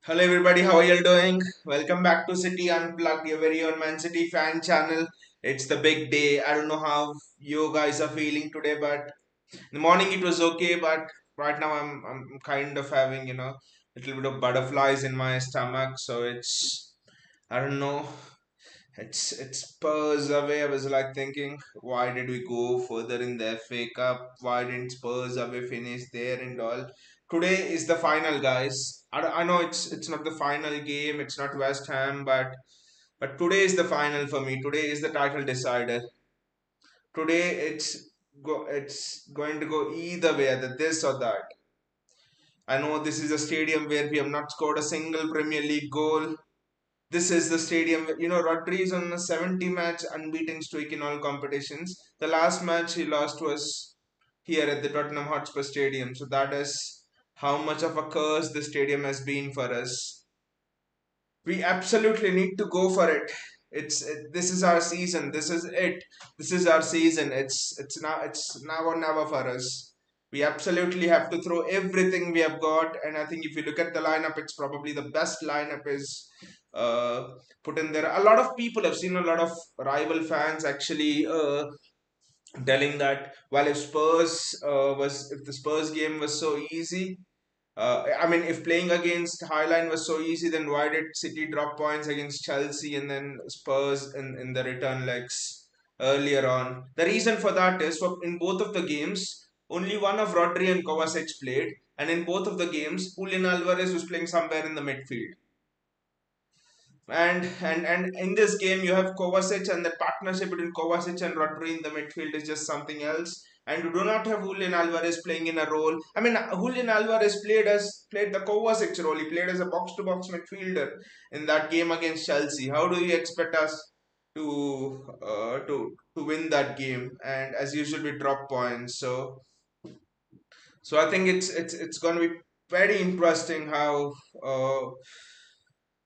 Hello everybody, how are you all doing? Welcome back to City Unplugged, your very own Man City fan channel. It's the big day. I don't know how you guys are feeling today, but in the morning it was okay, but right now I'm kind of having, a little bit of butterflies in my stomach, so it's I don't know. It's Spurs away. I was like thinking, why did we go further in the FA Cup? Why didn't Spurs away finish there and all? Today is the final, guys. I know it's not the final game. It's not West Ham, but today is the final for me. Today is the title decider. Today it's going to go either way, either this or that. I know this is a stadium where we have not scored a single Premier League goal. This is the stadium. Rodri is on a 70 match unbeaten streak in all competitions. The last match he lost was here at the Tottenham Hotspur Stadium. So that is how much of a curse the stadium has been for us. We absolutely need to go for it. This is our season. This is it. This is our season. It's now or never for us. We absolutely have to throw everything we have got, and I think if you look at the lineup, it's probably the best lineup is uh, put in there. A lot of people have seen a lot of rival fans actually telling that while if the Spurs game was so easy, I mean, if playing against Highline was so easy, then why did City drop points against Chelsea and then Spurs in the return legs earlier on? The reason for that is for in both of the games, only one of Rodri and Kovacic played, and in both of the games, Julian Alvarez was playing somewhere in the midfield. And in this game, you have Kovacic, and the partnership between Kovacic and Rodri in the midfield is just something else. And you do not have Julian Alvarez playing in a role. I mean, Julian Alvarez played the Kovacic role. He played as a box-to-box midfielder in that game against Chelsea. How do you expect us to win that game? And as usual, we drop points. So I think it's going to be very interesting how.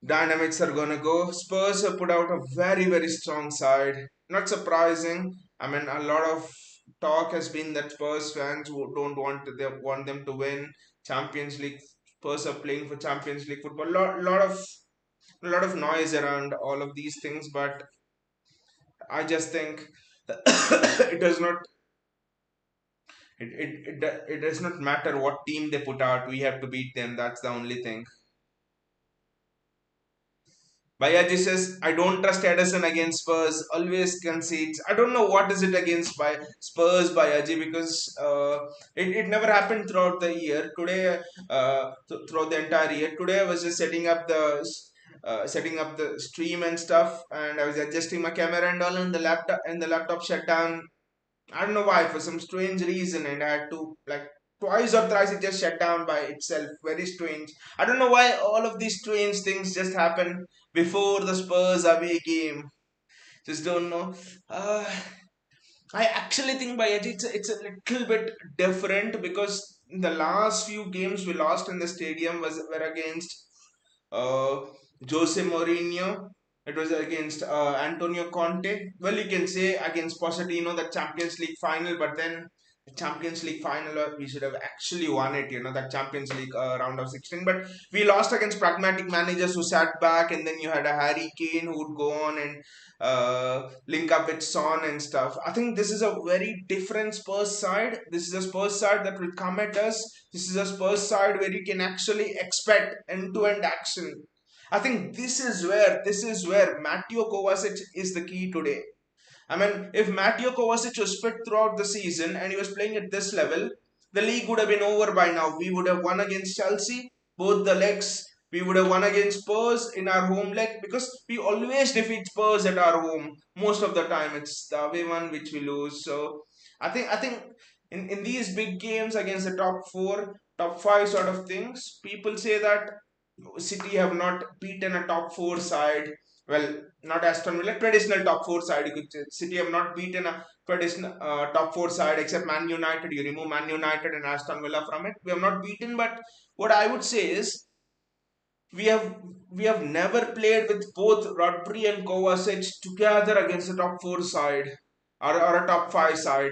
Dynamics are gonna go. Spurs have put out a very strong side. Not surprising. I mean, a lot of talk has been that Spurs fans who don't want them to win Champions League. Spurs are playing for Champions League football. Lot of noise around all of these things, but I just think it does not it does not matter what team they put out. We have to beat them. That's the only thing. Bayaji says, I don't trust Edison against Spurs, always concedes. I don't know what is it against by Spurs, Bayaji, because it never happened throughout the year. Today, throughout the entire year. Today, I was just setting up the stream and stuff, and I was adjusting my camera and all, and the laptop shut down. I don't know why, for some strange reason, and I had to like twice or thrice it just shut down by itself. Very strange. I don't know why all of these strange things just happen before the Spurs away game. Just don't know. Uh, I actually think by Edge it's a little bit different because the last few games we lost in the stadium were against uh, Jose Mourinho. It was against Antonio Conte. Well, you can say against Pochettino, the Champions League final, but then the Champions League final, we should have actually won it, that Champions League round of 16. But we lost against pragmatic managers who sat back, and then you had a Harry Kane who would go on and link up with Son and stuff. I think this is a very different Spurs side. This is a Spurs side that will come at us. This is a Spurs side where you can actually expect end-to-end action. I think this is where Mateo Kovacic is the key today. I mean, if Mateo Kovacic was fit throughout the season and he was playing at this level, the league would have been over by now. We would have won against Chelsea, both the legs. We would have won against Spurs in our home leg because we always defeat Spurs at our home. Most of the time, it's the away one which we lose. So I think in these big games against the top four, top five sort of things, people say that City have not beaten a top four side. Well, not Aston Villa, traditional top four side. You could say City have not beaten a traditional top four side except Man United. You remove Man United and Aston Villa from it. We have not beaten, but what I would say is we have we have never played with both Rodri and Kovacic together against a top four side or a top five side.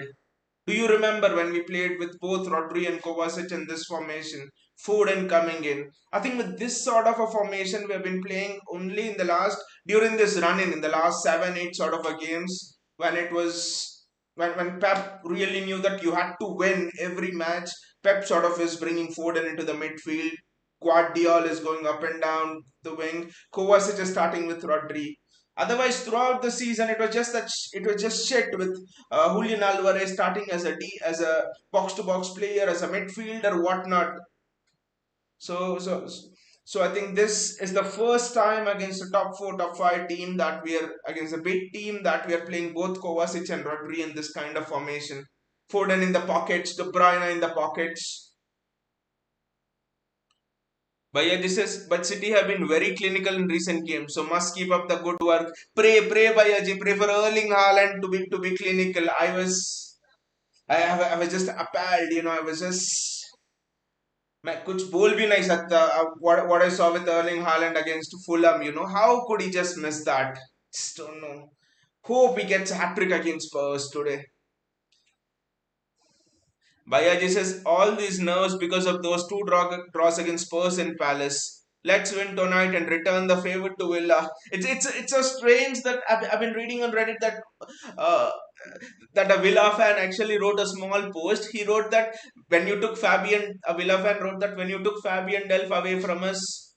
Do you remember when we played with both Rodri and Kovacic in this formation? Foden coming in. I think with this sort of a formation we have been playing only in the last during this run in the last 7, 8 sort of a games when it was when Pep really knew that you had to win every match. Pep sort of is bringing Foden into the midfield. Guardiola is going up and down the wing. Kovacic is starting with Rodri. Otherwise, throughout the season, it was just shit with Julian Alvarez starting as as a box to box player, as a midfielder, whatnot. So so so I think this is the first time against a top four, top five team that we are against a big team that we are playing both Kovacic and Rodri in this kind of formation. Foden in the pockets, De Bruyne in the pockets. But yeah, but City have been very clinical in recent games, so must keep up the good work. Pray, Bayaji, pray for Erling Haaland to be clinical. I was just appalled, I was just मैं कुछ बोल भी नहीं सकता what I saw with Erling Haaland against Fulham, how could he just miss that? Just don't know. Hope he gets a hat trick against Spurs today. Bayaji says all these nerves because of those two draws against Spurs and Palace. Let's win tonight and return the favor to Villa. It's so strange that I've been reading on Reddit uh, that a Villa fan actually wrote a small post. He wrote that when you took Fabian, a Villa fan wrote that when you took Fabian Delph away from us,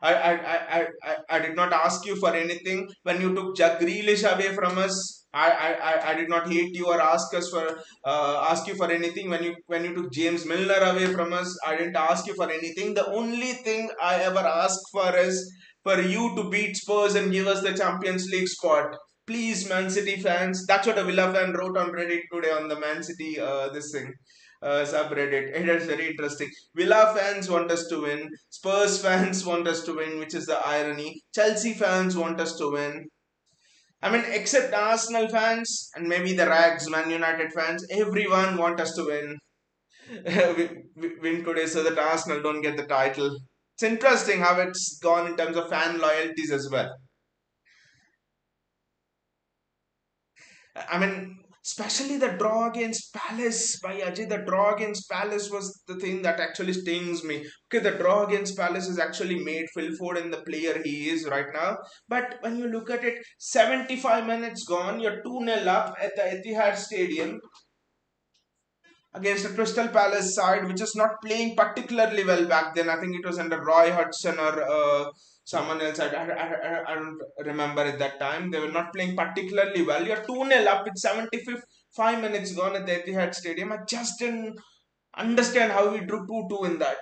I did not ask you for anything. When you took Jack Grealish away from us, I did not hate you or ask you for anything. When you took James Milner away from us, I didn't ask you for anything. The only thing I ever asked for is for you to beat Spurs and give us the Champions League spot. Please, Man City fans. That's what a Villa fan wrote on Reddit today on the Man City this thing subreddit. It is very interesting. Villa fans want us to win. Spurs fans want us to win, which is the irony. Chelsea fans want us to win. I mean, except Arsenal fans and maybe the Rags, Man United fans, everyone want us to win. Win today so that Arsenal don't get the title. It's interesting how it's gone in terms of fan loyalties as well. I mean, especially the draw against Palace by Ajay. The draw against Palace was the thing that actually stings me. Okay, the draw against Palace has actually made Phil Foden the player he is right now. But when you look at it, 75 minutes gone, you're 2-0 up at the Etihad Stadium against a Crystal Palace side which is not playing particularly well back then. I think it was under Roy Hodgson or someone else. I don't remember at that time. They were not playing particularly well. You're 2-0 up with 75 5 minutes gone at the Etihad Stadium. I just didn't understand how we drew 2-2 in that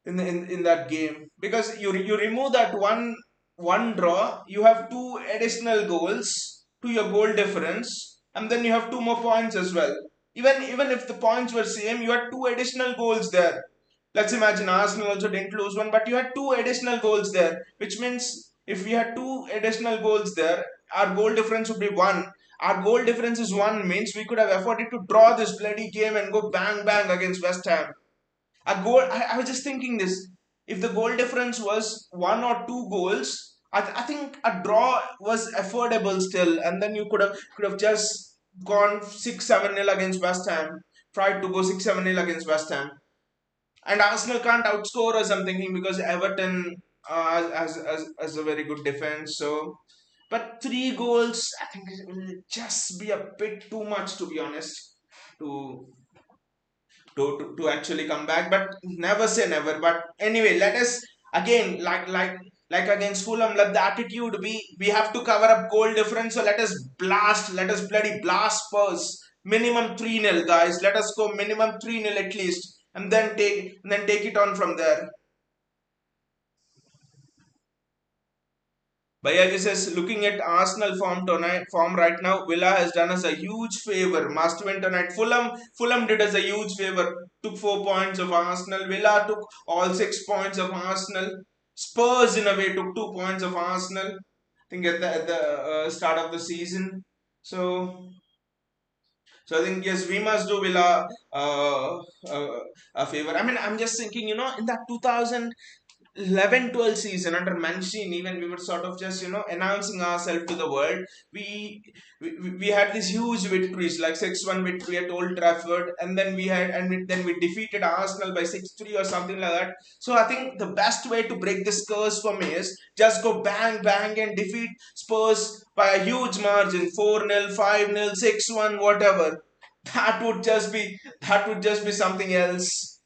in that game because you remove that one draw, you have two additional goals to your goal difference, and then you have two more points as well. Even if the points were same, you had two additional goals there. Let's imagine Arsenal also didn't lose one, but you had two additional goals there, which means if we had two additional goals there, our goal difference would be one. Our goal difference is one means we could have afforded to draw this bloody game and go bang bang against West Ham. A goal. I was just thinking this. If the goal difference was one or two goals, I think a draw was affordable still, and then you could have just gone 6-7 nil against West Ham. Tried to go 6-7 nil against West Ham, and Arsenal can't outscore us. I'm thinking because Everton has a very good defense. So, but three goals, I think it will just be a bit too much to be honest. To to actually come back. But never say never. But anyway, let us again like against Fulham, let the attitude be we have to cover up goal difference. So let us bloody blast Spurs. Minimum 3-0, guys. Let us go minimum 3-0 at least. And then take it on from there. Bayaji says, looking at Arsenal form right now, Villa has done us a huge favor. Must win tonight. Fulham did us a huge favor. Took 4 points of Arsenal. Villa took all 6 points of Arsenal. Spurs in a way took 2 points of Arsenal. I think at the start of the season. So I think yes, we must do Villa a favor. I mean, I'm just thinking, in that 2000. 11-12 season under Mancini, when we were sort of just announcing ourselves to the world, we we had these huge victories like 6-1 victory at Old Trafford, and then then we defeated Arsenal by 6-3 or something like that. So I think the best way to break this curse for me is just go bang bang and defeat Spurs by a huge margin, 4-0, 5-0, 6-1, whatever. That would just be something else.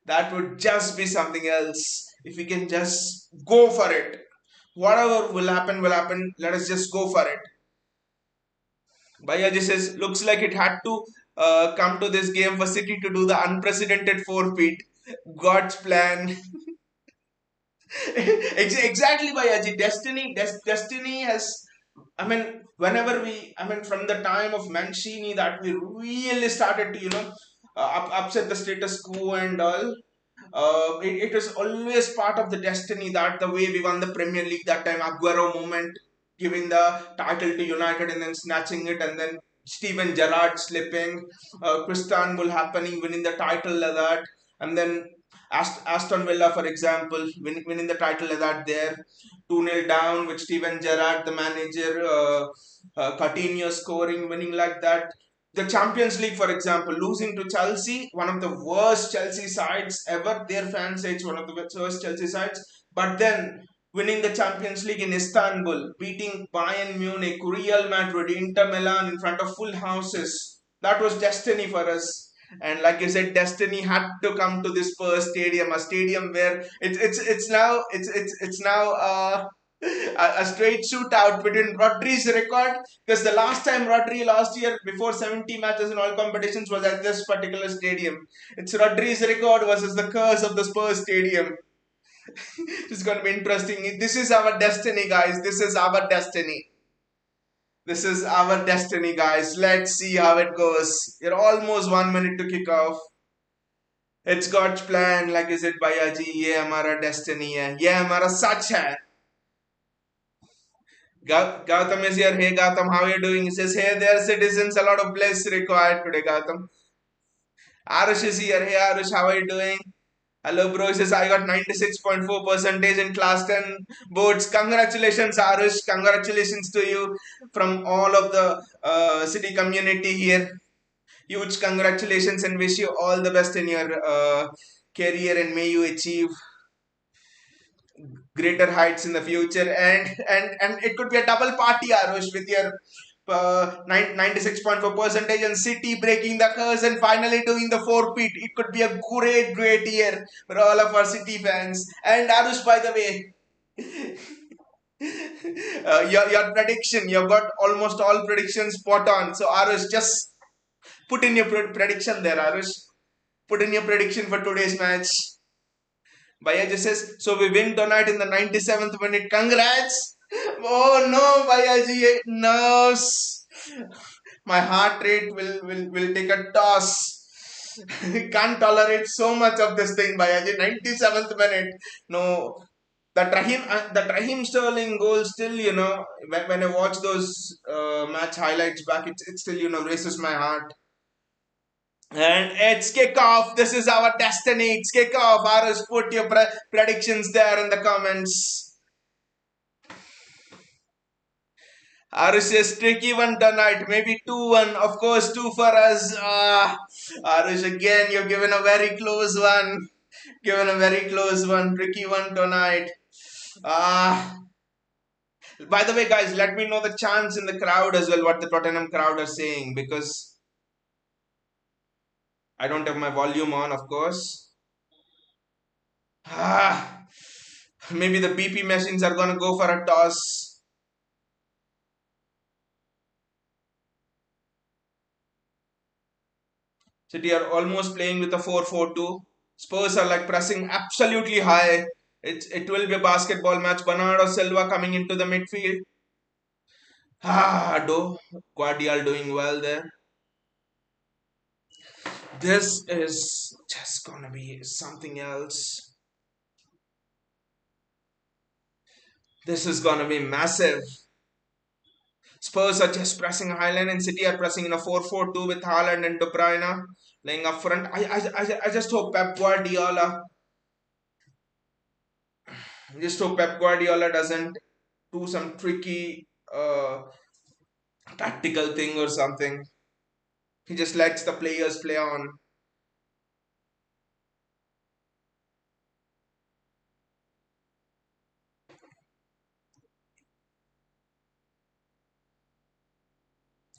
That would just be something else. If we can just go for it. Whatever will happen, will happen. Let us just go for it. Bayaji says, looks like it had to come to this game for City to do the unprecedented forfeit. God's plan. Exactly, Bayaji. Destiny has. I mean, from the time of Mancini that we really started to, upset the status quo and all. It was always part of the destiny that the way we won the Premier League that time, Aguero moment, giving the title to United and then snatching it, and then Steven Gerrard slipping, Cristiano happening, winning the title like that, and then Aston Villa, for example, winning the title like that there, 2-0 down with Steven Gerrard, the manager, Coutinho scoring, winning like that. The Champions League, for example, losing to Chelsea, one of the worst Chelsea sides ever. Their fans say it's one of the worst Chelsea sides. But then winning the Champions League in Istanbul, beating Bayern Munich, Real Madrid, Inter Milan in front of full houses. That was destiny for us. And like you said, destiny had to come to this Spurs stadium, a stadium where it's now a straight shootout between Rodri's record, because the last time Rodri last year before 70 matches in all competitions was at this particular stadium. It's Rodri's record versus the curse of the Spurs stadium. It's going to be interesting. This is our destiny, guys. This is our destiny. This is our destiny, guys. Let's see how it goes. You're almost 1 minute to kick off. It's God's plan, like I said, Bayaji. ये हमारा destiny है. ये हमारा सच है. Gautam is here. Hey Gautam, how are you doing? He says, hey there, citizens, a lot of bliss required today, Gautam. Arush is here. Hey Arush, how are you doing? Hello, bro. He says, I got 96.4 percentage in class 10 boards. Congratulations, Arush. Congratulations to you from all of the city community here. Huge congratulations and wish you all the best in your career, and may you achieve greater heights in the future, and it could be a double party, Arush, with your 96.4 percentage and City breaking the curse and finally doing the four-peat. It could be a great year for all of our City fans. And Arush, by the way, your prediction, you've got almost all predictions spot on. So Arush, just put in your prediction there, Arush. Put in your prediction for today's match. Bayaji says, so we win tonight in the 97th minute. Congrats! Oh no, Bayaji, no. My heart rate will take a toss. Can't tolerate so much of this thing, Bayaji. 97th minute. No. The Raheem Sterling goal still, when I watch those match highlights back, it still, races my heart. And it's kickoff. This is our destiny. It's kickoff. Aris, put your predictions there in the comments. Aris says tricky one tonight. Maybe 2-1. Of course, 2 for us. Aris, again, you've given a very close one. Given a very close one. Tricky one tonight. By the way, guys, let me know the chants in the crowd as well, what the Tottenham crowd are saying, because I don't have my volume on, of course. Maybe the BP machines are gonna go for a toss. City are almost playing with a 4-4-2. Spurs are like pressing absolutely high. It will be a basketball match. Bernardo Silva coming into the midfield. Guardiola doing well there. This is just gonna be something else. This is gonna be massive. Spurs are just pressing Highland, and City are pressing in a 4-4-2 with Haaland and De Bruyne laying up front. I just hope Pep Guardiola Just hope Pep Guardiola doesn't do some tricky tactical thing or something. He just lets the players play on.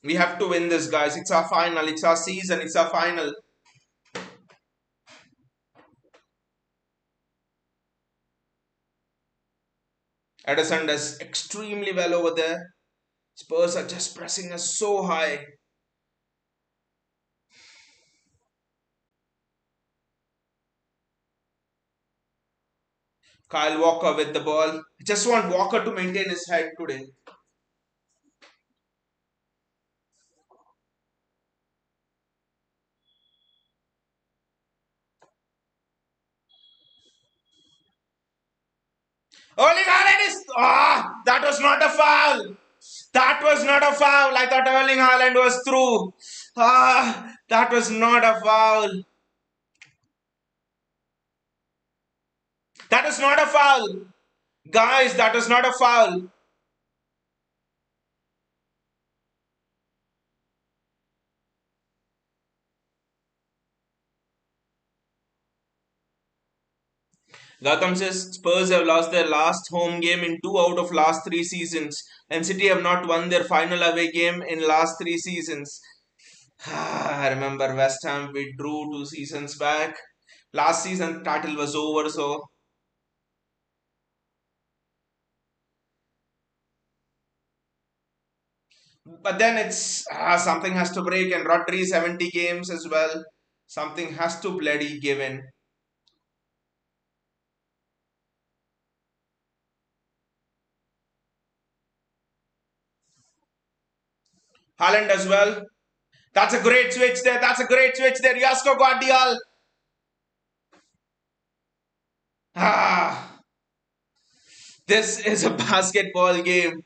We have to win this, guys. It's our final. It's our season. It's our final. Edison does extremely well over there. Spurs are just pressing us so high. Kyle Walker with the ball. I just want Walker to maintain his head today. Erling Haaland is. That was not a foul. That was not a foul. I thought Erling Haaland was through. That was not a foul. That is not a foul. Guys, that is not a foul. Gautam says Spurs have lost their last home game in two out of last three seasons, and City have not won their final away game in last three seasons. I remember West Ham withdrew 2 seasons back. Last season title was over, so but then it's something has to break, and Rodri 70 games as well. Something has to bloody give in. Haaland as well. That's a great switch there. That's a great switch there. Yasko Guardiol. Ah, this is a basketball game.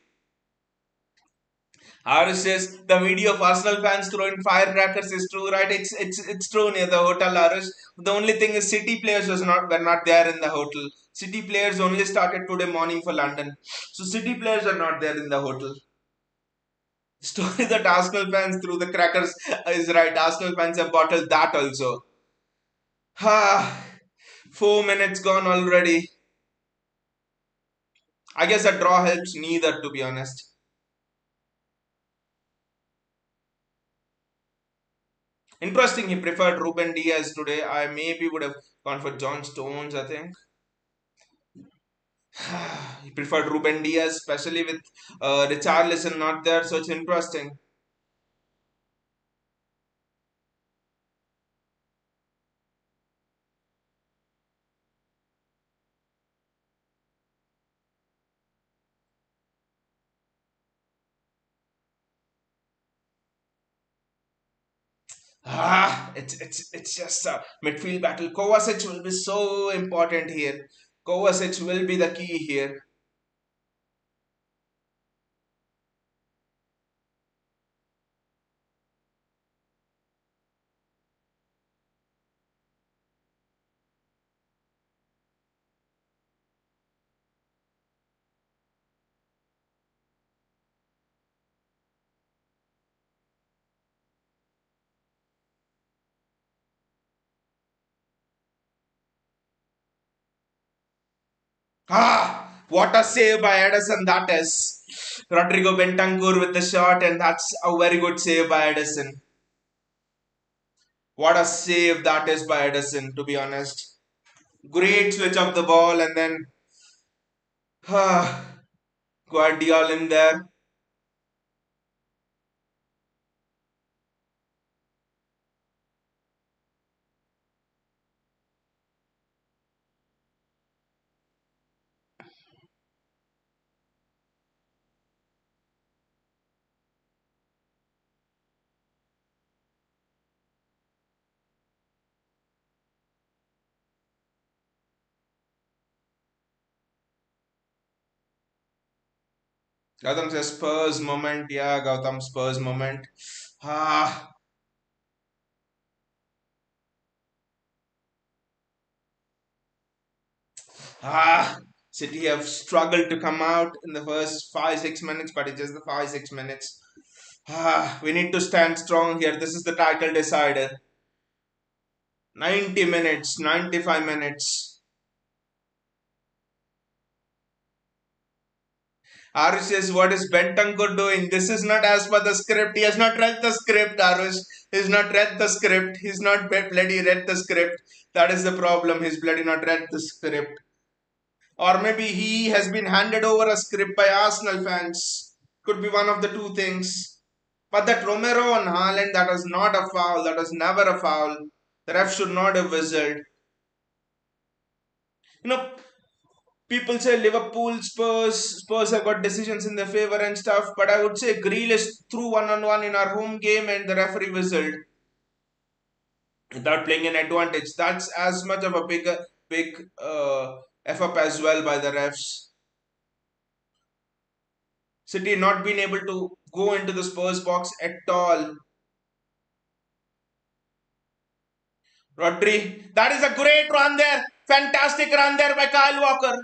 Harris says the video of Arsenal fans throwing firecrackers is true, right? It's true near the hotel, Harris. The only thing is City players were not there in the hotel. City players only started today morning for London, so City players are not there in the hotel. Story that Arsenal fans threw the crackers is right. Arsenal fans have bottled that also. Ah, 4 minutes gone already. I guess a draw helps neither, to be honest. Interesting, he preferred Ruben Diaz today. I maybe would have gone for John Stones, I think. He preferred Ruben Diaz, especially with Richarlison not there, so it's interesting. It's just a midfield battle. Kovacic will be so important here. Kovacic will be the key here. What a save by Edison that is. Rodrigo Bentancur with the shot, and that's a very good save by Edison. What a save that is by Edison, to be honest. Great switch of the ball, and then Guardiola in there. Gautam says Spurs moment. Yeah, Gautam Spurs moment. Ah, ah. City have struggled to come out in the first 5 6 minutes, but it's just the 5 6 minutes. We need to stand strong here. This is the title decider. 90 minutes, 95 minutes. Arush says, what is Bentancur doing? This is not as per the script. He has not read the script, Arush. He's not read the script. He's not bloody read the script. That is the problem. He's bloody not read the script. Or maybe he has been handed over a script by Arsenal fans. Could be one of the two things. But that Romero on Haaland, that was not a foul. That was never a foul. The ref should not have whistled. You know, people say Liverpool, Spurs have got decisions in their favor and stuff. But I would say Grealish threw one on one in our home game and the referee whistled without playing an advantage. That's as much of a big F up as well by the refs. City not being able to go into the Spurs box at all. Rodri, that is a great run there. Fantastic run there by Kyle Walker.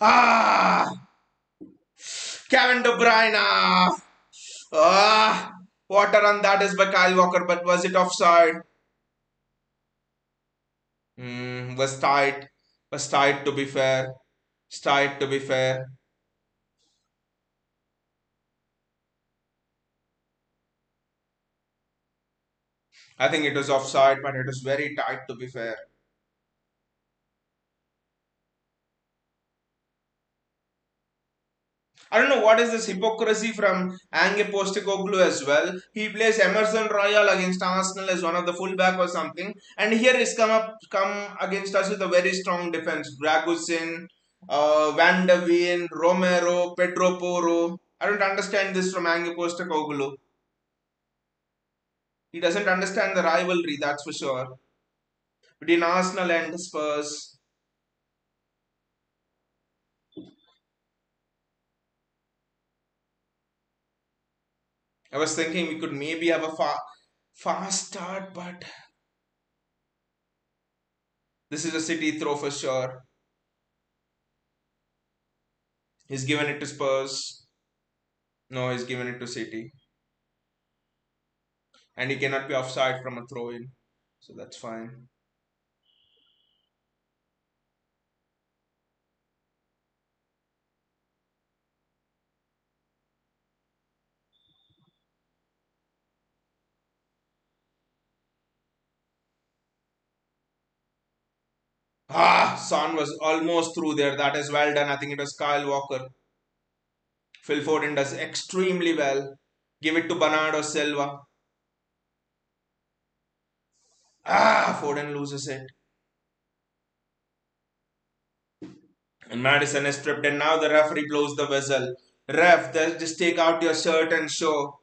Ah, Kevin De Bruyne. What a run that is by Kyle Walker, but was it offside? Was tight. Was tight to be fair. Was tight to be fair. I think it was offside, but it was very tight to be fair. I don't know what is this hypocrisy from Ange Postecoglou as well. He plays Emerson Royal against Arsenal as one of the fullback or something, and here he's come against us with a very strong defense. Dragusin, Van de Ven, Romero, Pedro Porro. I don't understand this from Ange Postecoglou. He doesn't understand the rivalry, that's for sure, between Arsenal and Spurs. I was thinking we could maybe have a fast start, but this is a City throw for sure. He's given it to Spurs. No, he's given it to City. And he cannot be offside from a throw in. So that's fine. Son was almost through there. That is well done. I think it was Kyle Walker. Phil Foden does extremely well. Give it to Bernardo Silva. Foden loses it. And Madison is stripped, and now the referee blows the whistle. Ref, just take out your shirt and show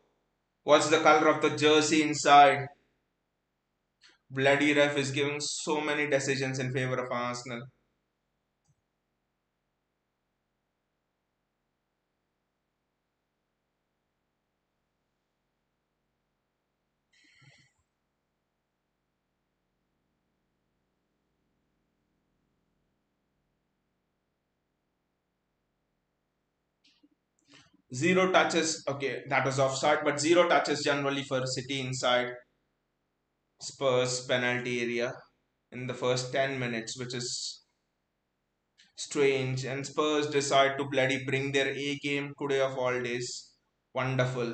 what's the color of the jersey inside. Bloody ref is giving so many decisions in favor of Arsenal. Zero touches. Okay, that was offside, but zero touches generally for City inside Spurs penalty area in the first 10 minutes, which is strange. And Spurs decide to bloody bring their A game today of all days. Wonderful.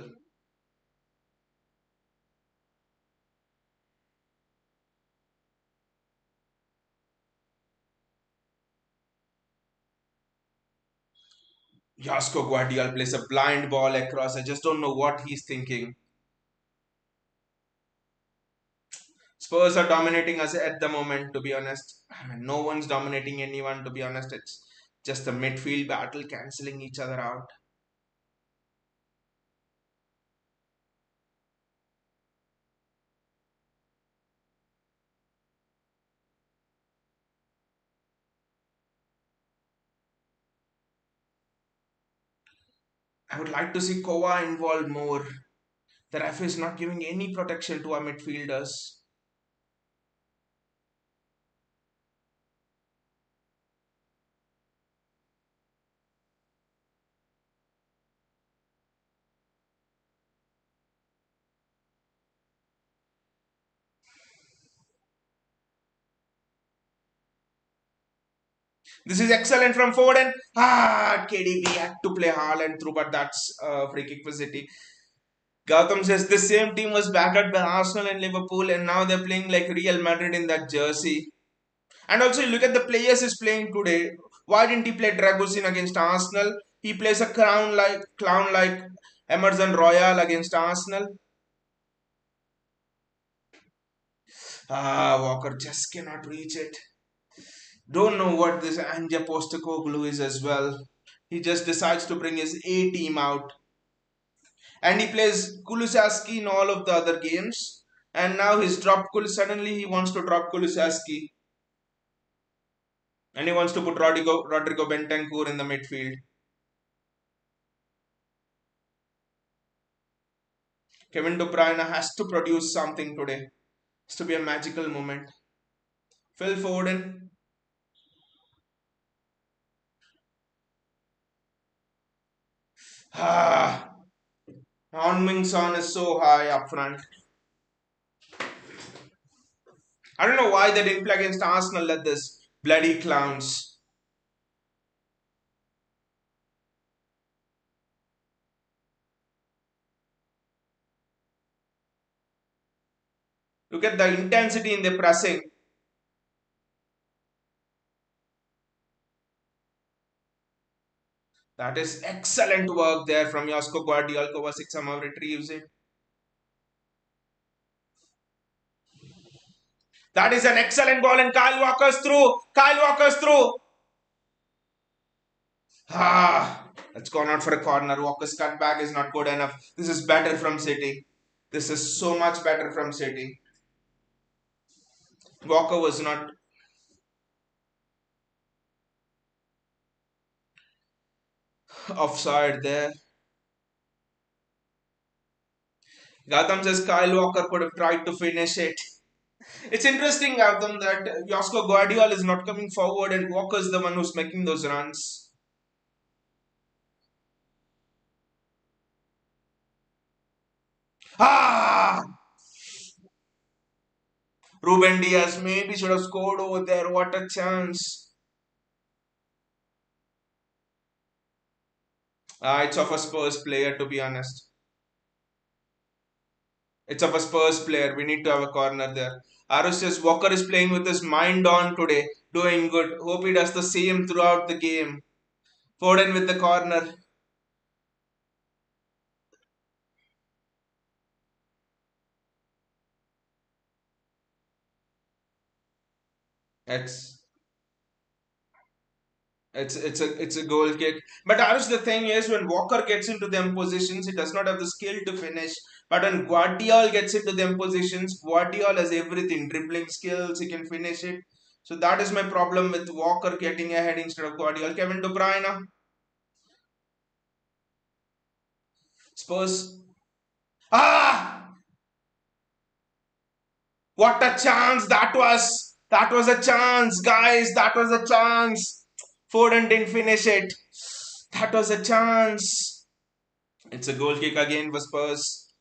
Josko Guardiola plays a blind ball across. I just don't know what he's thinking. Spurs are dominating us at the moment, to be honest. No one's dominating anyone, to be honest. It's just a midfield battle cancelling each other out. I would like to see Kova involved more. The ref is not giving any protection to our midfielders. This is excellent from Foden. KDB had to play Haaland through, but that's free kick for City. Gautam says the same team was battered by Arsenal and Liverpool, and now they're playing like Real Madrid in that jersey. And also, you look at the players he's playing today. Why didn't he play Dragusin against Arsenal? He plays a clown like Emerson Royal against Arsenal. Walker just cannot reach it. Don't know what this Anja Postecoglou is as well. He just decides to bring his A team out. And he plays Kulusevski in all of the other games. And now he's dropped suddenly he wants to drop Kulusevski. And he wants to put Rodrigo Bentancur in the midfield. Kevin De Bruyne has to produce something today. It's to be a magical moment. Phil Foden. Ah, Heung-min Son is so high up front. I don't know why they didn't play against Arsenal like this. Bloody clowns. Look at the intensity in the pressing. That is excellent work there from Josko Guardiola. Kovacic somehow retrieves it. That is an excellent ball and Kyle Walker's through. Kyle Walker's through. That's gone out for a corner. Walker's cutback is not good enough. This is better from City. This is so much better from City. Walker was not offside there. Gautam says Kyle Walker could have tried to finish it. It's interesting, Gautam, that Josko Guardiola is not coming forward and Walker is the one who's making those runs. Ah! Ruben Diaz maybe should have scored over there. What a chance. It's of a Spurs player, to be honest. It's of a Spurs player. We need to have a corner there. Arus says Walker is playing with his mind on today. Doing good. Hope he does the same throughout the game. Foden with the corner. It's it's a goal kick. But Arush, the thing is, when Walker gets into them positions, he does not have the skill to finish. But when Guardiola gets into them positions, Guardiola has everything, dribbling skills, he can finish it. So that is my problem with Walker getting ahead instead of Guardiola. Kevin De Bruyne, Spurs. Ah, what a chance that was! That was a chance, guys. That was a chance. Foden didn't finish it. That was a chance. It's a goal kick again for Spurs.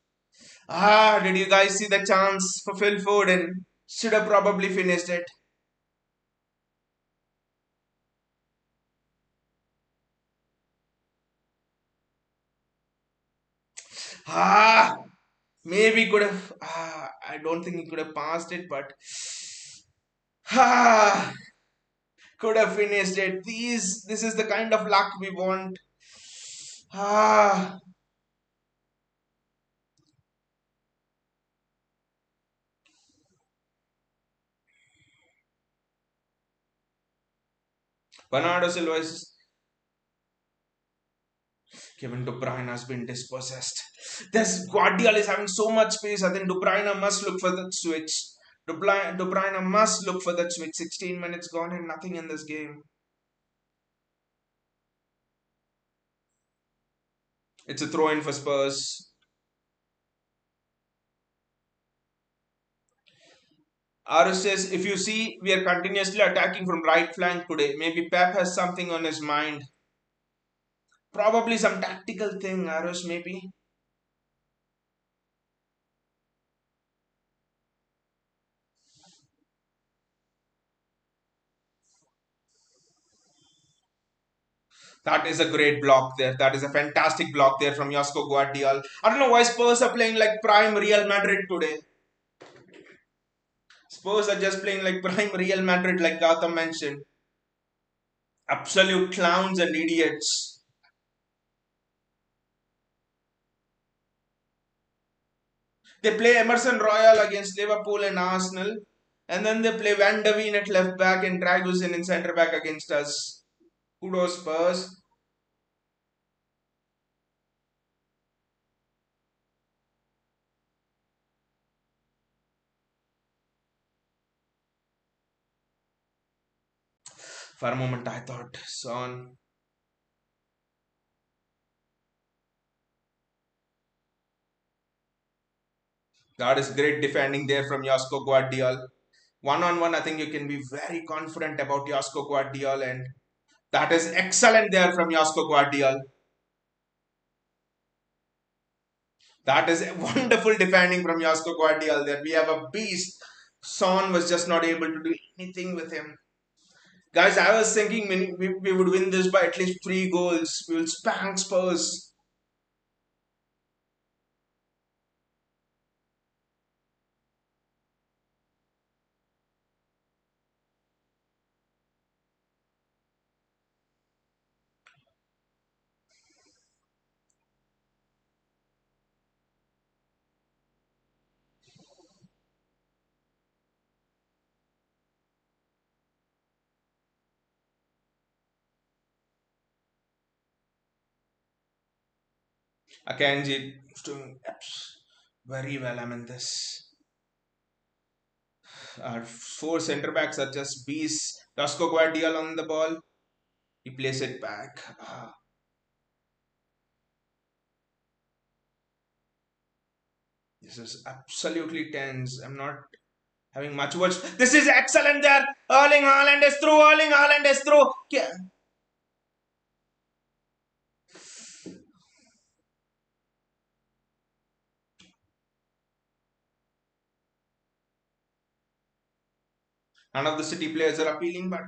Did you guys see the chance for Phil Foden? Should have probably finished it. Ah, maybe could have. I don't think he could have passed it, but ah, could have finished it. This is the kind of luck we want. Ah, Bernardo Silva is. Kevin De Bruyne has been dispossessed. This Guardiola is having so much space. I think De Bruyne must look for that switch. De Bruyne must look for that switch. 16 minutes gone and nothing in this game. It's a throw in for Spurs. Aru says, if you see, we are continuously attacking from right flank today. Maybe Pep has something on his mind. Probably some tactical thing, Arus, maybe. That is a great block there. That is a fantastic block there from Josko Guardiola. I don't know why Spurs are playing like prime Real Madrid today. Spurs are just playing like prime Real Madrid, like Gotham mentioned. Absolute clowns and idiots. They play Emerson Royal against Liverpool and Arsenal. And then they play Van der Veen at left back and Dragusin in centre back against us. Kudos Spurs. For a moment I thought Son. That is great defending there from Josko Guardiola. One on one, I think you can be very confident about Josko Guardiola, and that is excellent there from Josko Guardiola. That is wonderful defending from Josko Guardiola there. We have a beast. Son was just not able to do anything with him. Guys, I was thinking we would win this by at least 3 goals. We will spank Spurs. Akanji is doing very well. I mean, this. Our four centre backs are just beasts. Josko Guardiola on the ball. He plays it back. This is absolutely tense. I'm not having much words. This is excellent there. Erling Haaland is through. Erling Haaland is through. Yeah. None of the City players are appealing, but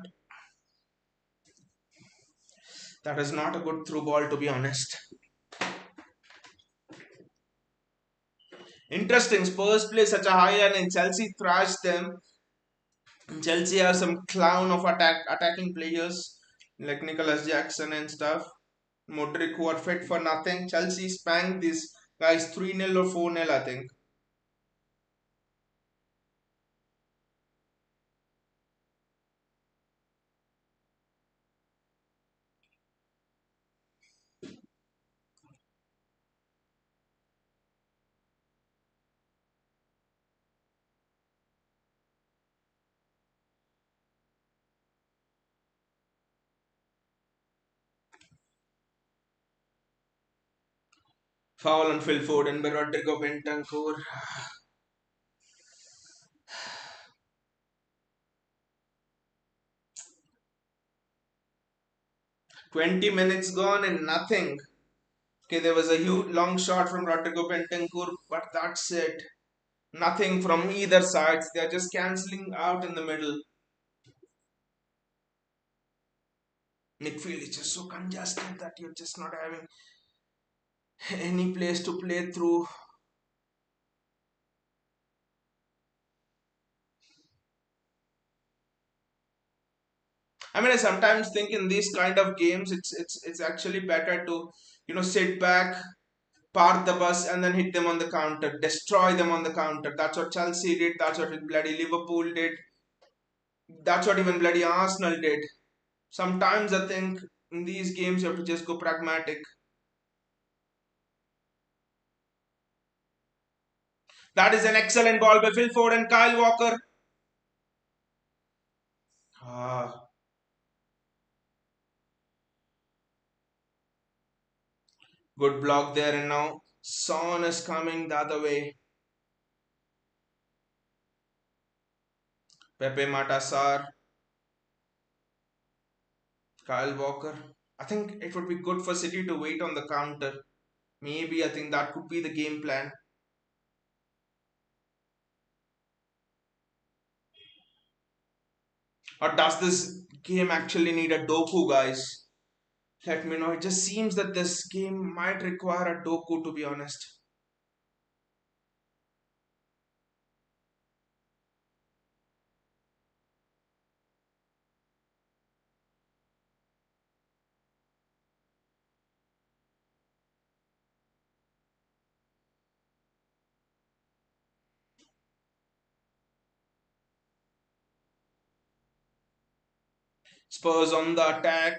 that is not a good through ball, to be honest. Interesting. Spurs play such a high and Chelsea thrashed them. Chelsea are some clown of attacking players like Nicholas Jackson and stuff. Modric who are fit for nothing. Chelsea spanked these guys 3-0 or 4-0, I think. Foul on Phil Foden by Rodrigo Bentancur. 20 minutes gone and nothing. Okay, there was a huge long shot from Rodrigo Bentancur, but that's it. Nothing from either sides. They're just cancelling out in the middle. Midfield is just so congested that you're just not having any place to play through. I mean, I sometimes think in these kind of games, it's actually better to sit back, park the bus, and then hit them on the counter, destroy them on the counter. That's what Chelsea did. That's what bloody Liverpool did. That's what even bloody Arsenal did. Sometimes I think in these games you have to just go pragmatic. That is an excellent ball by Phil Ford and Kyle Walker. Ah, good block there, and now Son is coming the other way. Pepe Matasar, Kyle Walker. I think it would be good for City to wait on the counter. Maybe I think that could be the game plan. Or does this game actually need a Doku, guys? Let me know. It just seems that this game might require a Doku, to be honest. Spurs on the attack.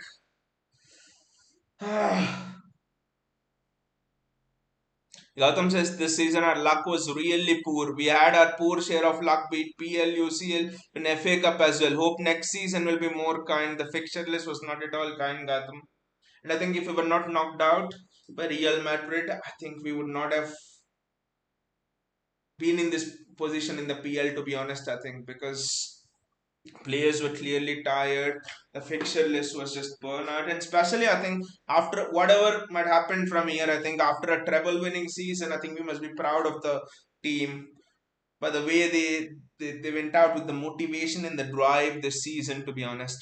Gautam says this season our luck was really poor. We had our poor share of luck, beat PL, UCL, and FA Cup as well. Hope next season will be more kind. The fixture list was not at all kind, Gautam. And I think if we were not knocked out by Real Madrid, I think we would not have been in this position in the PL, to be honest. I think because players were clearly tired, the fixture list was just burnout, and especially I think after whatever might happen from here, I think after a treble winning season, I think we must be proud of the team by the way they went out with the motivation and the drive this season, to be honest,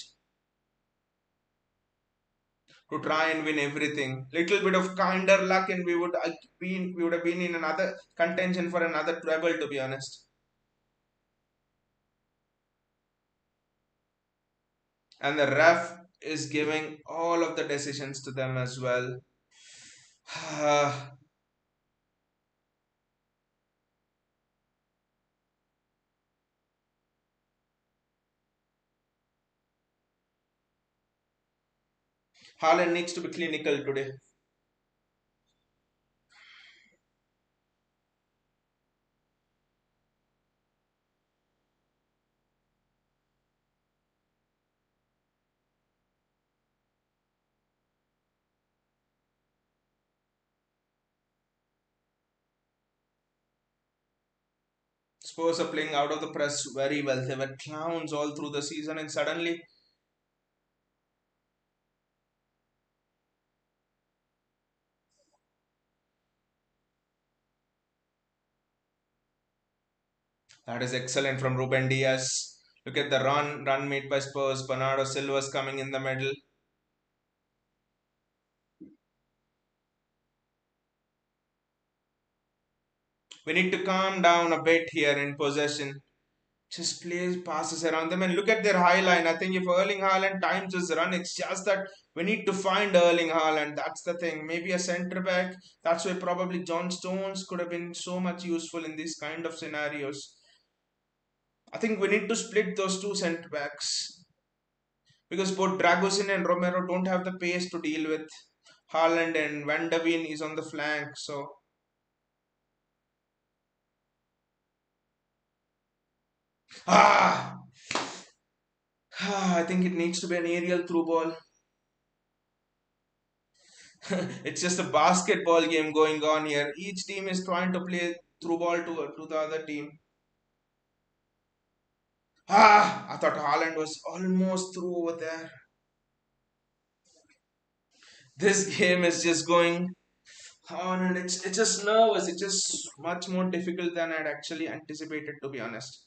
to try and win everything. Little bit of kinder luck, and we would have been in another contention for another treble, to be honest. And the ref is giving all of the decisions to them as well. Haaland needs to be clinical today. Spurs are playing out of the press very well. They were clowns all through the season, and suddenly that is excellent from Ruben Diaz. Look at the run made by Spurs. Bernardo Silva's coming in the middle. We need to calm down a bit here in possession. Just plays passes around them and look at their high line. I think if Erling Haaland times his run, it's just that we need to find Erling Haaland. That's the thing. Maybe a centre back. That's why probably John Stones could have been so much useful in these kind of scenarios. I think we need to split those two centre backs because both Dragusin and Romero don't have the pace to deal with Haaland, and Van de Ven is on the flank. So ah, I think it needs to be an aerial through ball. It's just a basketball game going on here. Each team is trying to play through ball to the other team. I thought Haaland was almost through over there. This game is just going on, and it's just nervous. It's just much more difficult than I'd actually anticipated, to be honest.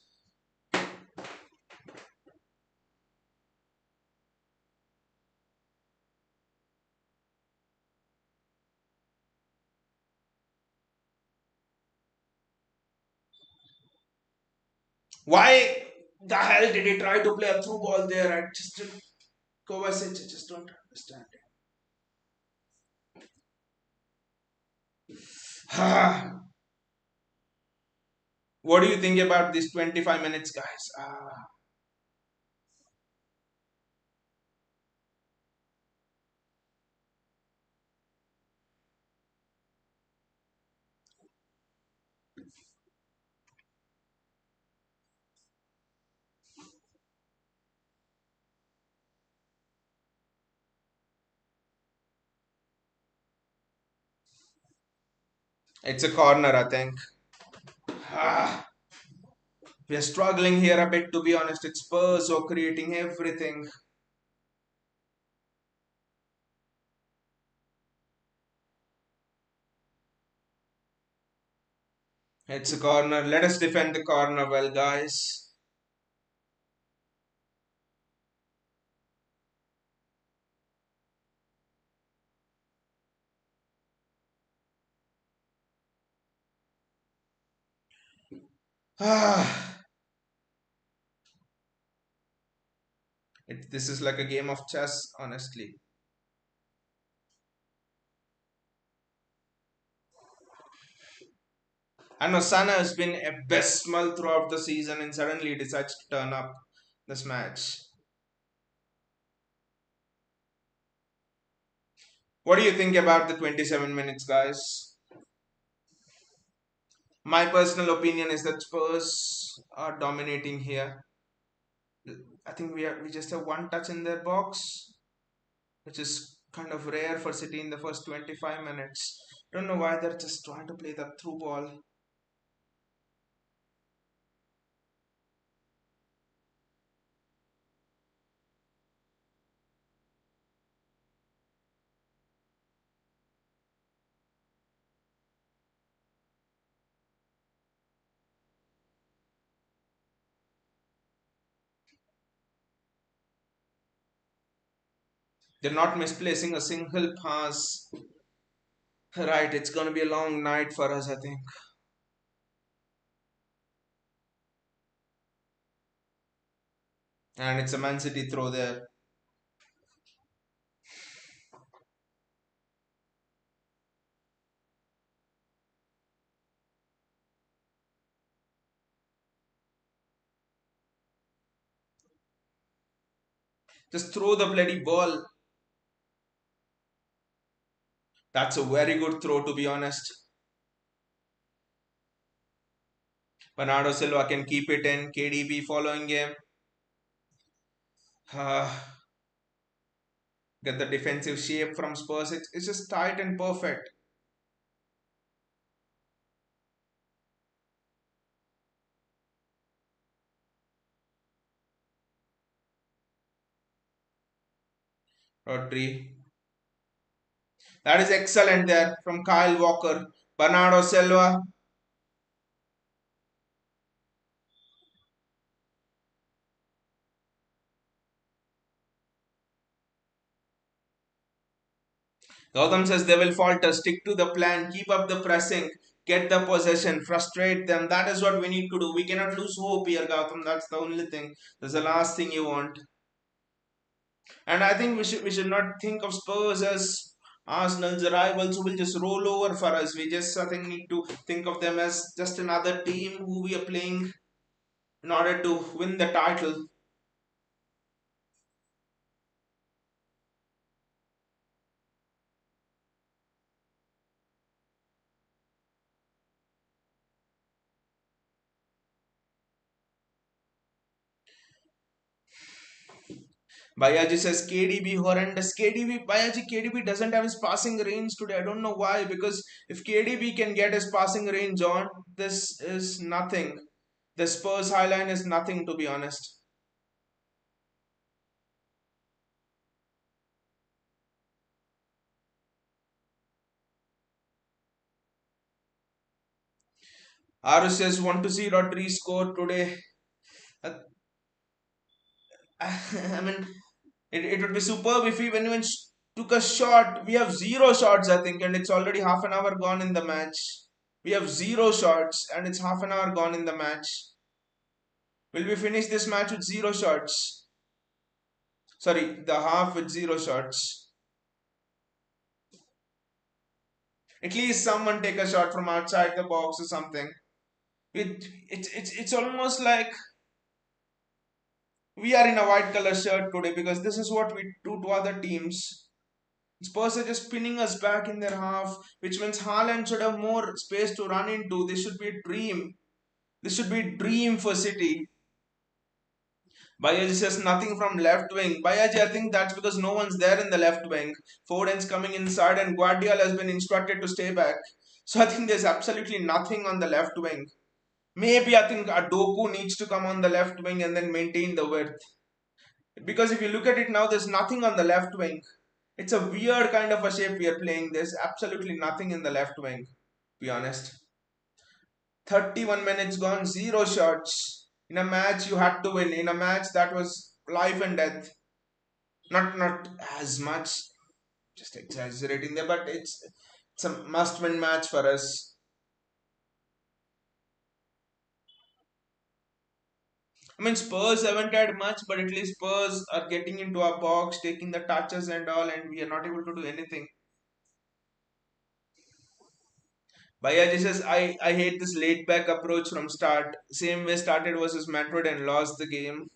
Why the hell did he try to play a through ball there? I just Kovacic, I just don't understand. What do you think about these 25 minutes, guys? It's a corner, I think. Ah, we are struggling here a bit, to be honest. It's Spurs who are creating everything. It's a corner. Let us defend the corner well, guys. This is like a game of chess, honestly. I know Sana has been abysmal throughout the season and suddenly decides to turn up this match. What do you think about the 27 minutes, guys? My personal opinion is that Spurs are dominating here. I think we just have one touch in their box, which is kind of rare for City in the first 25 minutes. Don't know why they're just trying to play that through ball. They're not misplacing a single pass. Right, it's gonna be a long night for us, I think. And it's a Man City throw there. Just throw the bloody ball. That's a very good throw, to be honest. Bernardo Silva can keep it in. KDB following him. Get the defensive shape from Spurs. It's just tight and perfect. Rodri. That is excellent there from Kyle Walker. Bernardo Silva. Gautam says they will falter. Stick to the plan. Keep up the pressing. Get the possession. Frustrate them. That is what we need to do. We cannot lose hope here, Gautam. That's the only thing. That's the last thing you want. And I think we should not think of Spurs as Arsenal's rivals who will just roll over for us. We just I think need to think of them as just another team who we are playing in order to win the title. Bayaji says KDB horrendous. KDB doesn't have his passing range today. I don't know why. Because if KDB can get his passing range on, this is nothing. The Spurs highline is nothing, to be honest. Aru says want to see Rodri score today. Uh, I mean, it would be superb if we when even took a shot. We have zero shots, I think, and it's already half an hour gone in the match. We have zero shots, and it's half an hour gone in the match. Will we finish this match with zero shots? Sorry, the half with zero shots. At least someone take a shot from outside the box or something. It's almost like we are in a white color shirt today because this is what we do to other teams. Spurs are just pinning us back in their half, which means Haaland should have more space to run into. This should be a dream. This should be a dream for City. Bayaji says nothing from left wing. Bayaji, I think that's because no one's there in the left wing. Foden's coming inside and Guardiola has been instructed to stay back. So I think there's absolutely nothing on the left wing. Maybe I think Adoku needs to come on the left wing and then maintain the width. Because if you look at it now, there's nothing on the left wing. It's a weird kind of a shape we are playing. There's absolutely nothing in the left wing, to be honest. 31 minutes gone, zero shots. In a match you had to win. In a match that was life and death. Not as much, just exaggerating there, but it's a must-win match for us. I mean, Spurs haven't had much, but at least Spurs are getting into our box, taking the touches and all, and we are not able to do anything. Bayaji says, I hate this laid back approach from start. Same way started versus Madrid and lost the game.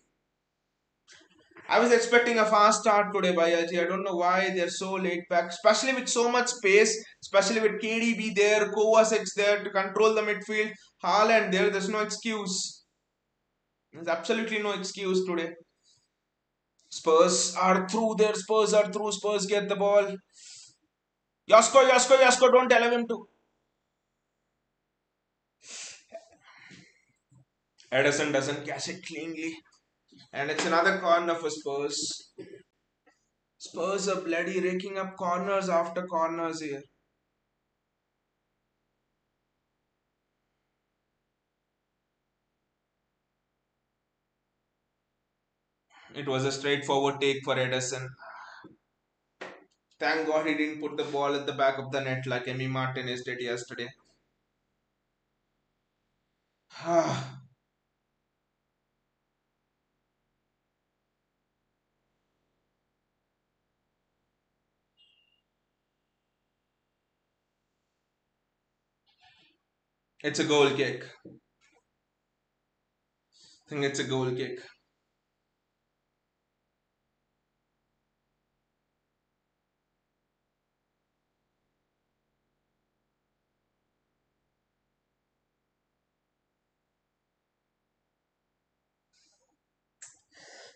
I was expecting a fast start today, Bayaji. I don't know why they're so laid back, especially with so much space, especially with KDB there, Kovacic there to control the midfield, Haaland there. There's no excuse. There's absolutely no excuse today. Spurs are through there. Spurs are through. Spurs get the ball. Yasko, don't allow him to. Edison doesn't catch it cleanly. And it's another corner for Spurs. Spurs are bloody raking up corners after corners here. It was a straightforward take for Edison. Thank God he didn't put the ball at the back of the net like Emi Martinez did yesterday. It's a goal kick. I think it's a goal kick.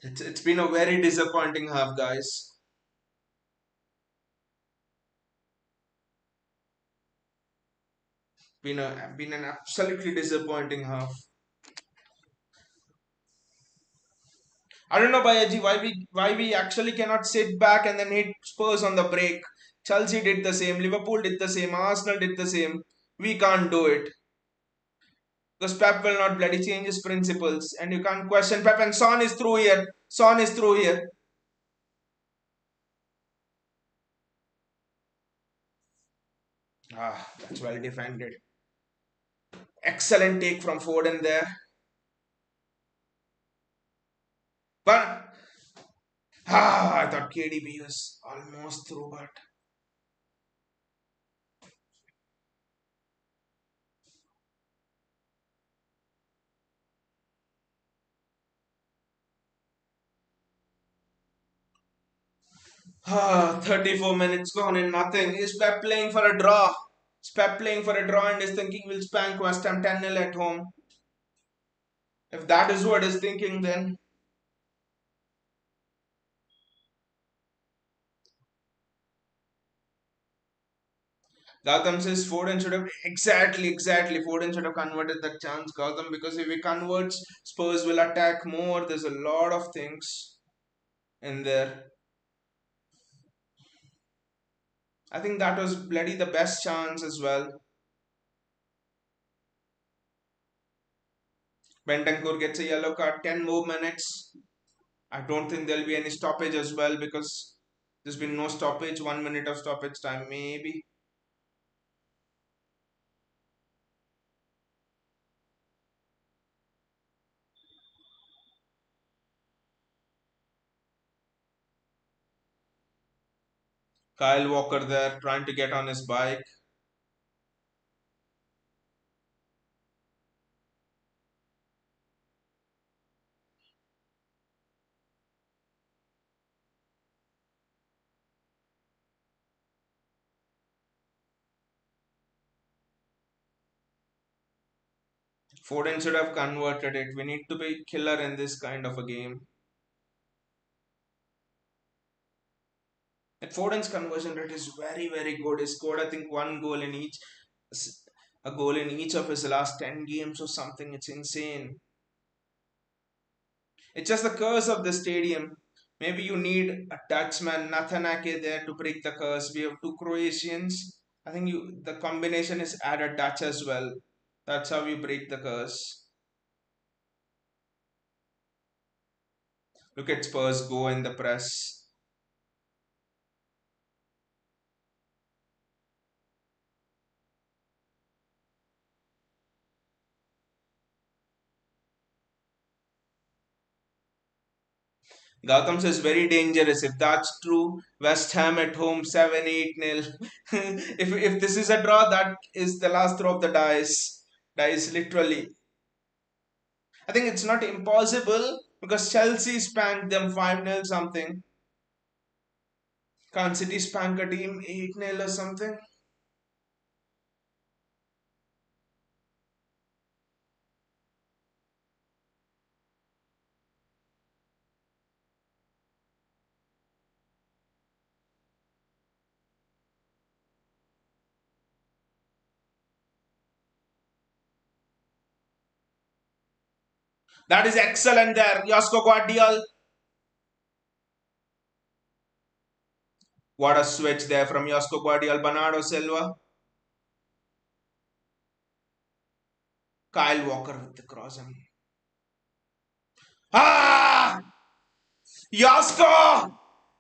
It's been a very disappointing half, guys. Been an absolutely disappointing half. I don't know, Bayaji, why we actually cannot sit back and then hit Spurs on the break. Chelsea did the same, Liverpool did the same, Arsenal did the same. We can't do it because Pep will not bloody change his principles, and you can't question Pep. And Son is through here. Son is through here. That's well defended. Excellent take from Foden there. But I thought KDB was almost through, but 34 minutes gone and nothing. Is Pep playing for a draw? Is Pep playing for a draw and is thinking we'll spank West Ham 10-0 at home? If that is what is thinking, then Gautam says Foden should have exactly. Foden should have converted that chance, Gautam, because if he converts, Spurs will attack more. There's a lot of things in there. I think that was bloody the best chance as well. Bentancur gets a yellow card, 10 more minutes. I don't think there'll be any stoppage as well because there's been no stoppage, 1 minute of stoppage time, maybe. Kyle Walker there trying to get on his bike. Foden should have converted it. We need to be killer in this kind of a game. And Foden's conversion rate is very good. He scored, I think, a goal in each of his last 10 games or something. It's insane. It's just the curse of the stadium. Maybe you need a Dutchman, Nathanake there to break the curse. We have two Croatians. I think the combination is add a Dutch as well. That's how you break the curse. Look at Spurs go in the press. Gautam says very dangerous. If that's true, West Ham at home 7-8 nil. If this is a draw, that is the last throw of the dice. Dice literally. I think it's not impossible because Chelsea spanked them 5-0 something. Can't City spank a team 8-0 or something? That is excellent there. Josko Guardiol. What a switch there from Josko Guardiol. Bernardo Silva. Kyle Walker with the cross. Ah! Josko!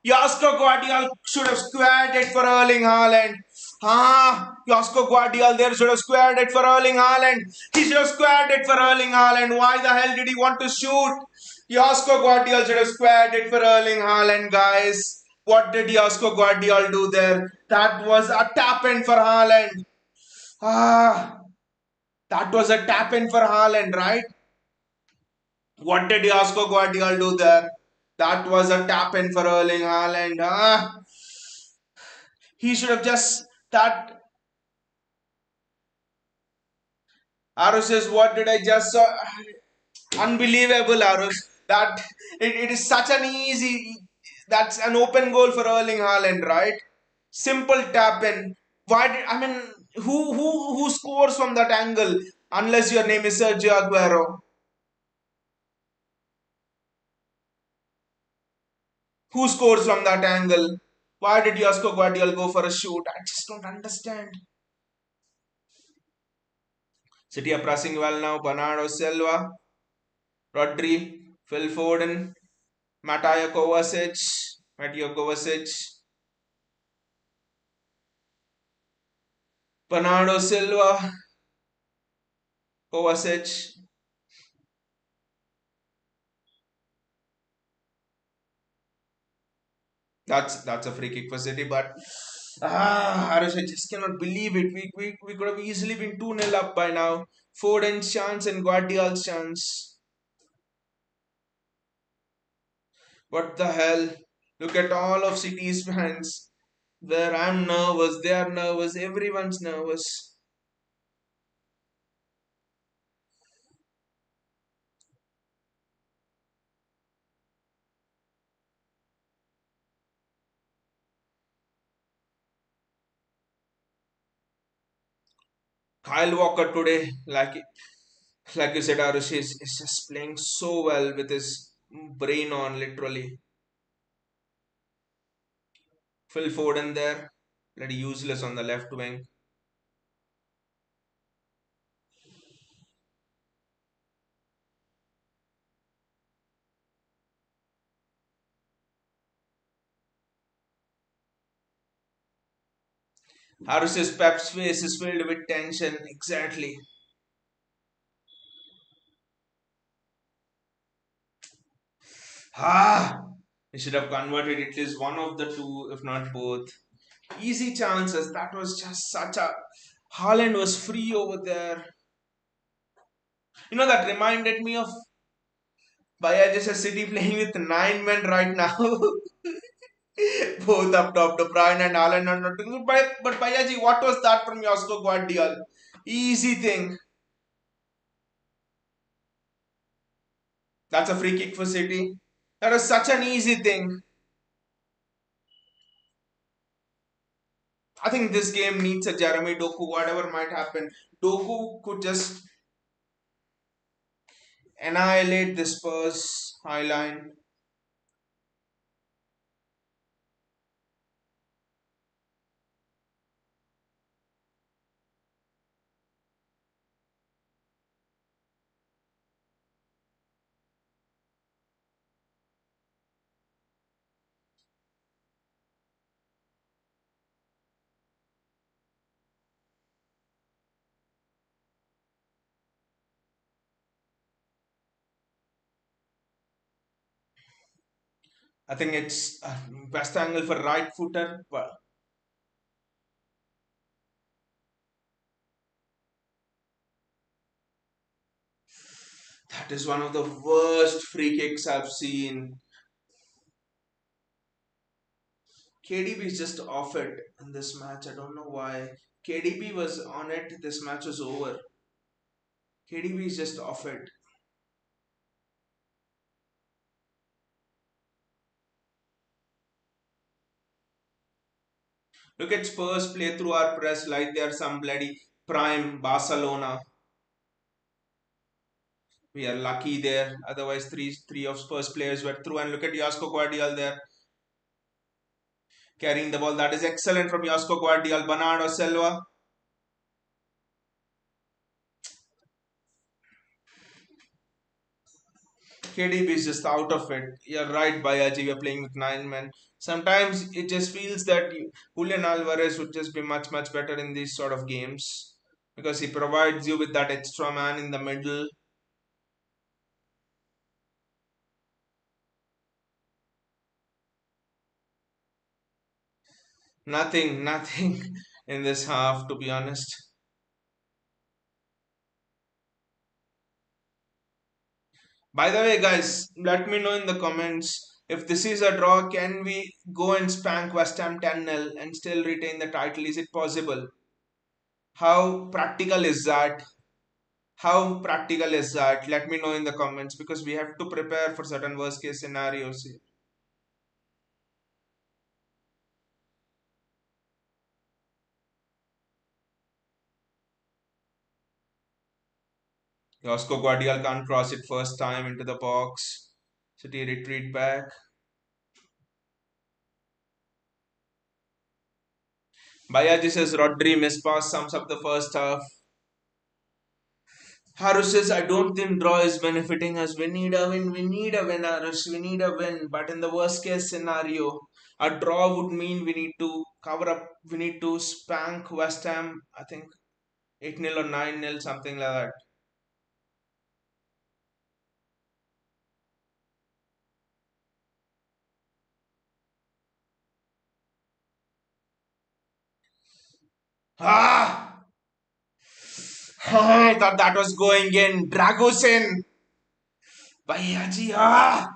Josko Guardiol should have squared it for Erling Haaland. Josko Guardiol there should have squared it for Erling Haaland. He should have squared it for Erling Haaland. Why the hell did he want to shoot? Josko Guardiol should have squared it for Erling Haaland, guys. What did Josko Guardiol do there? That was a tap in for Haaland. Ah, that was a tap in for Haaland, right? What did Josko Guardiol do there? That was a tap in for Erling Haaland. He should have just that. Arush says, "What did I just saw? Unbelievable, Arush. That it is such an easy. That's an open goal for Erling Haaland, right? Simple tap in. Why did I mean? Who scores from that angle? Unless your name is Sergio Aguero. Who scores from that angle? Why did Josko Guardiola go for a shoot? I just don't understand. City are pressing well now. Bernardo Silva, Rodri, Phil Foden, Mateo Kovacic, Bernardo Silva, Kovacic. That's a free kick for City, but Harish, I just cannot believe it. We could have easily been 2-0 up by now. Foden's chance and Guardiola's chance. What the hell? Look at all of City's fans. Where I'm nervous, they are nervous, everyone's nervous. Kyle Walker today, like you said, Arush is just playing so well with his brain on, literally. Phil Foden there, bloody useless on the left wing. Harris's Pep's face is filled with tension. Exactly. Ah, he should have converted at least one of the two, if not both. Easy chances. That was just such a. Haaland was free over there. That reminded me of Bayajis City playing with 9 men right now. Both up top, De Bruyne and Haaland are not doing it. But Bayaji, what was that from Josko Guardiola? Easy thing. That's a free kick for City. That was such an easy thing. I think this game needs a Jeremy Doku, whatever might happen. Doku could just annihilate the Spurs high line. I think it's best angle for right footer. But that is one of the worst free kicks I've seen. KDB is just off it in this match. I don't know why. KDB was on it. This match was over. KDB is just off it. Look at Spurs play through our press like they're some bloody prime Barcelona. We are lucky there. Otherwise, three of Spurs players were through. And look at Josko Guardiol there carrying the ball. That is excellent from Josko Guardiol. Bernardo Silva. KDB is just out of it. You're right, Bayaji. We're playing with nine men. Sometimes it just feels that Julian Alvarez would just be much, much better in these sort of games because he provides you with that extra man in the middle. Nothing, nothing in this half, to be honest. By the way, guys, let me know in the comments if this is a draw, can we go and spank West Ham 10-0 and still retain the title? Is it possible? How practical is that? How practical is that? Let me know in the comments because we have to prepare for certain worst case scenarios here. Josko Guardiol can't cross it first time into the box. City retreat back. Bayaji says Rodri miss pass sums up the first half. Haru says, I don't think draw is benefiting us. We need a win. We need a win, Harush. We need a win. But in the worst case scenario, a draw would mean we need to cover up. We need to spank West Ham. I think 8-0 or 9-0, something like that. Ah! I thought that was going in. Dragusin. Bhaiya ah!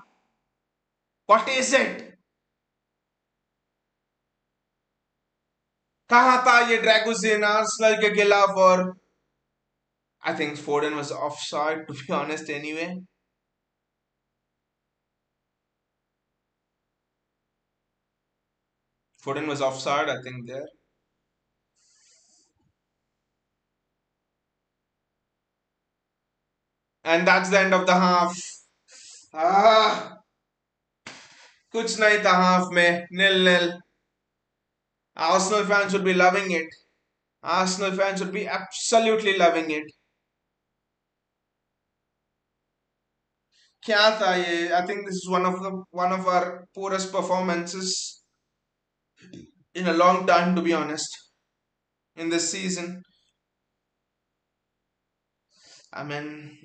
What is it? कहाँ था ये ड्रैगुसिन Arsenal के खिलाफ और I think Foden was offside to be honest anyway. Foden was offside I think there. And that's the end of the half. Ah, कुछ नहीं था half में 0-0. Arsenal fans would be loving it. Arsenal fans would be absolutely loving it. क्या था ये? I think this is one of our poorest performances in a long time, to be honest, in this season. I mean,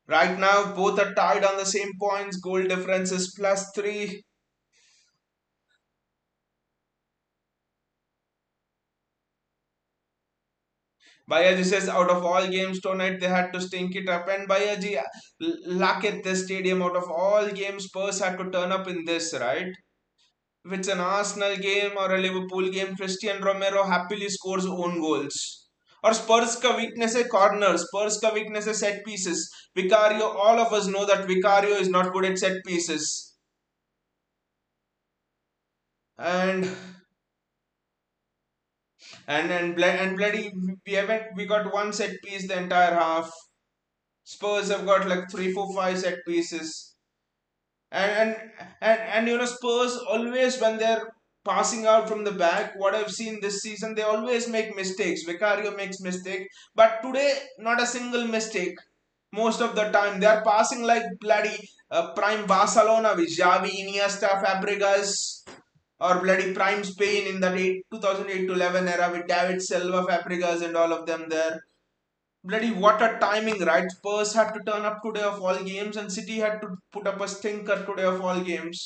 right now both are tied on the same points. Goal difference is +3. Bayaji says out of all games tonight they had to stink it up. And Bayaji, luck at the stadium. Out of all games, Spurs had to turn up in this, right? If it's an Arsenal game or a Liverpool game, Christian Romero happily scores own goals. और स्पर्स का weakness है corner स्पर्स का weakness है set pieces Vicario all of us know that Vicario is not good at set pieces and and bloody we got one set piece the entire half. Spurs have got like 3 4 5 set pieces. And you know Spurs always when they're passing out from the back, what I've seen this season, they always make mistakes. Vicario makes mistake, but today not a single mistake. Most of the time they are passing like bloody prime Barcelona with Xavi, Iniesta, Fabregas, or bloody prime Spain in that 2008 to 11 era with David Silva, Fabregas, and all of them there. Bloody what a timing, right? Spurs had to turn up today of all games, and City had to put up a stinker today of all games.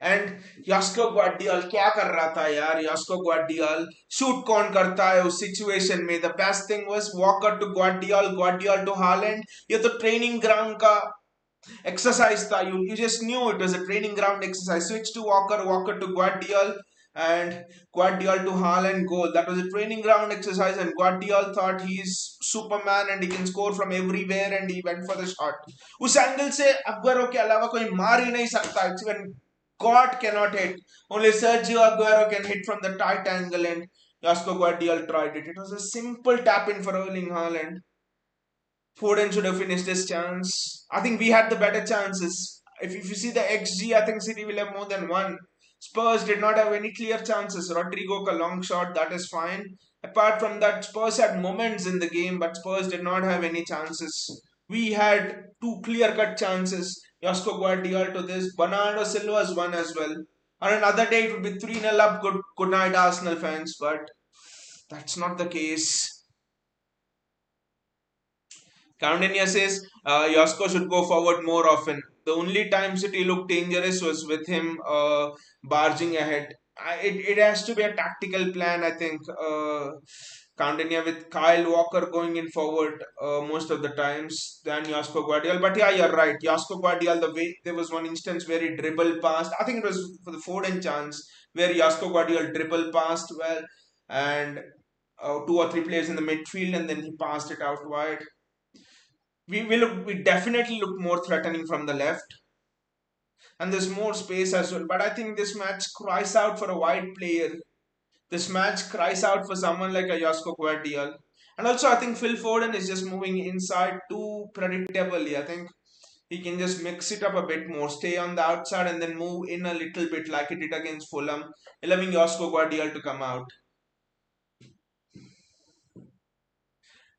And Josko Gvardiol क्या कर रहा था यार? यास्को ग्वाडियल shoot कौन करता है उस situation में? The best thing was Walker to Gvardiol, Gvardiol to Haaland. ये तो ट्रेनिंग ग्राउंड का exercise tha. You just knew it was a training ground exercise. Switch to Walker, Walker to Guardiol, and Guardiol to Haaland goal. That was a training ground exercise, and Guardiol thought he's Superman and he can score from everywhere, and he went for the shot. उस angle से Aguero के अलावा कोई मार ही नहीं सकता. It's when God cannot hit. Only Sergio Aguero can hit from the tight angle, and Josko Guardiol tried it. It was a simple tap in for Erling Haaland. Foden should have finished his chance. I think we had the better chances. If you see the XG, I think City will have more than one. Spurs did not have any clear chances. Rodrigo ka long shot, that is fine. Apart from that, Spurs had moments in the game, but Spurs did not have any chances. We had two clear-cut chances. Josko Guardiola to this. Bernardo Silva's one as well. On another day, it would be 3-0 up. Good night, Arsenal fans. But that's not the case. Candenia says Josko should go forward more often. The only time City looked dangerous was with him barging ahead. It has to be a tactical plan, I think. Candenia with Kyle Walker going in forward most of the times than Josko Guardiol. But yeah, you're right. Josko Guardiol, the way there was one instance where he dribbled past. I think it was for the Foden chance where Josko Guardiol dribbled past well and two or three players in the midfield and then he passed it out wide. We definitely look more threatening from the left, and there's more space as well. But I think this match cries out for a wide player. This match cries out for someone like a Josko Guardiol. And also, I think Phil Foden is just moving inside too predictably. I think he can just mix it up a bit more, stay on the outside, and then move in a little bit like he did against Fulham, allowing Josko Guardiol to come out.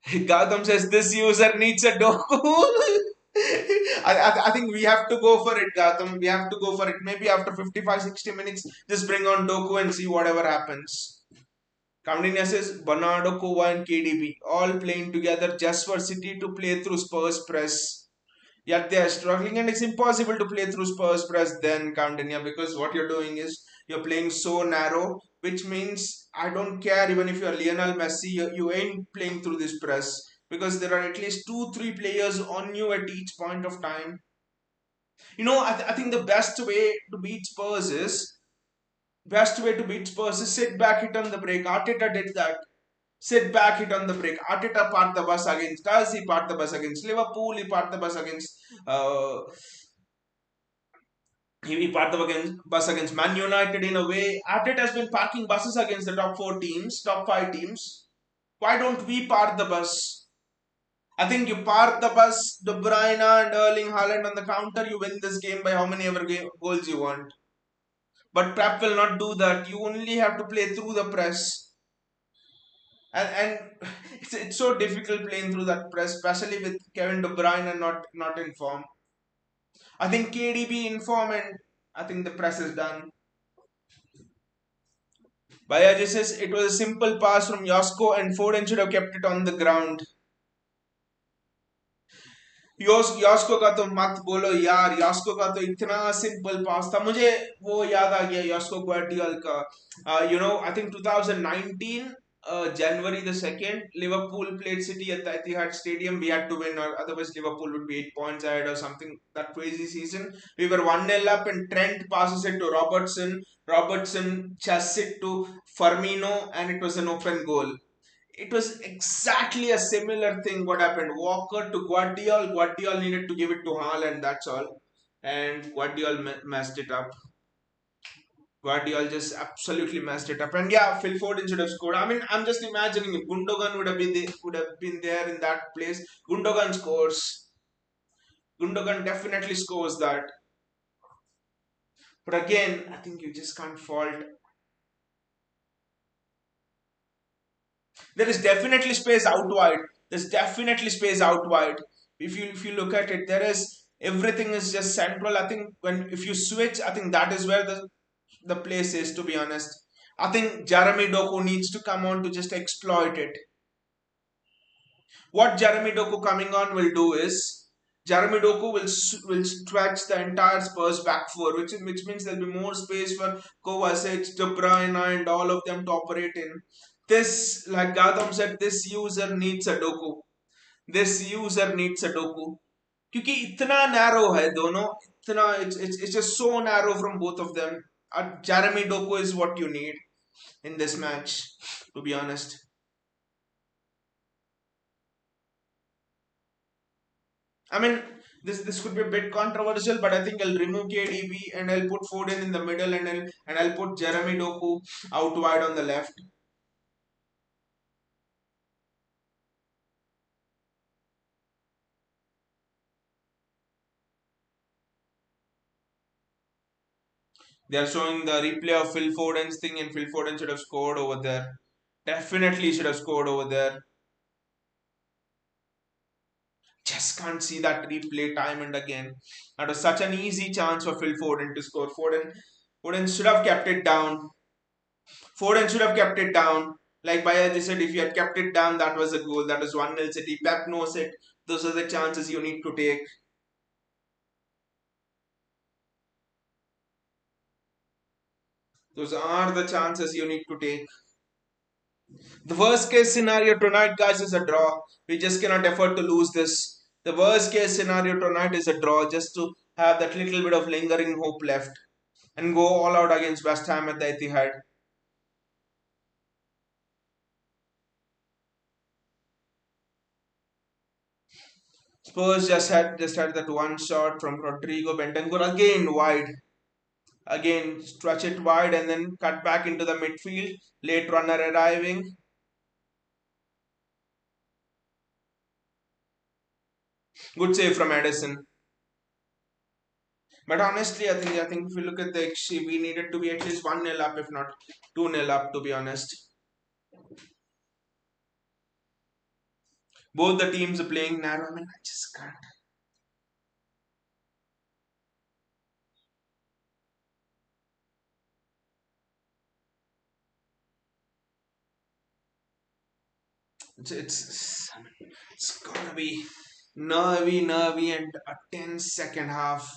Gautam says this user needs a Doku. I think we have to go for it, Gautam. We have to go for it. Maybe after 55-60 minutes, just bring on Doku and see whatever happens. Camdinia says Bernardo, Kova, and KDB all playing together just for City to play through Spurs press. Yet they are struggling, and it's impossible to play through Spurs press then, Camdinia, because what you're doing is you're playing so narrow, which means I don't care even if you're Lionel Messi, you ain't playing through this press because there are at least 2-3 players on you at each point of time. I think the best way to beat Spurs is sit back, hit on the break. Arteta did that. Sit back, hit on the break. Arteta part the bus against us. He part the bus against Liverpool. He part the bus against he part the bus against Man United in a way. Arteta has been parking buses against the top 4 teams, top 5 teams. Why don't we park the bus? I think you park the bus, De Bruyne and Erling Haaland on the counter, you win this game by how many ever goals you want. But Pep will not do that. You only have to play through the press. And it's so difficult playing through that press, especially with Kevin De Bruyne and not in form. I think KDB in form and I think the press is done. Bayaji says it was a simple pass from Josko and Foden should have kept it on the ground. यास्को का तो मत बोलो यार. यास्को का तो इतना simple past था. मुझे वो याद आ गया यास्को ग्वार्डियल का. I think 2019 January the 2nd, Liverpool played City at the Etihad Stadium. We had to win, or otherwise Liverpool would be 8 points ahead or something. That crazy season. We were 1-0 up, and Trent passes it to Robertson. Robertson chests it to Firmino, and it was an open goal. It was exactly a similar thing what happened. Walker to Guardiol. Guardiol needed to give it to Haaland, that's all. And Guardiol messed it up. Guardiol just absolutely messed it up. And yeah, Phil Foden should have scored. I mean, I'm just imagining if Gundogan would have been there in that place. Gundogan scores. Gundogan definitely scores that. But again, I think you just can't fault. There is definitely space out wide. There's definitely space out wide. If you look at it, there is everything is just central. I think if you switch, I think that is where the place is. To be honest, I think Jeremy Doku needs to come on to just exploit it. What Jeremy Doku coming on will do is Jeremy Doku will stretch the entire Spurs back four, which means there'll be more space for Kovacic, De Bruyne, and all of them to operate in. This, like Gautam said, this user needs a Doku. This user needs a Doku. क्योंकि इतना narrow है दोनों, इतना it's just so narrow from both of them. Jeremy Doku is what you need in this match, to be honest. I mean, this could be a bit controversial, but I think I'll remove KDB and I'll put Foden in the middle, and I'll put Jeremy Doku out wide on the left. They are showing the replay of Phil Foden's thing, and Phil Foden should have scored over there. Definitely should have scored over there. Just can't see that replay time and again. That was such an easy chance for Phil Foden to score. Foden should have kept it down. Foden should have kept it down. Like Bayaji said, if you had kept it down, that was a goal. That was 1-0 City. Pep knows it. Those are the chances you need to take. Those are the chances you need to take. The worst case scenario tonight, guys, is a draw. We just cannot afford to lose this. The worst case scenario tonight is a draw, just to have that little bit of lingering hope left and go all out against West Ham at the Etihad. Spurs just had that one shot from Rodrigo Bentancur, again wide. Again stretch it wide and then cut back into the midfield. Late runner arriving. Good save from Edison. But honestly, I think if you look at the XG, we needed to be at least 1-0 up, if not 2-0 up, to be honest. Both the teams are playing narrow. I mean, I just can't. It's gonna be nervy, and a tense second half.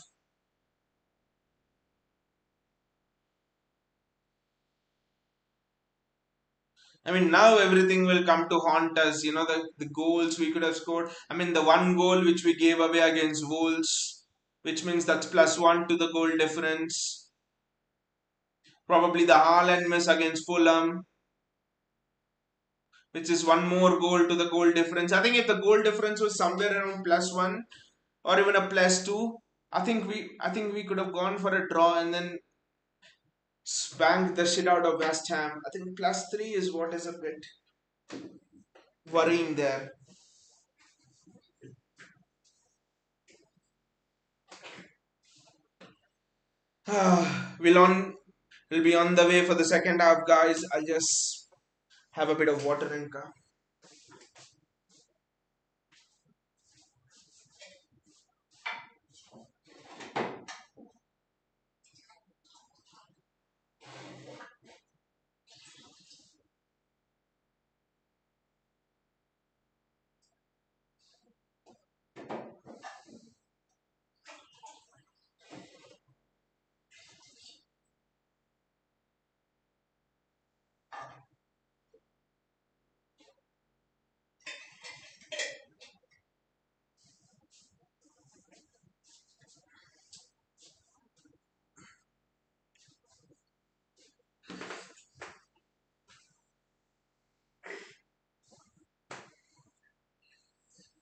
I mean, now everything will come to haunt us. The goals we could have scored. I mean, the one goal which we gave away against Wolves, which means that's +1 to the goal difference. Probably the Haaland miss against Fulham, which is one more goal to the goal difference. I think if the goal difference was somewhere around +1 or even a +2, I think we could have gone for a draw and then spanked the shit out of West Ham. I think +3 is what is a bit worrying there. we'll on we'll be on the way for the second half, guys. I'll just have a bit of water and come.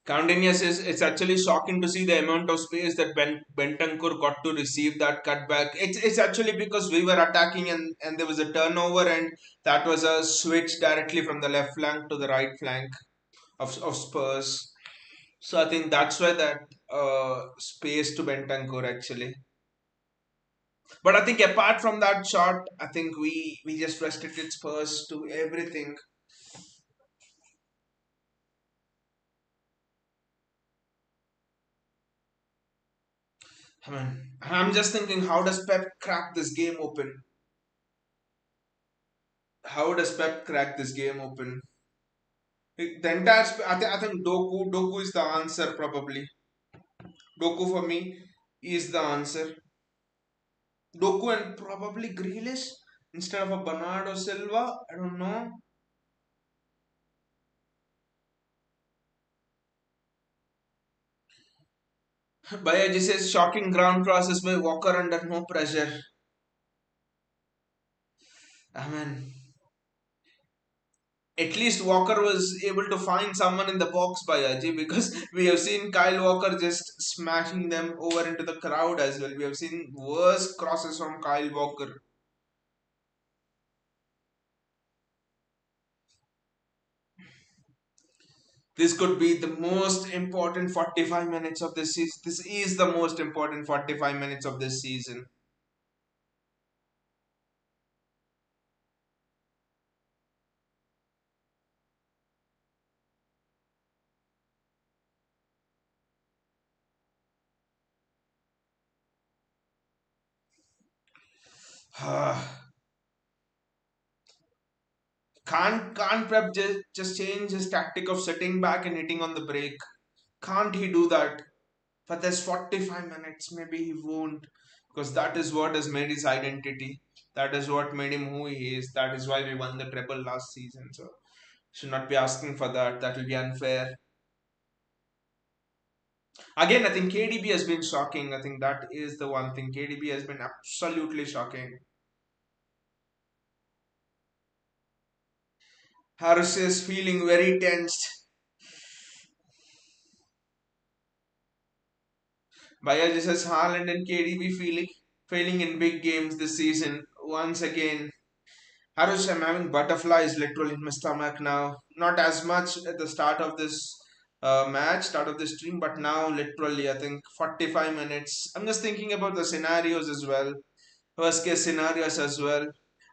Countinius is it's actually shocking to see the amount of space that Bentancur got to receive that cutback. It's actually because we were attacking, and there was a turnover, and that was a switch directly from the left flank to the right flank of Spurs. So I think that's why that space to Bentancur actually. But I think apart from that shot, I think we just restricted Spurs to everything. I mean, I'm just thinking, how does Pep crack this game open? How does Pep crack this game open? The entire, I think Doku is the answer probably. Doku for me is the answer. Doku and probably Grealish instead of a Bernardo Silva. I don't know. Bayaji says shocking ground crosses by Walker under no pressure. I mean, at least Walker was able to find someone in the box by Aji, because we have seen Kyle Walker just smashing them over into the crowd as well. We have seen worse crosses from Kyle Walker. This could be the most important 45 minutes of this season. This is the most important 45 minutes of this season. Can't Prep just change his tactic of sitting back and hitting on the break? Can't he do that? For this 45 minutes, maybe he won't, because that is what has made his identity. That is what made him who he is. That is why we won the treble last season. So should not be asking for that. That will be unfair. Again, I think KDB has been shocking. I think that is the one thing. KDB has been absolutely shocking. Harris is feeling very tensed. Bayaj says Haaland and KDB feeling failing in big games this season. Once again, Harush, I'm having butterflies literally in my stomach now. Not as much at the start of this start of this stream, but now literally, I think 45 minutes. I'm just thinking about the scenarios as well, worst case scenarios as well.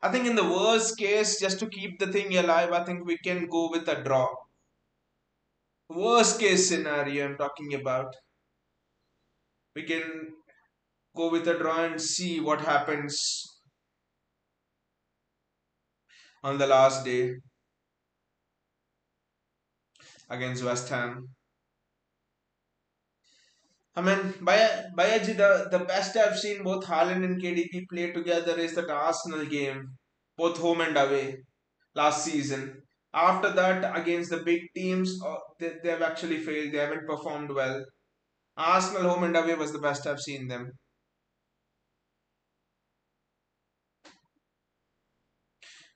I think in the worst case, just to keep the thing alive, I think we can go with a draw. Worst case scenario, I'm talking about. We can go with a draw and see what happens on the last day against West Ham. I mean, Bayaji, the best I've seen both Haaland and KDB play together is that Arsenal game, both home and away, last season. After that, against the big teams, they've actually failed. They haven't performed well. Arsenal home and away was the best I've seen them.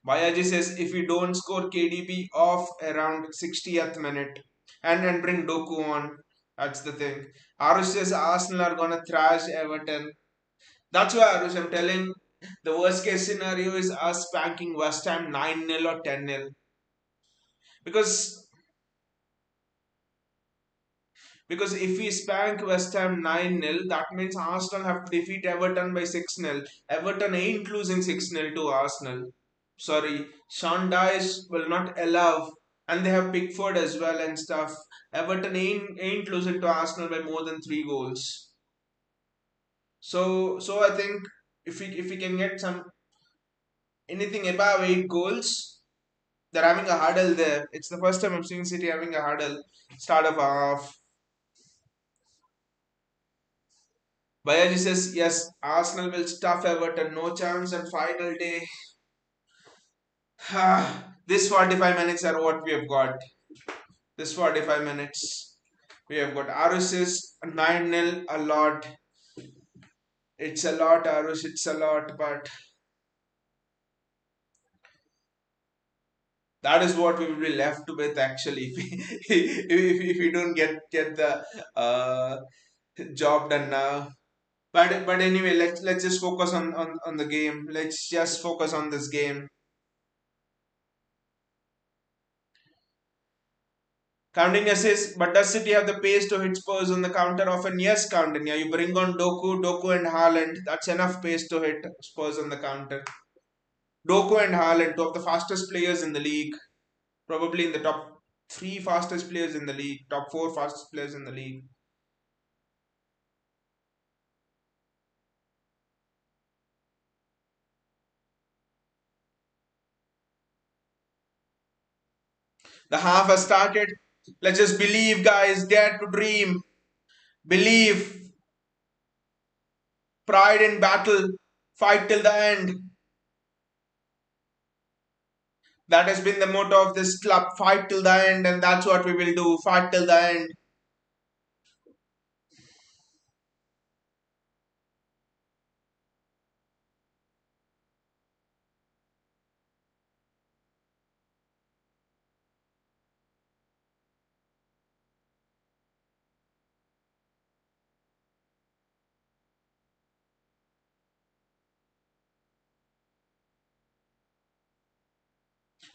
Bayaji says if we don't score KDB off around 60th minute and bring Doku on, that's the thing. Arush says Arsenal are gonna thrash Everton. That's why, Arush, I'm telling the worst case scenario is us spanking West Ham 9-0 or 10-0. Because because if we spank West Ham 9-0, that means Arsenal have to defeat Everton by 6-0. Everton ain't losing 6-0 to Arsenal. Sorry, Sean Dyche will not allow, and they have Pickford as well and stuff. Everton ain't losing to Arsenal by more than 3 goals. So I think if we can get some anything above 8 goals, they're having a hurdle there. It's the first time I'm seeing City having a hurdle. Start of half. Bayaji says yes, Arsenal will stuff Everton, no chance, and final day. This 45 minutes are what we have got. This 45 minutes. We have got Arusis 9-0, a lot. It's a lot, Arus, it's a lot, but that is what we will be left with actually if we don't get the job done now. But anyway, let's just focus on the game. Let's just focus on this game. Counting assists, but does City have the pace to hit Spurs on the counter often? Yes, Counting. Yeah, you bring on Doku and Haaland. That's enough pace to hit Spurs on the counter. Doku and Haaland, two of the fastest players in the league, probably in the top three fastest players in the league, top four fastest players in the league. The half has started. Let's just believe, guys. Dare to dream. Believe. Pride in battle. Fight till the end. That has been the motto of this club. Fight till the end, and that's what we will do. Fight till the end.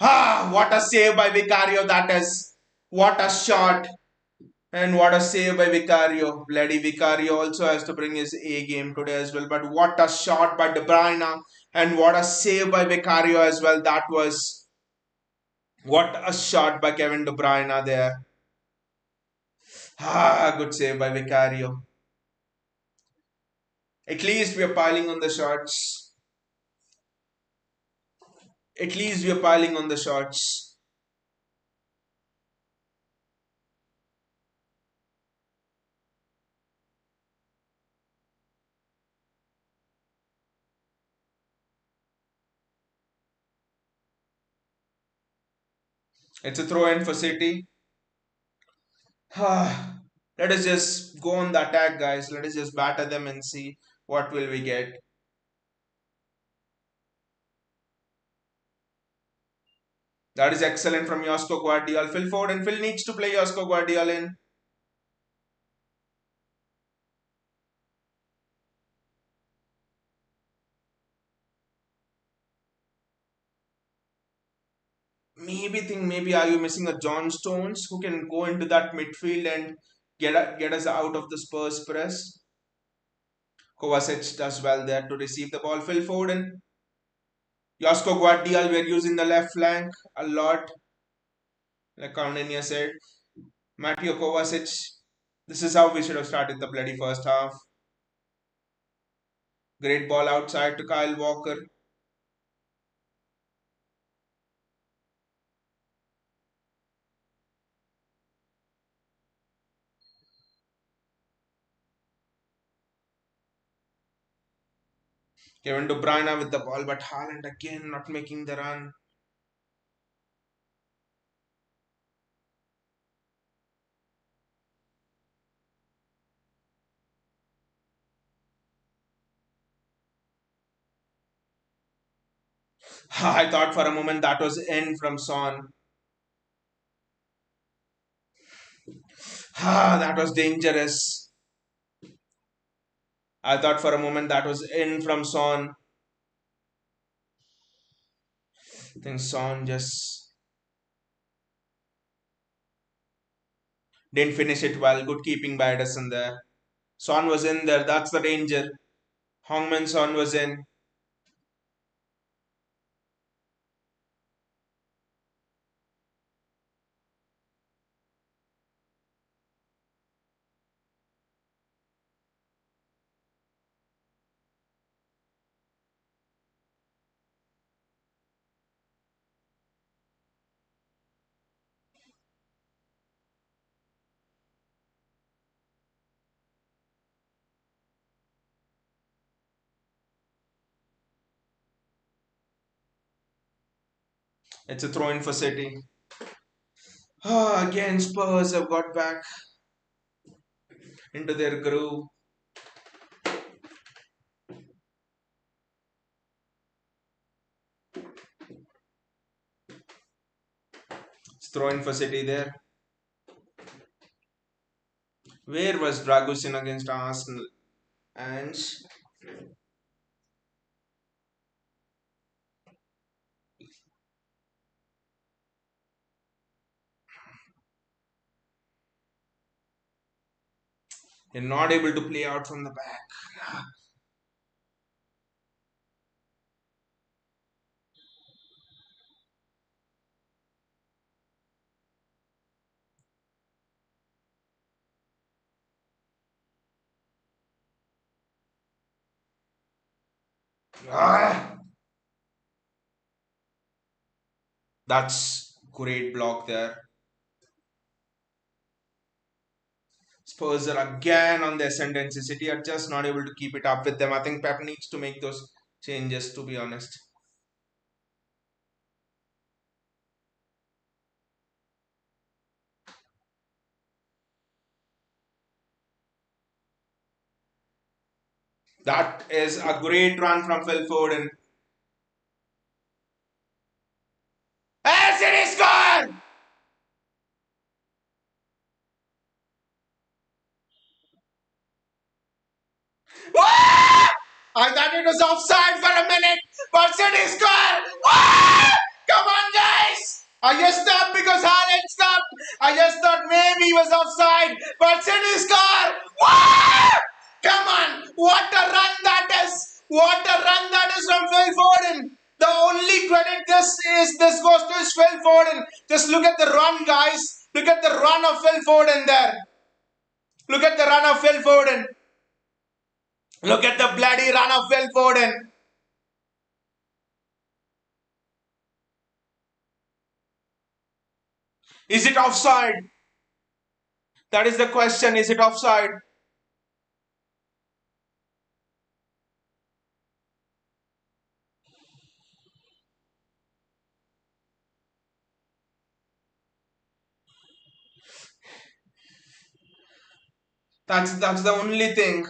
Ah, what a save by Vicario that is. What a shot. And what a save by Vicario. Bloody Vicario also has to bring his A game today as well. But what a shot by De Bruyne. And what a save by Vicario as well. That was what a shot by Kevin De Bruyne there. Ah, good save by Vicario. At least we are piling on the shots. At least we are piling on the shots. It's a throw in for City. Let us just go on the attack, guys. Let us just batter them and see what will we get. That is excellent from Josko Guardiola. Phil Foden. Phil needs to play Josko Guardiola in. Maybe are you missing a John Stones who can go into that midfield and get us out of the Spurs press? Kovacic does well there to receive the ball. Phil Foden. Josko Guardiola, we're using the left flank a lot, like Cornelia said. Mateo Kovacic. This is how we should have started the bloody first half. Great ball outside to Kyle Walker. Kevin De Bruyne with the ball, but Haaland again not making the run. I thought for a moment that was in from Son. That was dangerous. I thought for a moment that was in from Son. I think Son just didn't finish it well. Good keeping by Edison there. Son was in there. That's the danger. Hongman Son was in. It's a throw in for City. Again, Spurs have got back into their groove. It's throw in for City there. Where was Dragusin against Arsenal? And you're not able to play out from the back. Ah, that's Great block there. Spurs are again on the ascendancy. City are just not able to keep it up with them. I think Pep needs to make those changes, to be honest. That is a great run from Phil Foden. And City score! Wah! I thought it was offside for a minute, but City score! Wah! Come on, guys! I just stopped because Haaland stopped. I just thought maybe he was offside, but City score! Wah! Come on! What a run that is! What a run that is from Phil Foden! The only credit this goes to is Phil Foden. Just look at the run, guys. Look at the run of Phil Foden there. Look at the run of Phil Foden. Look at the bloody run of Phil Foden. Is it offside? That is the question. Is it offside? That's the only thing.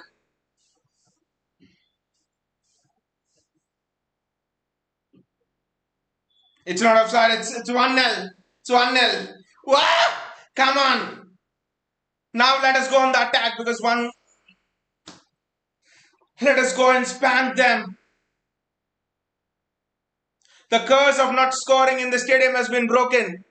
It's not offside. It's 1-0. It's 1-0. Wow! Come on. Now let us go on the attack because one. Let us go and spam them. The curse of not scoring in the stadium has been broken.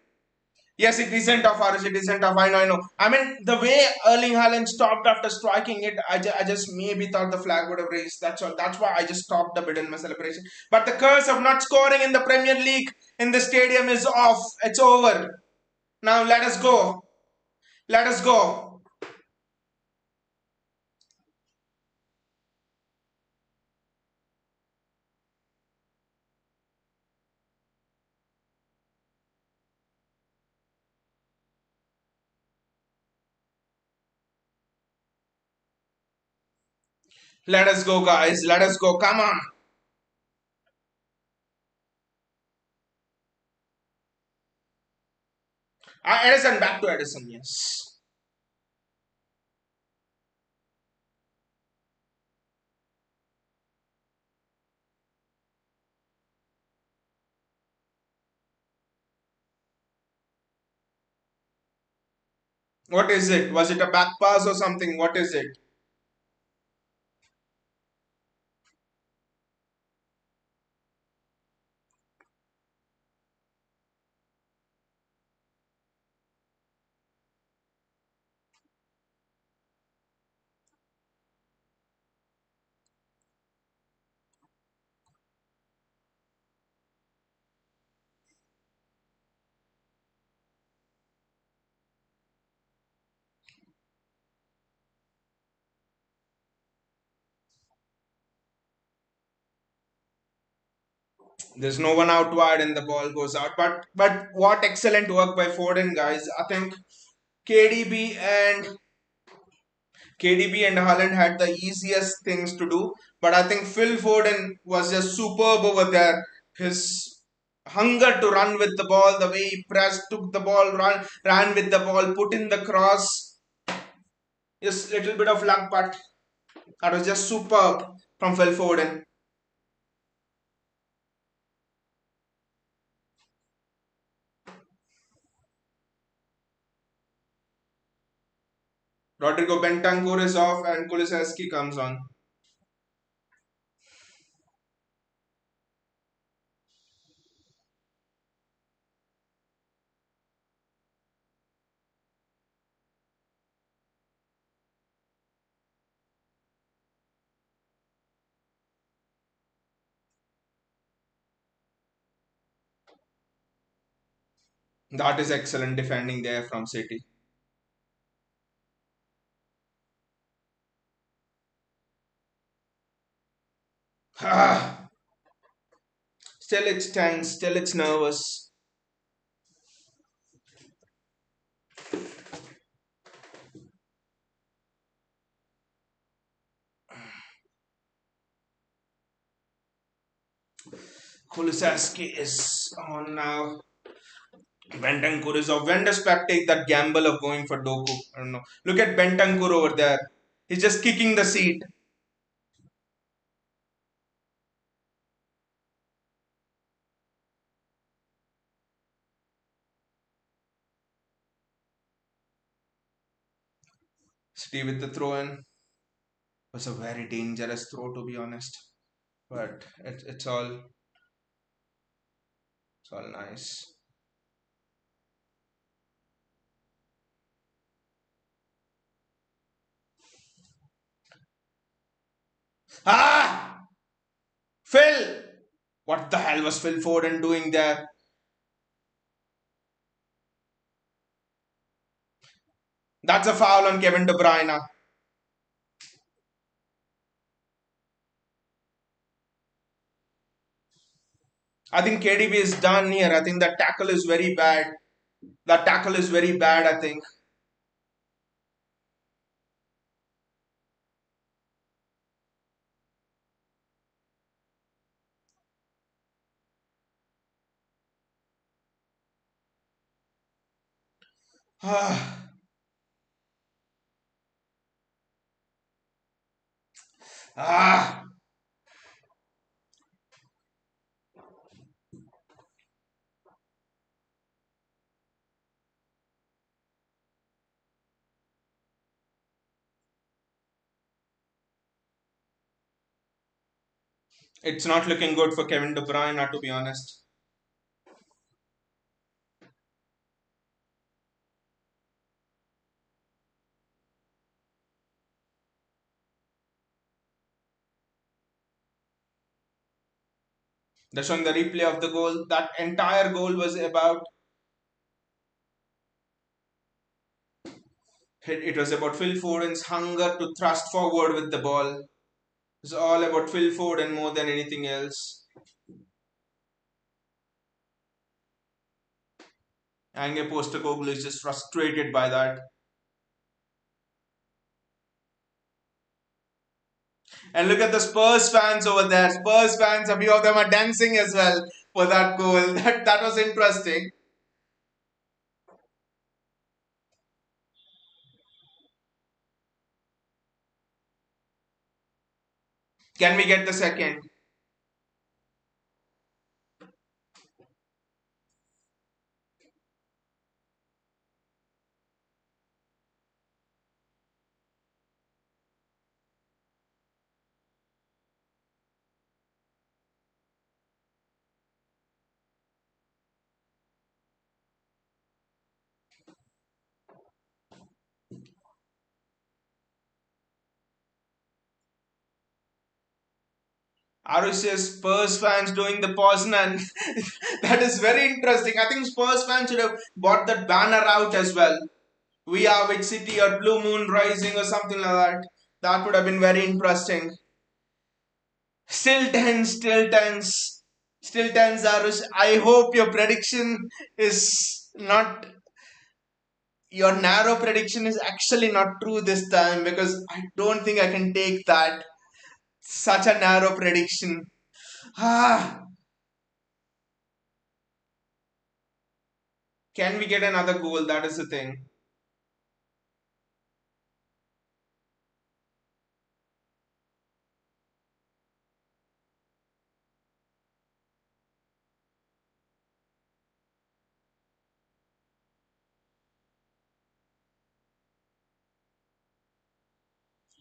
Yes, it isn't of ours. It isn't of. I know. I know. I mean, the way Erling Haaland stopped after striking it, I just maybe thought the flag would have raised. That's all. That's why I just stopped a bit in my celebration. But the curse of not scoring in the Premier League in the stadium is off. It's over. Now let us go. Let us go. Let us go, guys. Let us go. Come on. Edison, back to Edison. Yes. What is it? Was it a back pass or something? What is it? There's no one out wide and the ball goes out. But what excellent work by Foden, guys. I think KDB and KDB and Haaland had the easiest things to do. But I think Phil Foden was just superb over there. His hunger to run with the ball, the way he pressed, took the ball, ran with the ball, put in the cross. Just little bit of luck, but that was just superb from Phil Foden. Rodrigo Bentancur is off and Kulusevski comes on. That is excellent defending there from City. Still it's tense, still it's nervous. Kulusevski is on now. Bentancur is off. When does Pep take that gamble of going for Doku? I don't know. Look at Bentancur over there. He's just kicking the seat. City with the throw in was a very dangerous throw, to be honest. But it's all nice. Ah, Phil! What the hell was Phil Foden doing there? That's a foul on Kevin De Bruyne. I think KDB is done here. I think that tackle is very bad. That tackle is very bad, I think. Ah, ah. It's not looking good for Kevin De Bruyne, to be honest. They're showing the replay of the goal. That entire goal was about it was about Phil Foden's hunger to thrust forward with the ball. It's all about Phil Foden more than anything else. Ange Postecoglou is just frustrated by that. And look at the Spurs fans over there. Spurs fans, a few of them are dancing as well for that goal. That was interesting. Can we get the second? Arus's Spurs fans doing the Poznan. That is very interesting. I think Spurs fans should have bought that banner out as well. We are with City or Blue Moon Rising or something like that. That would have been very interesting. Still tense, still tense, still tense, Arush. I hope your prediction is not your narrow prediction is actually not true this time because I don't think I can take that. Such a narrow prediction. Ah, can we get another goal? That is the thing.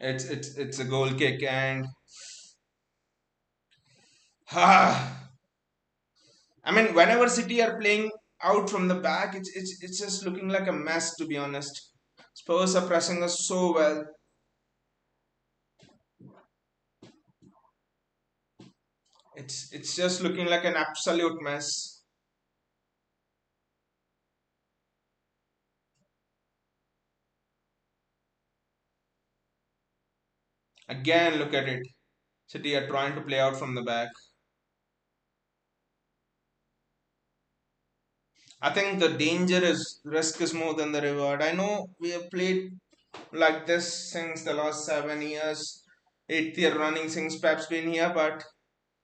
It's a goal kick and ah, I mean whenever City are playing out from the back, it's just looking like a mess to be honest. Spurs are pressing us so well. It's just looking like an absolute mess. Again, look at it. City are trying to play out from the back. I think the danger is risk is more than the reward. I know we have played like this since the last 7 years, eighth year running since Pep's been here, but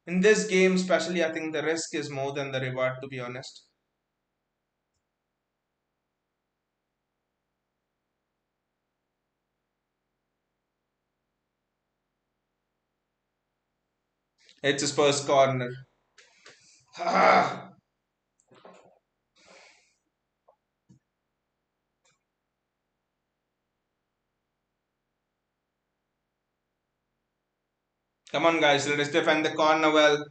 In this game, especially, I think the risk is more than the reward, to be honest. It's a Spurs corner. Come on, guys, let us defend the corner well.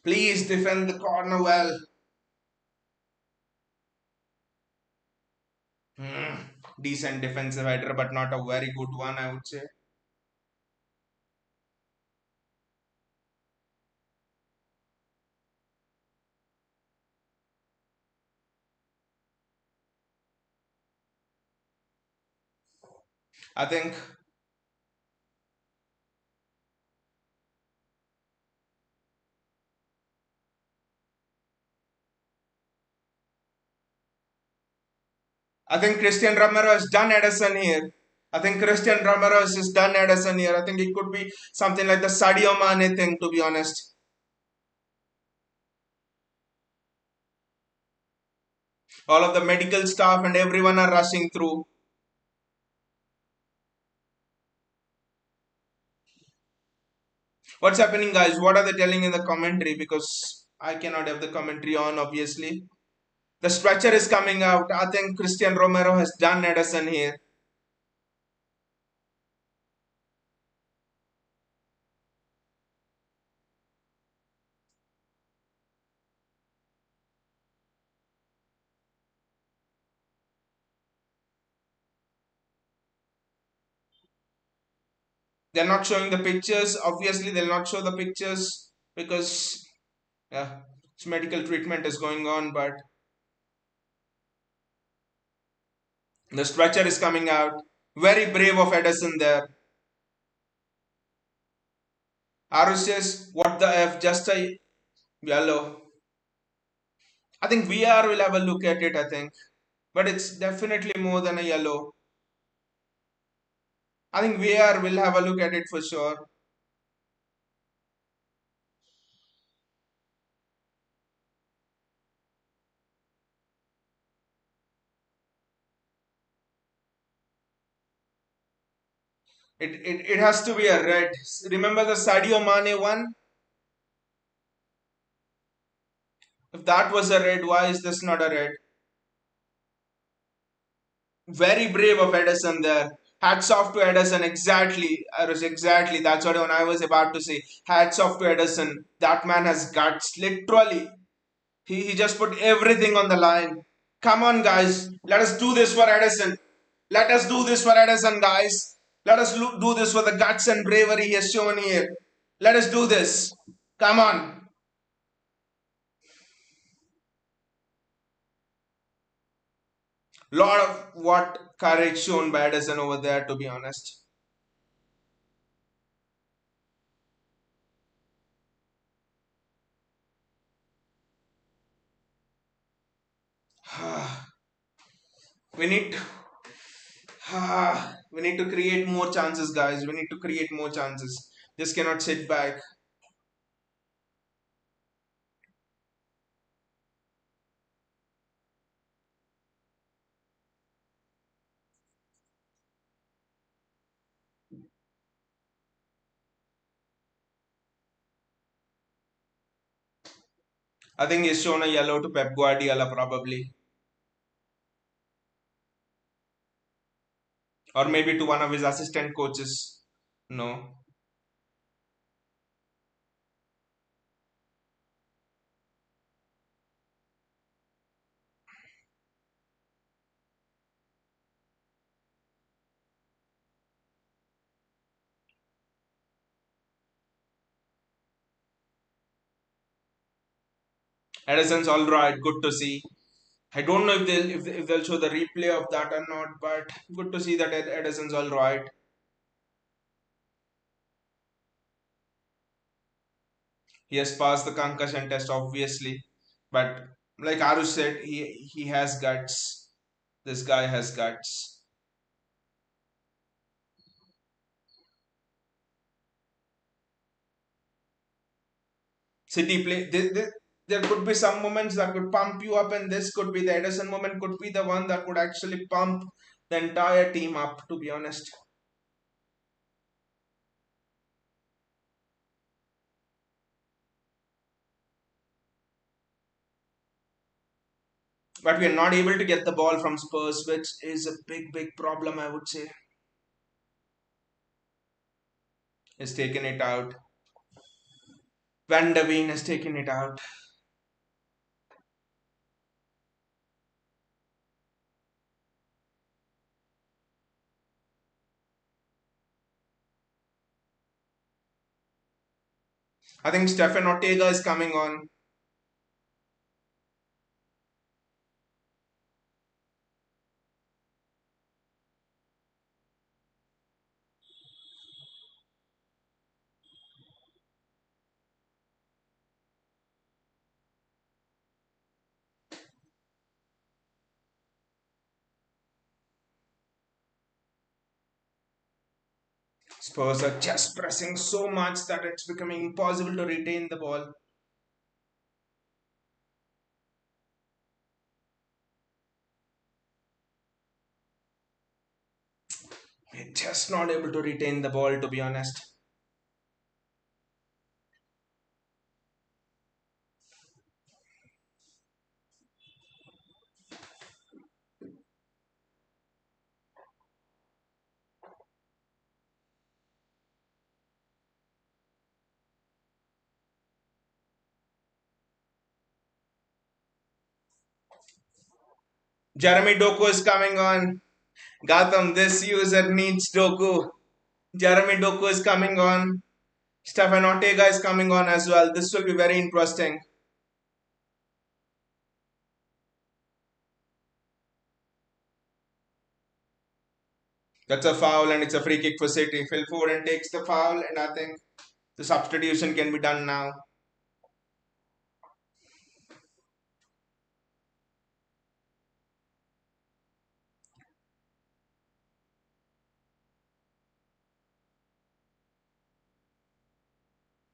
Please defend the corner well. Hmm. Decent defensive header, but not a very good one, I would say. I think I think Christian Romero has done Edison here. I think Christian Romero has just done Edison here. I think it could be something like the Sadio Mane thing, to be honest. All of the medical staff and everyone are rushing through. What's happening, guys? What are they telling in the commentary? Because I cannot have the commentary on, obviously. The stretcher is coming out. I think Christian Romero has done Edison here. They're not showing the pictures. Obviously, they'll not show the pictures because yeah, medical treatment is going on. But the stretcher is coming out. Very brave of Edison there. Arush says, "What the f? Just a yellow." I think VR will have a look at it. I think, but it's definitely more than a yellow. I think VR will have a look at it for sure. It has to be a red. Remember the Sadio Mane one? If that was a red, why is this not a red? Very brave of Edison there. Hats off to Edison. Exactly. I was exactly. That's what I was about to say. Hats off to Edison. That man has guts. Literally. He just put everything on the line. Come on, guys. Let us do this for Edison. Let us do this for Edison, guys. Let us do this for the guts and bravery he has shown here. Let us do this. Come on. Lot of what courage shown by Edison over there, to be honest. we need we need to create more chances, guys. We need to create more chances. Just cannot sit back. I think he's shown a yellow to Pep Guardiola probably, or maybe to one of his assistant coaches. No, Edison's all right. Good to see. I don't know if they'll show the replay of that or not, but good to see that Edison's all right. He has passed the concussion test, obviously, but like Arush said, he has guts. This guy has guts. City play. There could be some moments that could pump you up, and this could be the Edison moment. Could be the one that could actually pump the entire team up. To be honest, but we are not able to get the ball from Spurs, which is a big problem. I would say has taken it out. Van der Veen has taken it out. I think Stefan Ortega is coming on. Spurs are just pressing so much that it's becoming impossible to retain the ball. We're just not able to retain the ball, to be honest. Jeremy Doku is coming on. Gotham, this user needs Doku. Jeremy Doku is coming on. Stefan Ortega is coming on as well. This will be very interesting. That's a foul and it's a free kick for City. Phil Foden takes the foul and I think the substitution can be done now.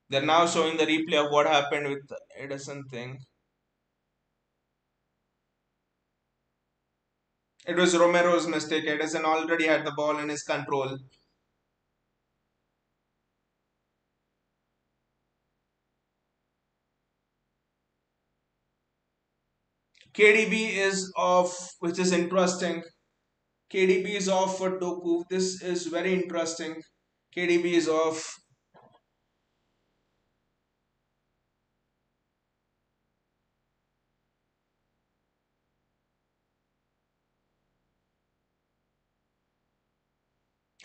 They're now showing the replay of what happened with the Edison thing. It was Romero's mistake. Edison already had the ball in his control. KDB is off, which is interesting. KDB is off for Doku. This is very interesting. KDB is off.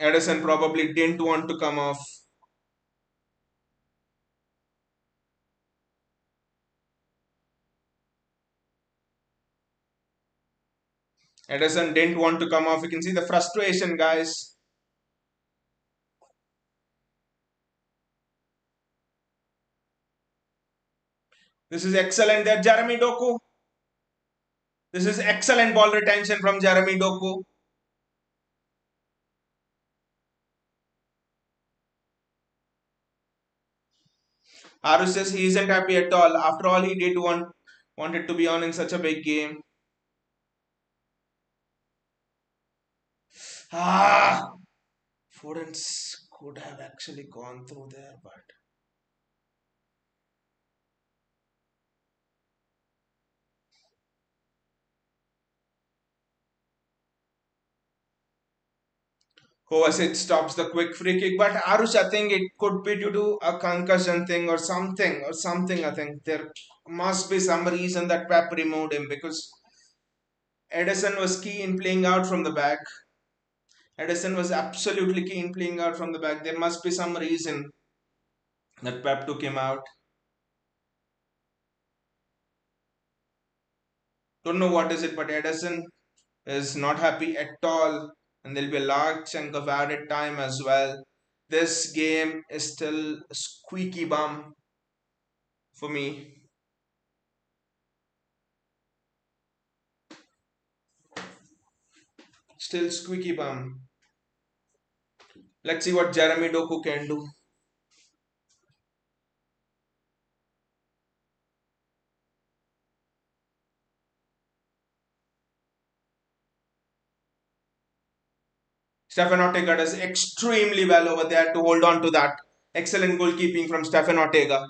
Edison probably didn't want to come off. Edison didn't want to come off. You can see the frustration, guys. This is excellent there, Jeremy Doku. This is excellent ball retention from Jeremy Doku. Aru says he isn't happy at all. After all, he did wanted to be on in such a big game. Ah, Foden could have actually gone through there, but Kovacic stops the quick free kick. But Arush, I think it could be due to a concussion thing or something, I think there must be some reason that Pep removed him because Edison was key in playing out from the back. Edison was absolutely key in playing out from the back. There must be some reason that Pep took him out. Don't know what is it, but Edison is not happy at all, and there'll be a large chunk of added time as well. This game is still squeaky bum for me. Still squeaky bum. Let's see what Jeremy Doku can do. Stefan Ortega does extremely well over there to hold on to that. Excellent goalkeeping from Stefan Ortega.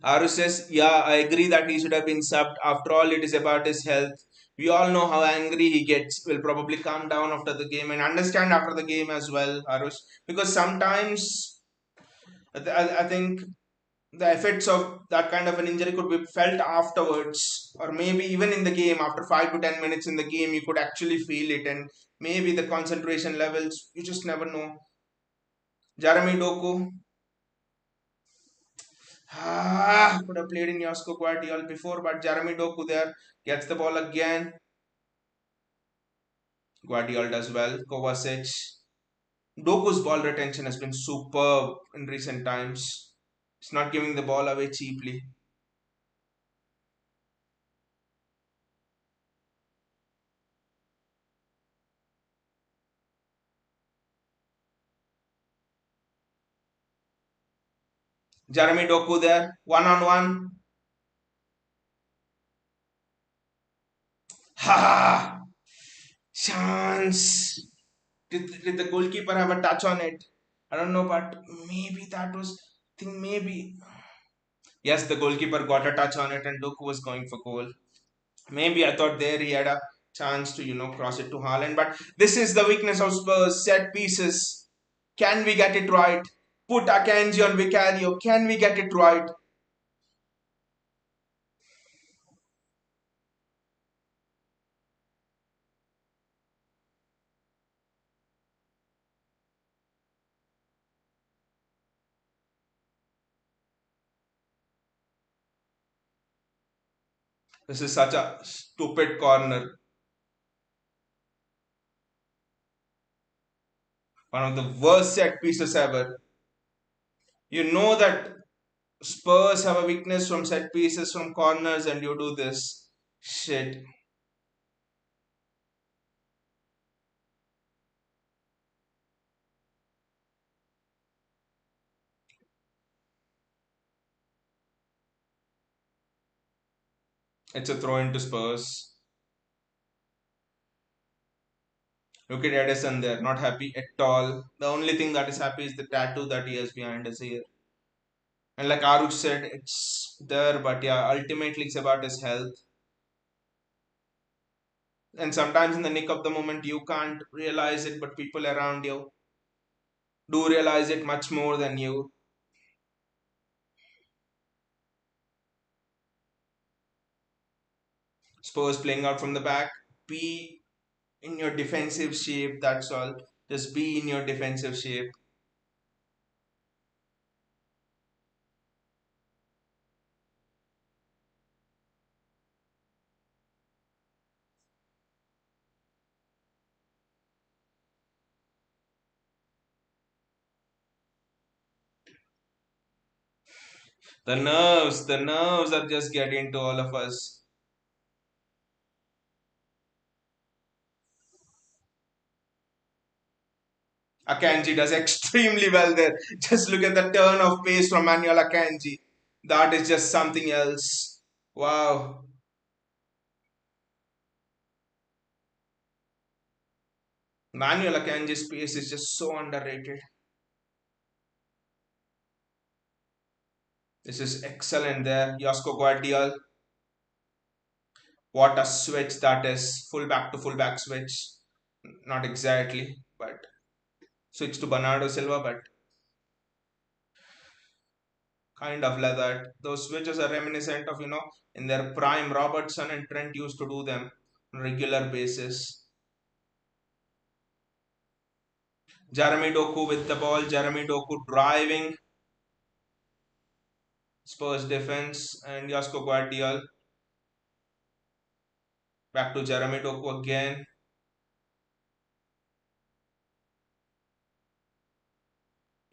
Aru says, yeah, I agree that he should have been subbed. After all, it is about his health. We all know how angry he gets. Will probably calm down after the game and understand after the game as well, Arus. Because sometimes I think the effects of that kind of an injury could be felt afterwards, or maybe even in the game after 5 to 10 minutes in the game, you could actually feel it, and maybe the concentration levels, you just never know. Jeremy Doku, could have played in Josko Guardiola before, but Jeremy Doku there gets the ball again. Guardiola does well. Kovacic. Doku's ball retention has been superb in recent times. It's not giving the ball away cheaply. Jeremy Doku there, one on one. Ha! Chance. Did the goalkeeper have a touch on it? I don't know, but maybe that was. I think maybe. Yes, the goalkeeper got a touch on it, and Doku was going for goal. Maybe I thought there he had a chance to cross it to Haaland, but this is the weakness of Spurs: set pieces. Can we get it right? Put Akanji on Vicario. Can we get it right? This is such a stupid corner. One of the worst set pieces ever. You know that Spurs have a weakness from set pieces, from corners, and you do this. Shit. It's a throw into Spurs. Look at Edison there, not happy at all. The only thing that is happy is the tattoo that he has behind his ear. And like Arush said, it's there, but yeah, ultimately it's about his health. And sometimes in the nick of the moment, you can't realize it, but people around you do realize it much more than you. Spurs playing out from the back. Be in your defensive shape, that's all. Just be in your defensive shape. The nerves are just getting to all of us. Akanji does extremely well there. Just look at the turn of pace from Manuel Akanji. That is just something else. Wow. Manuel Akanji's pace is just so underrated. This is excellent there. Josko Guardiola. What a switch that is. Fullback to fullback switch. Not exactly, but switch to Bernardo Silva, but kind of like that. Those switches are reminiscent of, in their prime, Robertson and Trent used to do them on a regular basis. Jeremy Doku with the ball. Jeremy Doku driving Spurs defense, and Josko Guardiola back to Jeremy Doku again.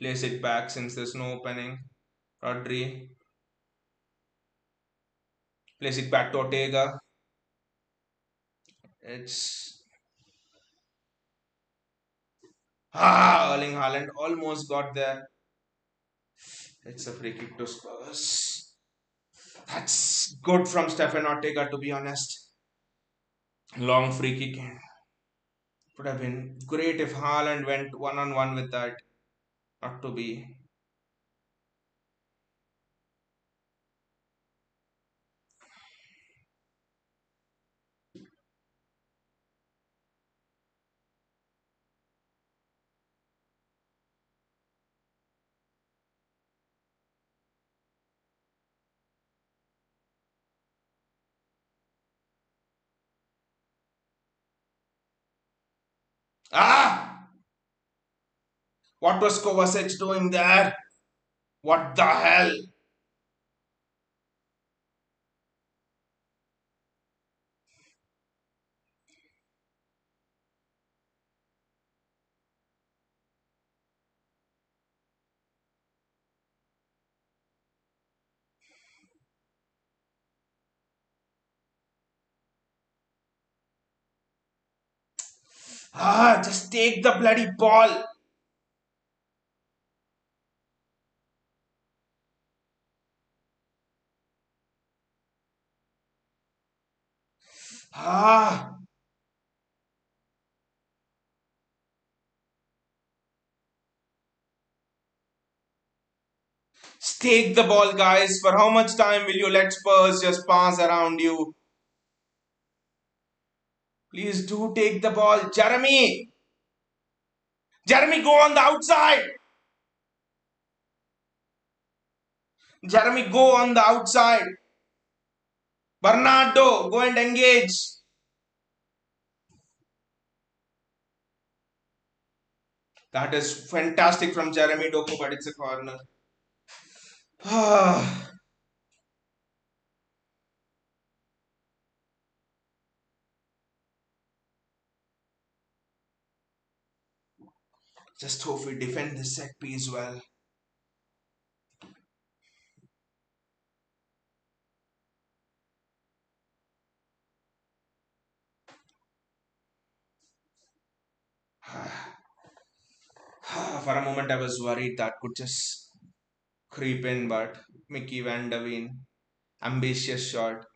Place it back since there's no opening. Rodri. Place it back to Ortega. It's Erling Haaland almost got there. It's a free kick to Spurs. That's good from Stefan Ortega, to be honest. Long free kick. Would have been great if Haaland went one on one with that. Not to be. Ah! What was Kovacic doing there? What the hell? Ah, just take the bloody ball. Ah, just take the ball, guys. For how much time will you let Spurs just pass around you? Please do take the ball. Jeremy! Jeremy, go on the outside! Jeremy, go on the outside! Bernardo, go and engage! That is fantastic from Jeremy Doku, but it's a corner. Just hope we defend this set piece well. For a moment, I was worried that could just creep in, but Mickey Van Der Veen, ambitious shot.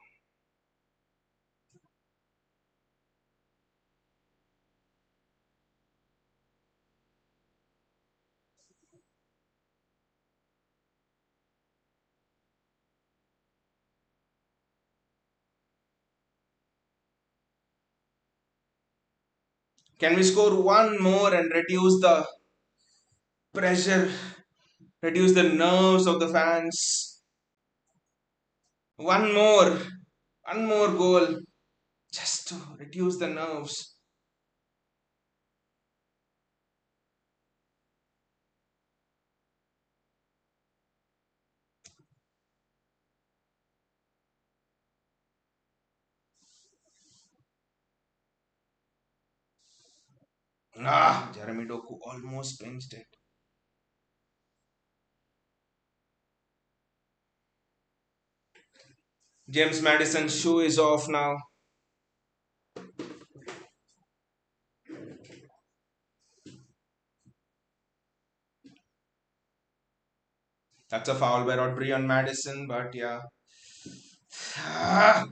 Can we score one more and reduce the pressure, reduce the nerves of the fans? One more, one more goal, just to reduce the nerves. Ah, Jeremy Doku almost pinched it. James Madison's shoe is off now. That's a foul by Rodri on Madison, but yeah. Ah,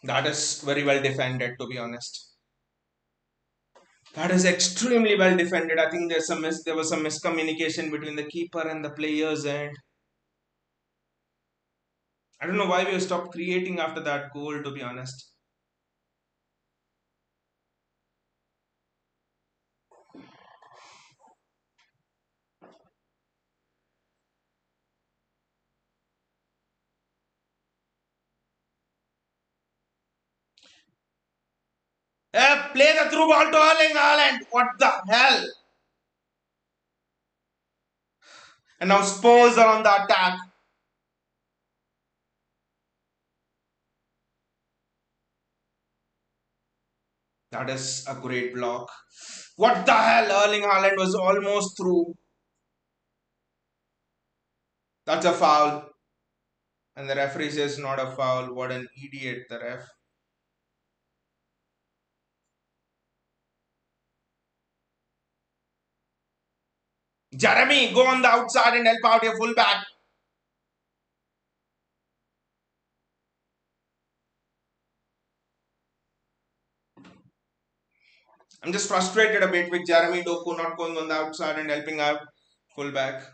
that is very well defended, to be honest. That is extremely well defended. I think there was some miscommunication between the keeper and the players, and I don't know why we stopped creating after that goal. To be honest, play the through ball to Erling Haaland. What the hell? And now Spurs are on the attack. That is a great block. What the hell? Erling Haaland was almost through. That's a foul. And the referee says not a foul. What an idiot, the ref. Jeremy, go on the outside and help out your fullback. I'm just frustrated a bit with Jeremy Doku not going on the outside and helping out fullback.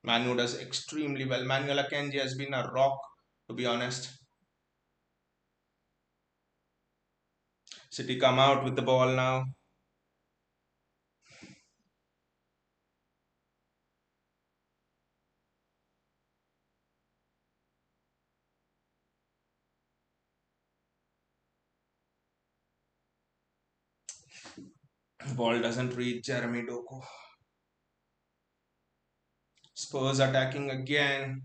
Manu does extremely well. Manuel Akanji has been a rock, to be honest. City come out with the ball now. Ball doesn't reach Jeremy Doku. Spurs attacking again.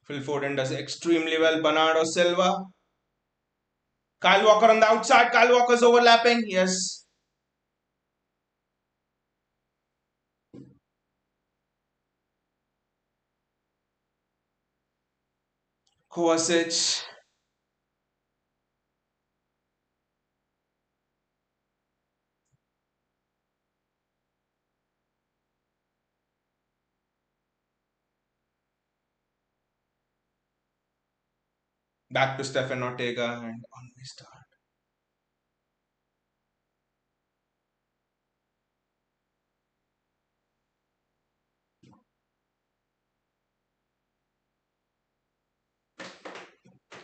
Phil Foden does extremely well. Bernardo Silva. Kyle Walker on the outside. Kyle Walker's overlapping. Yes. Kovacic. Back to Stefan Ortega and on we start.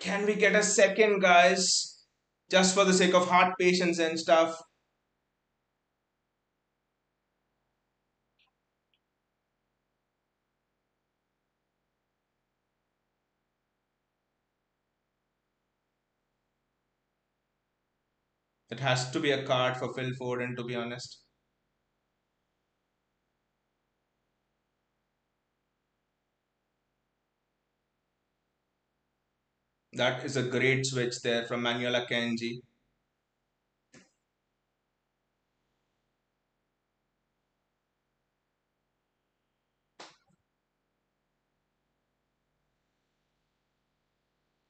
Can we get a second, guys? Just for the sake of heart patience and stuff. It has to be a card for Phil Foden, to be honest. That is a great switch there from Manuel Akanji.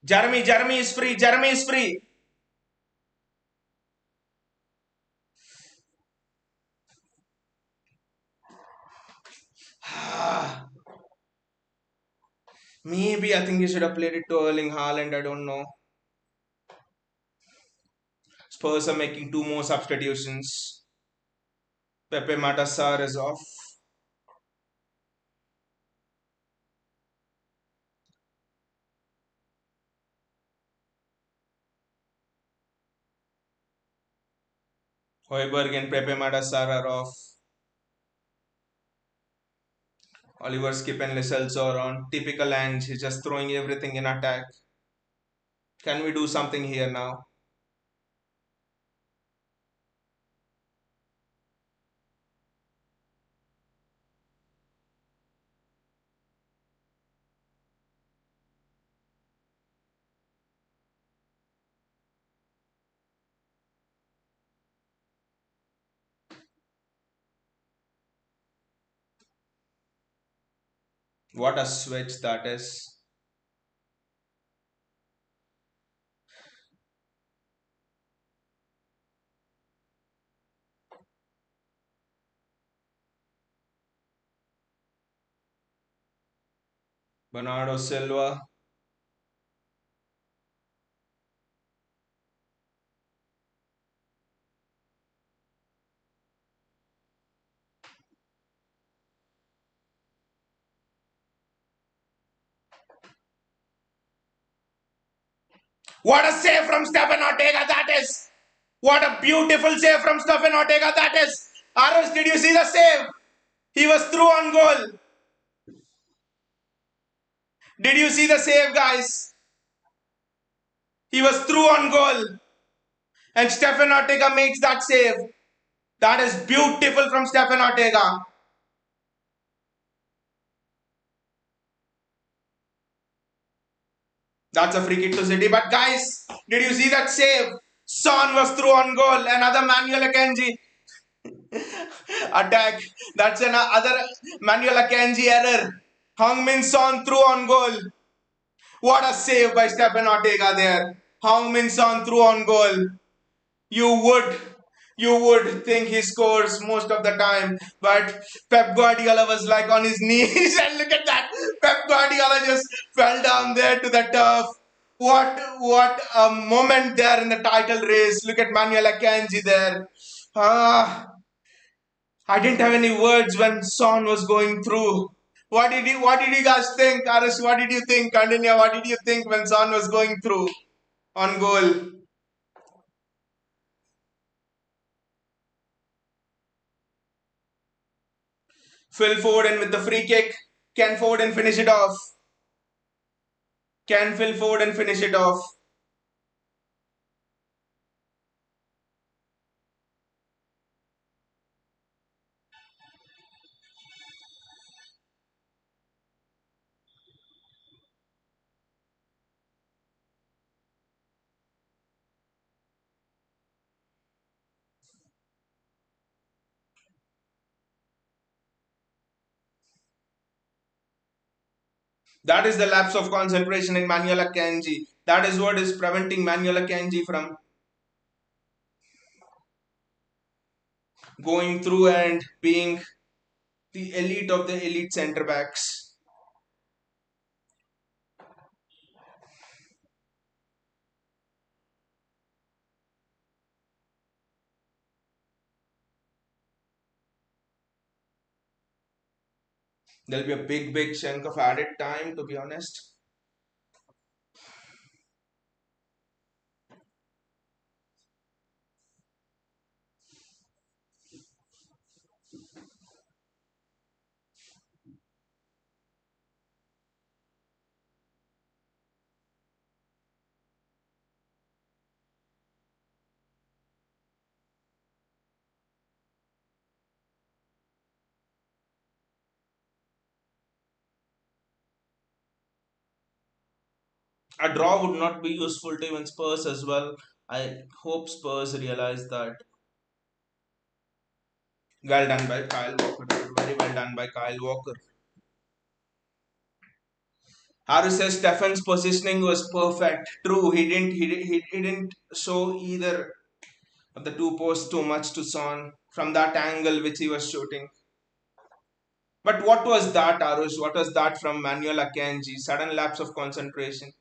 Jeremy is free. Jeremy is free. Maybe I think he should have played it to Erling Haaland. I don't know. Spurs are making two more substitutions. Pepe Matassar is off. Hoiberg and Pepe Matassar are off. Oliver Skip and Lascelles are on. Typical Ange. He's just throwing everything in attack. Can we do something here now? What a switch that is. Bernardo Silva. What a save from Stefan Ortega that is! What a beautiful save from Stefan Ortega that is! Aros, did you see the save? He was through on goal. Did you see the save, guys? He was through on goal. And Stefan Ortega makes that save. That is beautiful from Stefan Ortega. That's a free kick to City. But guys, did you see that save? Son was through on goal. Another Manuel Akanji attack. That's another Manuel Akanji error. Heung-min Son through on goal. What a save by Stefan Ortega there. Heung-min Son through on goal. You would you would think he scores most of the time, but Pep Guardiola was like on his knees and look at that. Pep Guardiola just fell down there to the turf. What a moment there in the title race. Look at Manuel Akanji there. I didn't have any words when Son was going through. What did you guys think? Aris, what did you think? Continue, what did you think when Son was going through on goal? Phil Foden with the free kick. Can Foden finish it off? Can Phil Foden finish it off? That is the lapse of concentration in Manuel Akanji. That is what is preventing Manuel Akanji from going through and being the elite of the elite centre backs. There'll be a big chunk of added time, to be honest. A draw would not be useful to even Spurs as well. I hope Spurs realize that. Well done by Kyle Walker. Very well done by Kyle Walker. Haru says Stefan's positioning was perfect. True, he didn't show either of the two posts too much to Son from that angle which he was shooting. But what was that, Arush? What was that from Manuel Akanji? Sudden lapse of concentration.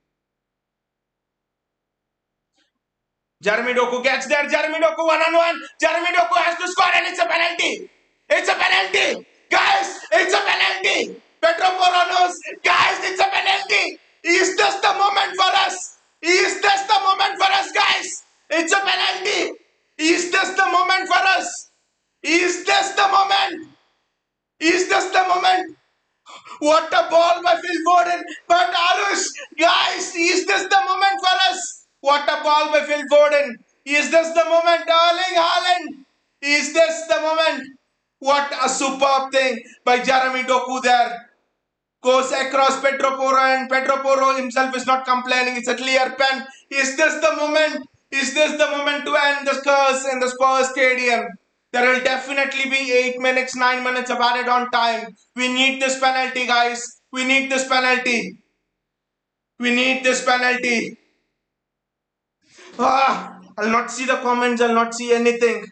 Jeremy Doku gets there. Jeremy Doku one on one. Jeremy Doku has to score and it's a penalty. It's a penalty. Guys, it's a penalty. Pedro Poronos. Guys, it's a penalty. Is this the moment for us? Is this the moment for us, guys? It's a penalty. Is this the moment for us? Is this the moment? Is this the moment? What a ball by Phil Foden. But Arush, guys, is this the moment for us? What a ball by Phil Foden. Is this the moment? Erling Haaland. Is this the moment? What a superb thing by Jeremy Doku there. Goes across Pedro Porro and Pedro Porro himself is not complaining. It's a clear pen. Is this the moment? Is this the moment to end the curse in the Spurs Stadium? There will definitely be 8 minutes, 9 minutes of added on time. We need this penalty, guys. We need this penalty. We need this penalty. I'll not see the comments. I'll not see anything.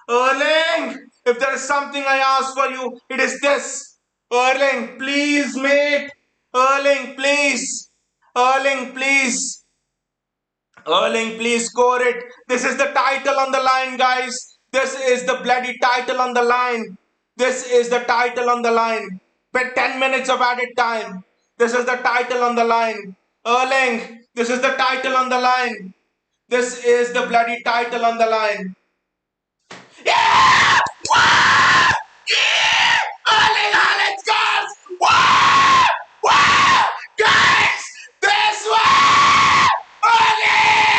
Erling, if there is something I ask for you, it is this. Erling, please, mate. Erling, please. Erling, please. Erling, please score it. This is the title on the line, guys. This is the bloody title on the line. This is the title on the line. But 10 minutes of added time. This is the title on the line. Erling, this is the title on the line. This is the bloody title on the line. Yeah! Wow! Yeah! Erling Haaland scores! Wow! Wow! Guys! This one! Erling!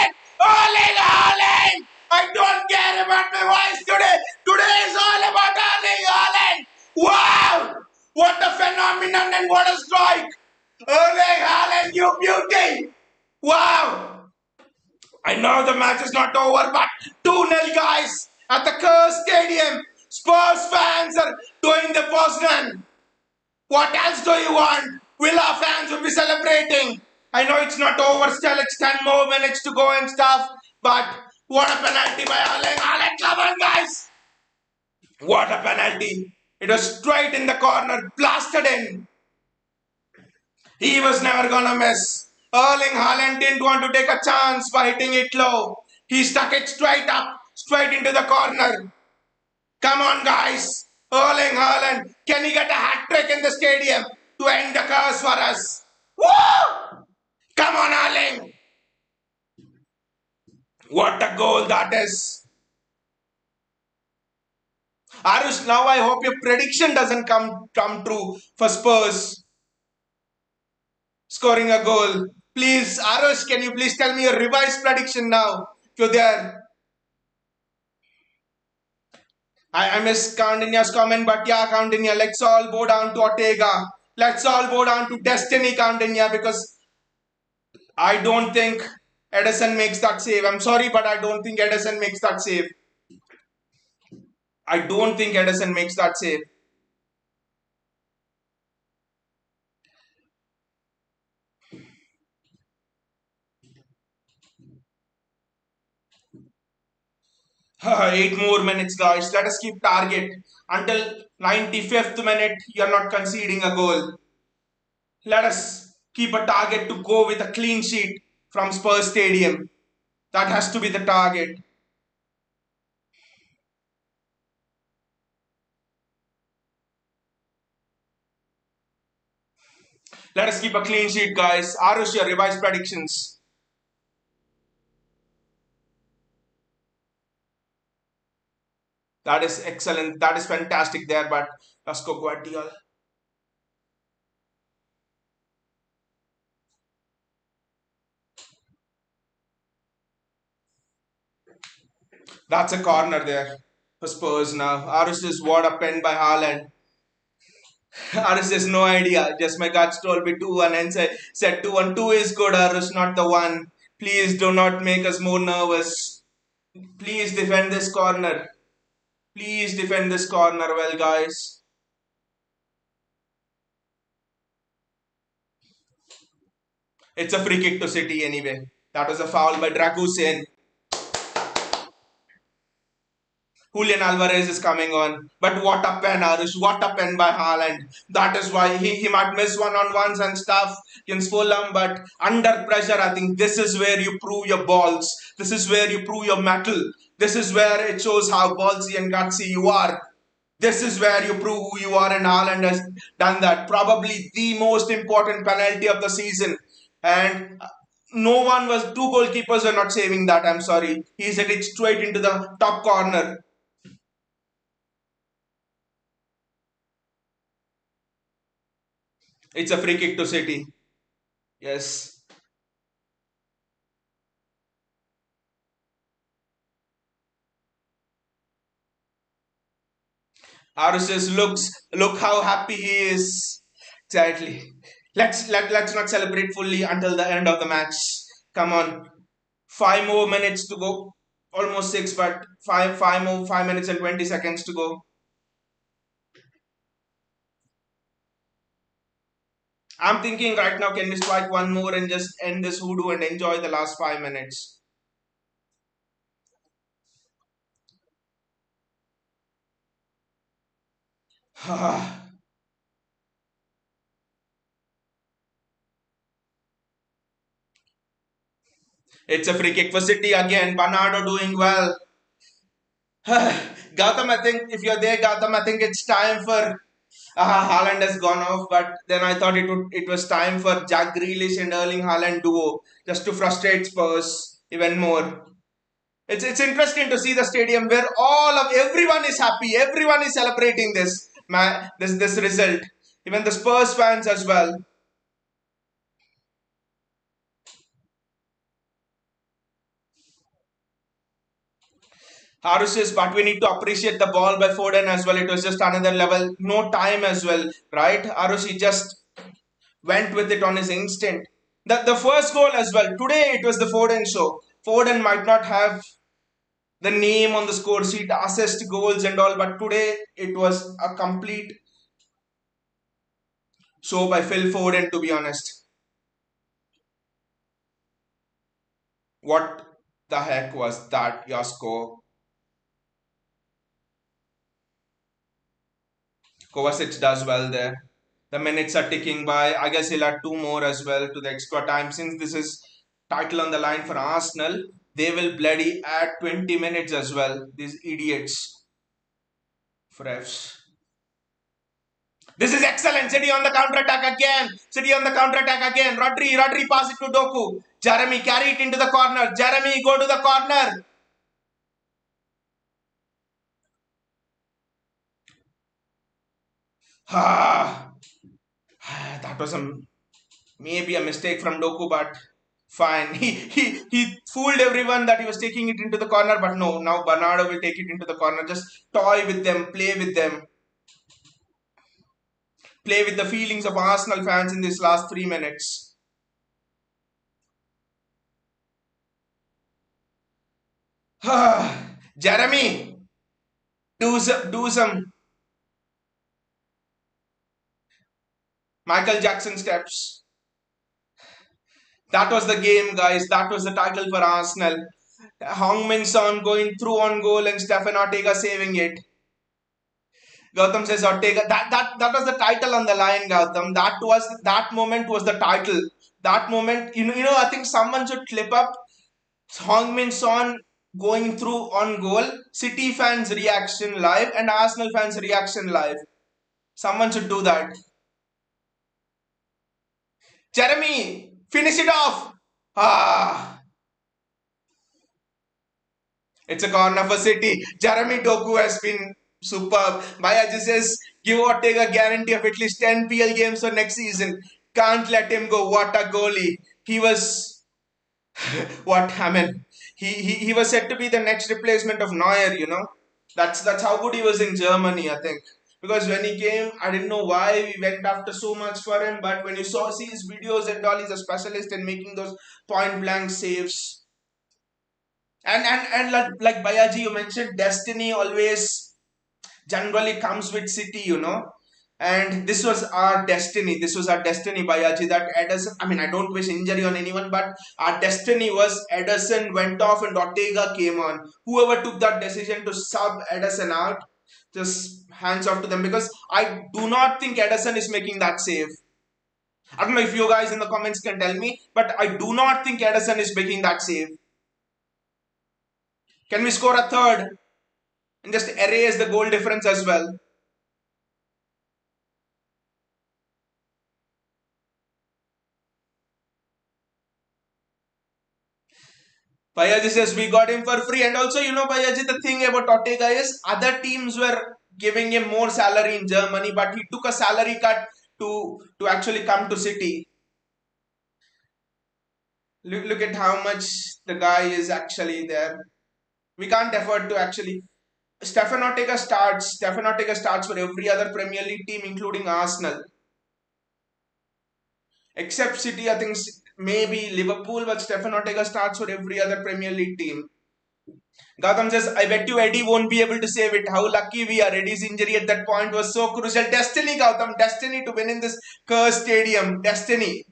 Haaland, what a strike! Erling Haaland, you beauty! Wow! I know the match is not over, but 2-0 guys at the Curse Stadium. Spurs fans are doing the Poznan. What else do you want? Villa fans will be celebrating. I know it's not over still, it's 10 more minutes to go and stuff, but what a penalty by Erling Haaland. Come on, guys! What a penalty! It was straight in the corner, blasted in. He was never gonna miss. Erling Haaland didn't want to take a chance by hitting it low. He stuck it straight up, straight into the corner. Come on, guys. Erling Haaland, can he get a hat trick in the stadium to end the curse for us? Woo! Come on, Erling. What a goal that is. Arush, now I hope your prediction doesn't come true for Spurs scoring a goal. Please, Arush, can you please tell me your revised prediction now? If you're there. I miss Coutinho's comment, but yeah, Coutinho, let's all bow down to Ortega. Let's all bow down to Destiny Coutinho because I don't think Edison makes that save. I'm sorry, but I don't think Edison makes that save. I don't think Edison makes that save. Eight more minutes, guys. Let us keep target until 95th minute. You're not conceding a goal. Let us keep a target to go with a clean sheet from Spurs Stadium. That has to be the target. Let us keep a clean sheet, guys. Arush, your revised predictions. That is excellent. That is fantastic there, but let's go Guardiola. That's a corner there for Spurs now. Arush is what a pen by Haaland. Arush has no idea. Just my guts told me 2-1 and said 2-1. 2 is good, Arush, not the 1. Please do not make us more nervous. Please defend this corner. Please defend this corner well, guys. It's a free kick to City anyway. That was a foul by Dragusin. Julian Alvarez is coming on. But what a pen, Arush. What a pen by Haaland. That is why he might miss one-on-ones and stuff against Fulham. But under pressure, I think this is where you prove your balls. This is where you prove your mettle. This is where it shows how ballsy and gutsy you are. This is where you prove who you are, and Haaland has done that. Probably the most important penalty of the season. And no one was, two goalkeepers were not saving that. I'm sorry. He hit it straight into the top corner. It's a free kick to City. Yes. Aru says, look how happy he is. Exactly. Let's not celebrate fully until the end of the match. Come on. 5 more minutes to go. Almost six, but 5 minutes and 20 seconds to go. I'm thinking right now, can we strike one more and just end this hoodoo and enjoy the last 5 minutes? It's a free kick for City again. Bernardo doing well. Gautam, I think if you're there, Gautam, I think it's time for Haaland has gone off, but then I thought it was time for Jack Grealish and Erling Haaland duo just to frustrate Spurs even more. It's interesting to see the stadium where everyone is happy, everyone is celebrating this result, even the Spurs fans as well. Harus says, but we need to appreciate the ball by Foden as well. It was just another level, no time as well, right? Harus, he just went with it on his instinct. The first goal as well. Today it was the Foden show. Foden might not have the name on the score sheet, assist goals and all, but today it was a complete show by Phil Foden, to be honest. What the heck was that, Yasko? Kovacic does well there. The minutes are ticking by. I guess he'll add two more as well to the extra time. Since this is title on the line for Arsenal, they will bloody add 20 minutes as well. These idiots. Refs. This is excellent. City on the counter attack again. City on the counter attack again. Rodri pass it to Doku. Jeremy carry it into the corner. Jeremy go to the corner. Ah, that was maybe a mistake from Doku, but fine. He fooled everyone that he was taking it into the corner, but no. Now Bernardo will take it into the corner. Just toy with them, play with them, play with the feelings of Arsenal fans in these last 3 minutes. Jeremy, do some Michael Jackson steps. That was the game, guys. That was the title for Arsenal. Hong-Min Son going through on goal and Stefan Ortega saving it. Gautam says Ortega. That was the title on the line, Gautam. That moment was the title. That moment, I think someone should clip up Hong-Min Son going through on goal, City fans reaction live and Arsenal fans reaction live. Someone should do that. Jeremy, finish it off. Ah, it's a corner for City. Jeremy Doku has been superb. Bayaji says give or take a guarantee of at least 10 PL games for next season. Can't let him go. What a goalie. He was what I mean. He was said to be the next replacement of Neuer. That's how good he was in Germany, I think. Because when he came, I didn't know why we went after so much for him. But when you see his videos and all, he's a specialist in making those point blank saves. And like Bayaji, you mentioned destiny always generally comes with City. And this was our destiny. This was our destiny, Bayaji. That Ederson. I mean, I don't wish injury on anyone, but our destiny was Ederson went off and Ortega came on. Whoever took that decision to sub Ederson out, just hands off to them, because I do not think Ederson is making that save. I don't know if you guys in the comments can tell me, but I do not think Ederson is making that save. Can we score a third and just erase the goal difference as well? Bayaji says we got him for free, and also Bayaji, the thing about Ortega is other teams were giving him more salary in Germany, but he took a salary cut to actually come to City. Look at how much the guy is actually there. We can't afford to actually. Stefan Ortega starts. Stefan Ortega starts for every other Premier League team, including Arsenal, except City. I think maybe Liverpool, but Stefan Ortega starts for every other Premier League team. Gautam says, I bet you Eddie won't be able to save it. How lucky we are. Eddie's injury at that point was so crucial. Destiny, Gautam. Destiny to win in this cursed stadium. Destiny.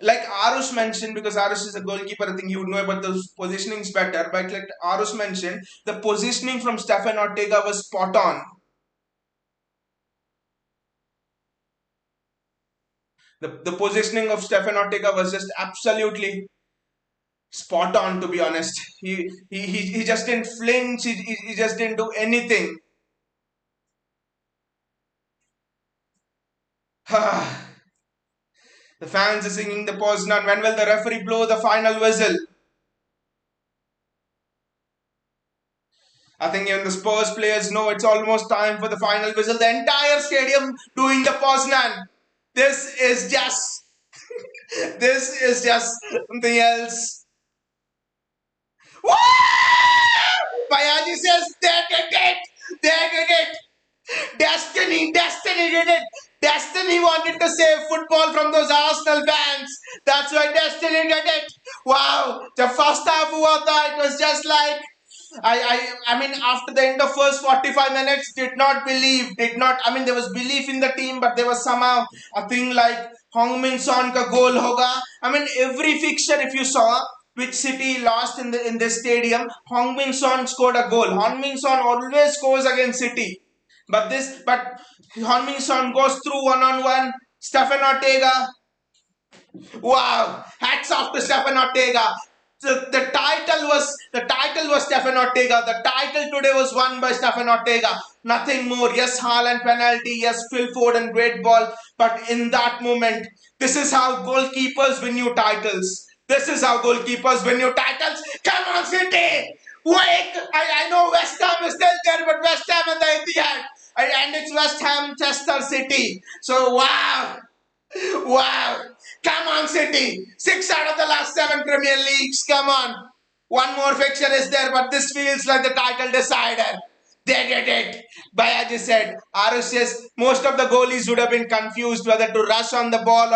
Like Arush mentioned, because Arush is a goalkeeper, I think he would know about the positionings better. But like Arush mentioned, the positioning from Stefan Ortega was spot on. The positioning of Stefan Ortega was just absolutely spot on, to be honest. He just didn't flinch, he just didn't do anything. The fans are singing the Poznan. When will the referee blow the final whistle? I think even the Spurs players know it's almost time for the final whistle. The entire stadium doing the Poznan. This is just this is just something else. Woo! Bayaji says they did it! They did it! Destiny did it! Destiny wanted to save football from those Arsenal fans. That's why Destiny did it. Wow, the first half was that it was just like I mean, after the end of first 45 minutes, did not. I mean, there was belief in the team, but there was somehow a thing like Hong Min Son ka goal hoga. I mean, every fixture, if you saw which City lost in this stadium, Hong Min Son scored a goal. Hong Min Son always scores against City. But Heung-min Son goes through one on one. Stephen Ortega, wow! Hats off to Stephen Ortega. The title was Stephen Ortega. The title today was won by Stephen Ortega. Nothing more. Yes, Haaland penalty. Yes, Phil Foden great ball. But in that moment, this is how goalkeepers win you titles. This is how goalkeepers win you titles. Come on, City! Wait! I know West Ham is still there, but West Ham in the Etihad. And it's West Ham Chester City. So wow! Wow! Come on, City! 6 out of the last 7 Premier Leagues. Come on! One more fixture is there, but this feels like the title decider. They did it. Bayaji said. Arush says most of the goalies would have been confused whether to rush on the ball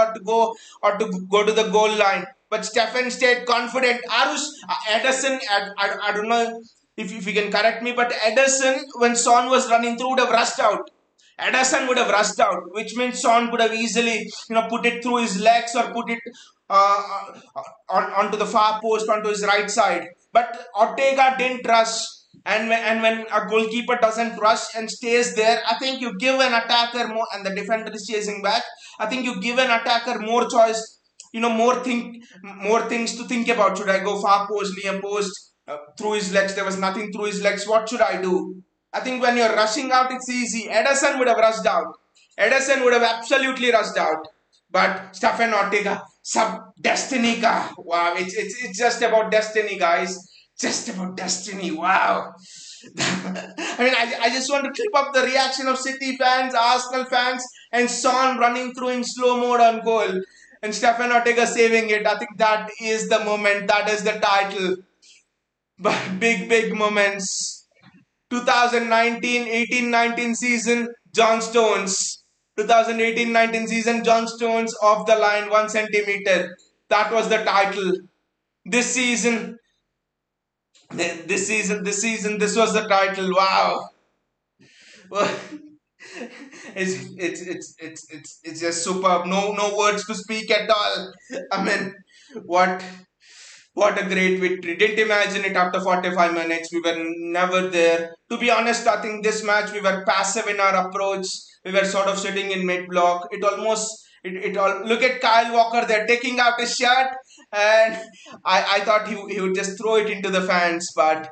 or to go to the goal line. But Stephen stayed confident. Arush, Ederson, I don't know if you can correct me, but Ederson, when Son was running through, would have rushed out. Ederson would have rushed out, which means Son could have easily, put it through his legs or put it onto the far post, onto his right side. But Ortega didn't rush. And when a goalkeeper doesn't rush and stays there, I think you give an attacker more, and the defender is chasing back. I think you give an attacker more choice, more things to think about. Should I go far post, near post, through his legs? There was nothing through his legs. What should I do? I think when you're rushing out, it's easy. Ederson would have rushed out. Ederson would have absolutely rushed out. But Stephen Ortega, sub destiny ka. Wow, it's just about destiny, guys. Just about destiny. Wow. I mean, I just want to clip up the reaction of City fans, Arsenal fans, and Son running through in slow mode on goal. And Stephen Ortega saving it. I think that is the moment. That is the title. But big moments. 2019-18-19 season, John Stones. 2018-19 season, John Stones off the line 1 centimeter. That was the title. This season, this was the title. Wow. Well, it's just superb. No words to speak at all. I mean, what what a great victory. Didn't imagine it after 45 minutes. We were never there. To be honest, I think this match we were passive in our approach. We were sort of sitting in mid block. It all look at Kyle Walker there taking out his shirt, and I thought he would just throw it into the fans, but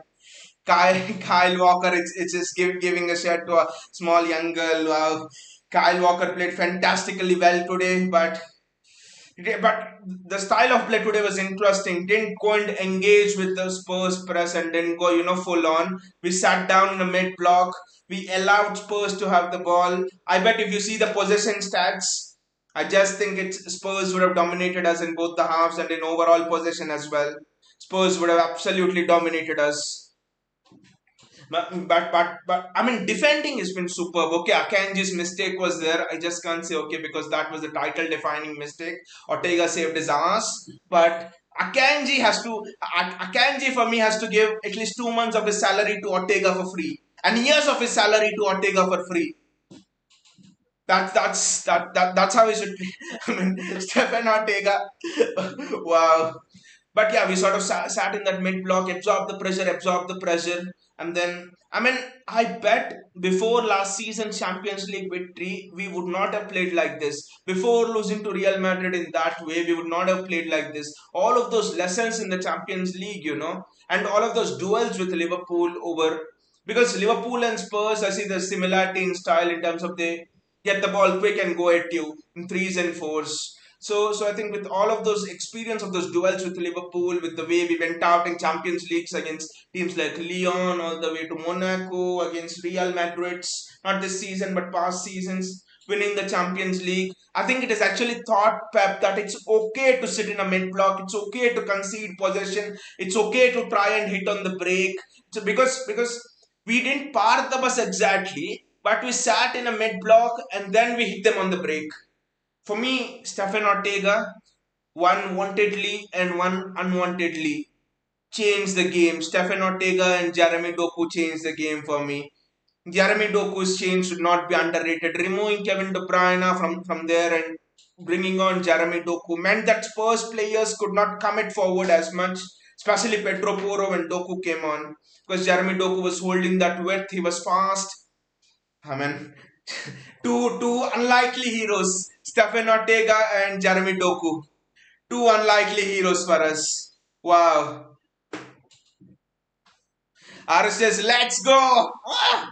Kyle Walker it's just giving a shirt to a small young girl. Wow. Kyle Walker played fantastically well today, but the style of play today was interesting. Didn't go and engage with the Spurs press and didn't go, full on. We sat down in the mid block. We allowed Spurs to have the ball. I bet if you see the possession stats, I just think it's Spurs would have dominated us in both the halves and in overall possession as well. Spurs would have absolutely dominated us. But I mean, defending has been superb. Okay, Akanji's mistake was there. I just can't say okay because that was the title defining mistake. Ortega saved his ass, but Akanji for me has to give at least 2 months of his salary to Ortega for free and years of his salary to Ortega for free. That's how he should be. I mean, Stephen Ortega. Wow. But yeah, we sort of sat in that mid block, absorbed the pressure, and then I mean, I bet before last season Champions League victory, we would not have played like this. Before losing to Real Madrid in that way, we would not have played like this. All of those lessons in the Champions League, and all of those duels with Liverpool over because Liverpool and Spurs, I see the similarity in style in terms of they get the ball quick and go at you in threes and fours. So I think with all of those experience of those duels with Liverpool, with the way we went out in Champions Leagues against teams like Lyon, all the way to Monaco, against Real Madrid's, not this season but past seasons, winning the Champions League. I think it is actually thought, Pep, that it's okay to sit in a mid block, it's okay to concede possession, it's okay to try and hit on the break. So because we didn't park the bus exactly, but we sat in a mid block and then we hit them on the break. For me, Stefan Ortega, one wantedly and one unwantedly, changed the game. Stefan Ortega and Jeremy Doku changed the game for me. Jeremy Doku's change should not be underrated. Removing Kevin De Bruyne from there and bringing on Jeremy Doku meant that Spurs players could not commit forward as much, especially Pedro Porro when Doku came on. Because Jeremy Doku was holding that width, he was fast. I mean, two unlikely heroes, Stefan Ortega and Jeremy Doku. Two unlikely heroes for us. Wow. Aris says, let's go. Ah!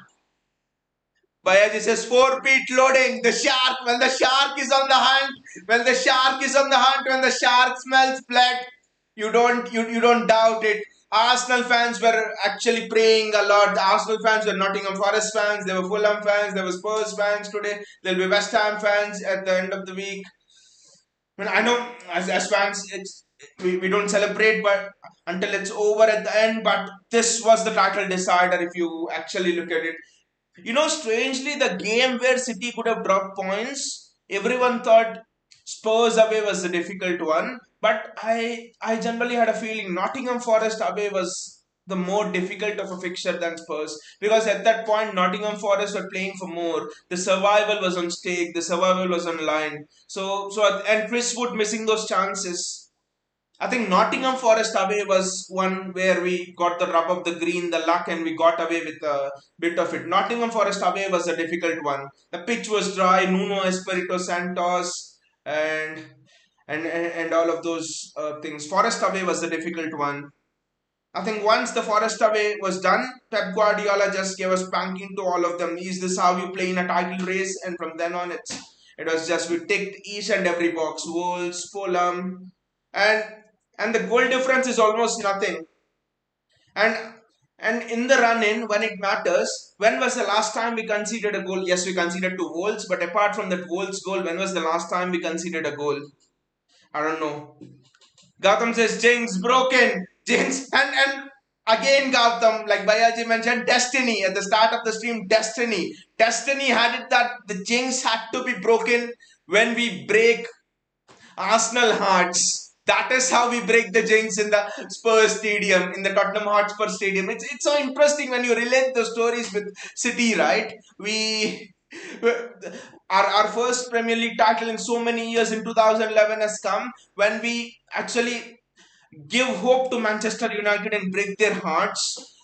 Bayaji says 4 feet loading. The shark, when the shark is on the hunt, when the shark is on the hunt, when the shark smells blood, you don't doubt it. Arsenal fans were actually praying a lot. The Arsenal fans were Nottingham Forest fans, they were Fulham fans, there were Spurs fans today, there'll be West Ham fans at the end of the week. I mean, I know as fans, we don't celebrate, but until it's over at the end. But this was the title decider if you actually look at it. Strangely, the game where City could have dropped points, everyone thought Spurs away was the difficult one. But I generally had a feeling Nottingham Forest away was the more difficult of a fixture than Spurs, because at that point Nottingham Forest were playing for more. The survival was on stake. The survival was on line. And Chris Wood missing those chances. I think Nottingham Forest away was one where we got the rub of the green, the luck, and we got away with a bit of it. Nottingham Forest away was a difficult one. The pitch was dry. Nuno Espirito Santos and and all of those things. Forest away was the difficult one. I think once the Forest away was done, Pep Guardiola just gave a spanking to all of them. Is this how you play in a title race? And from then on, it was just we ticked each and every box. Wolves, Fulham, and the goal difference is almost nothing. And in the run in, when it matters, when was the last time we conceded a goal? Yes, we conceded to Wolves, but apart from that Wolves goal, when was the last time we conceded a goal? I don't know. Gautam says Jinx broken. Jinx and again Gautam, like Bayaji mentioned, destiny at the start of the stream. Destiny had it that the Jinx had to be broken when we break Arsenal hearts. That is how we break the jinx in the Spurs stadium, in the Tottenham Hotspur stadium. It's so interesting when you relate the stories with City, right? Our first Premier League title in so many years in 2011 has come when we actually give hope to Manchester United and break their hearts.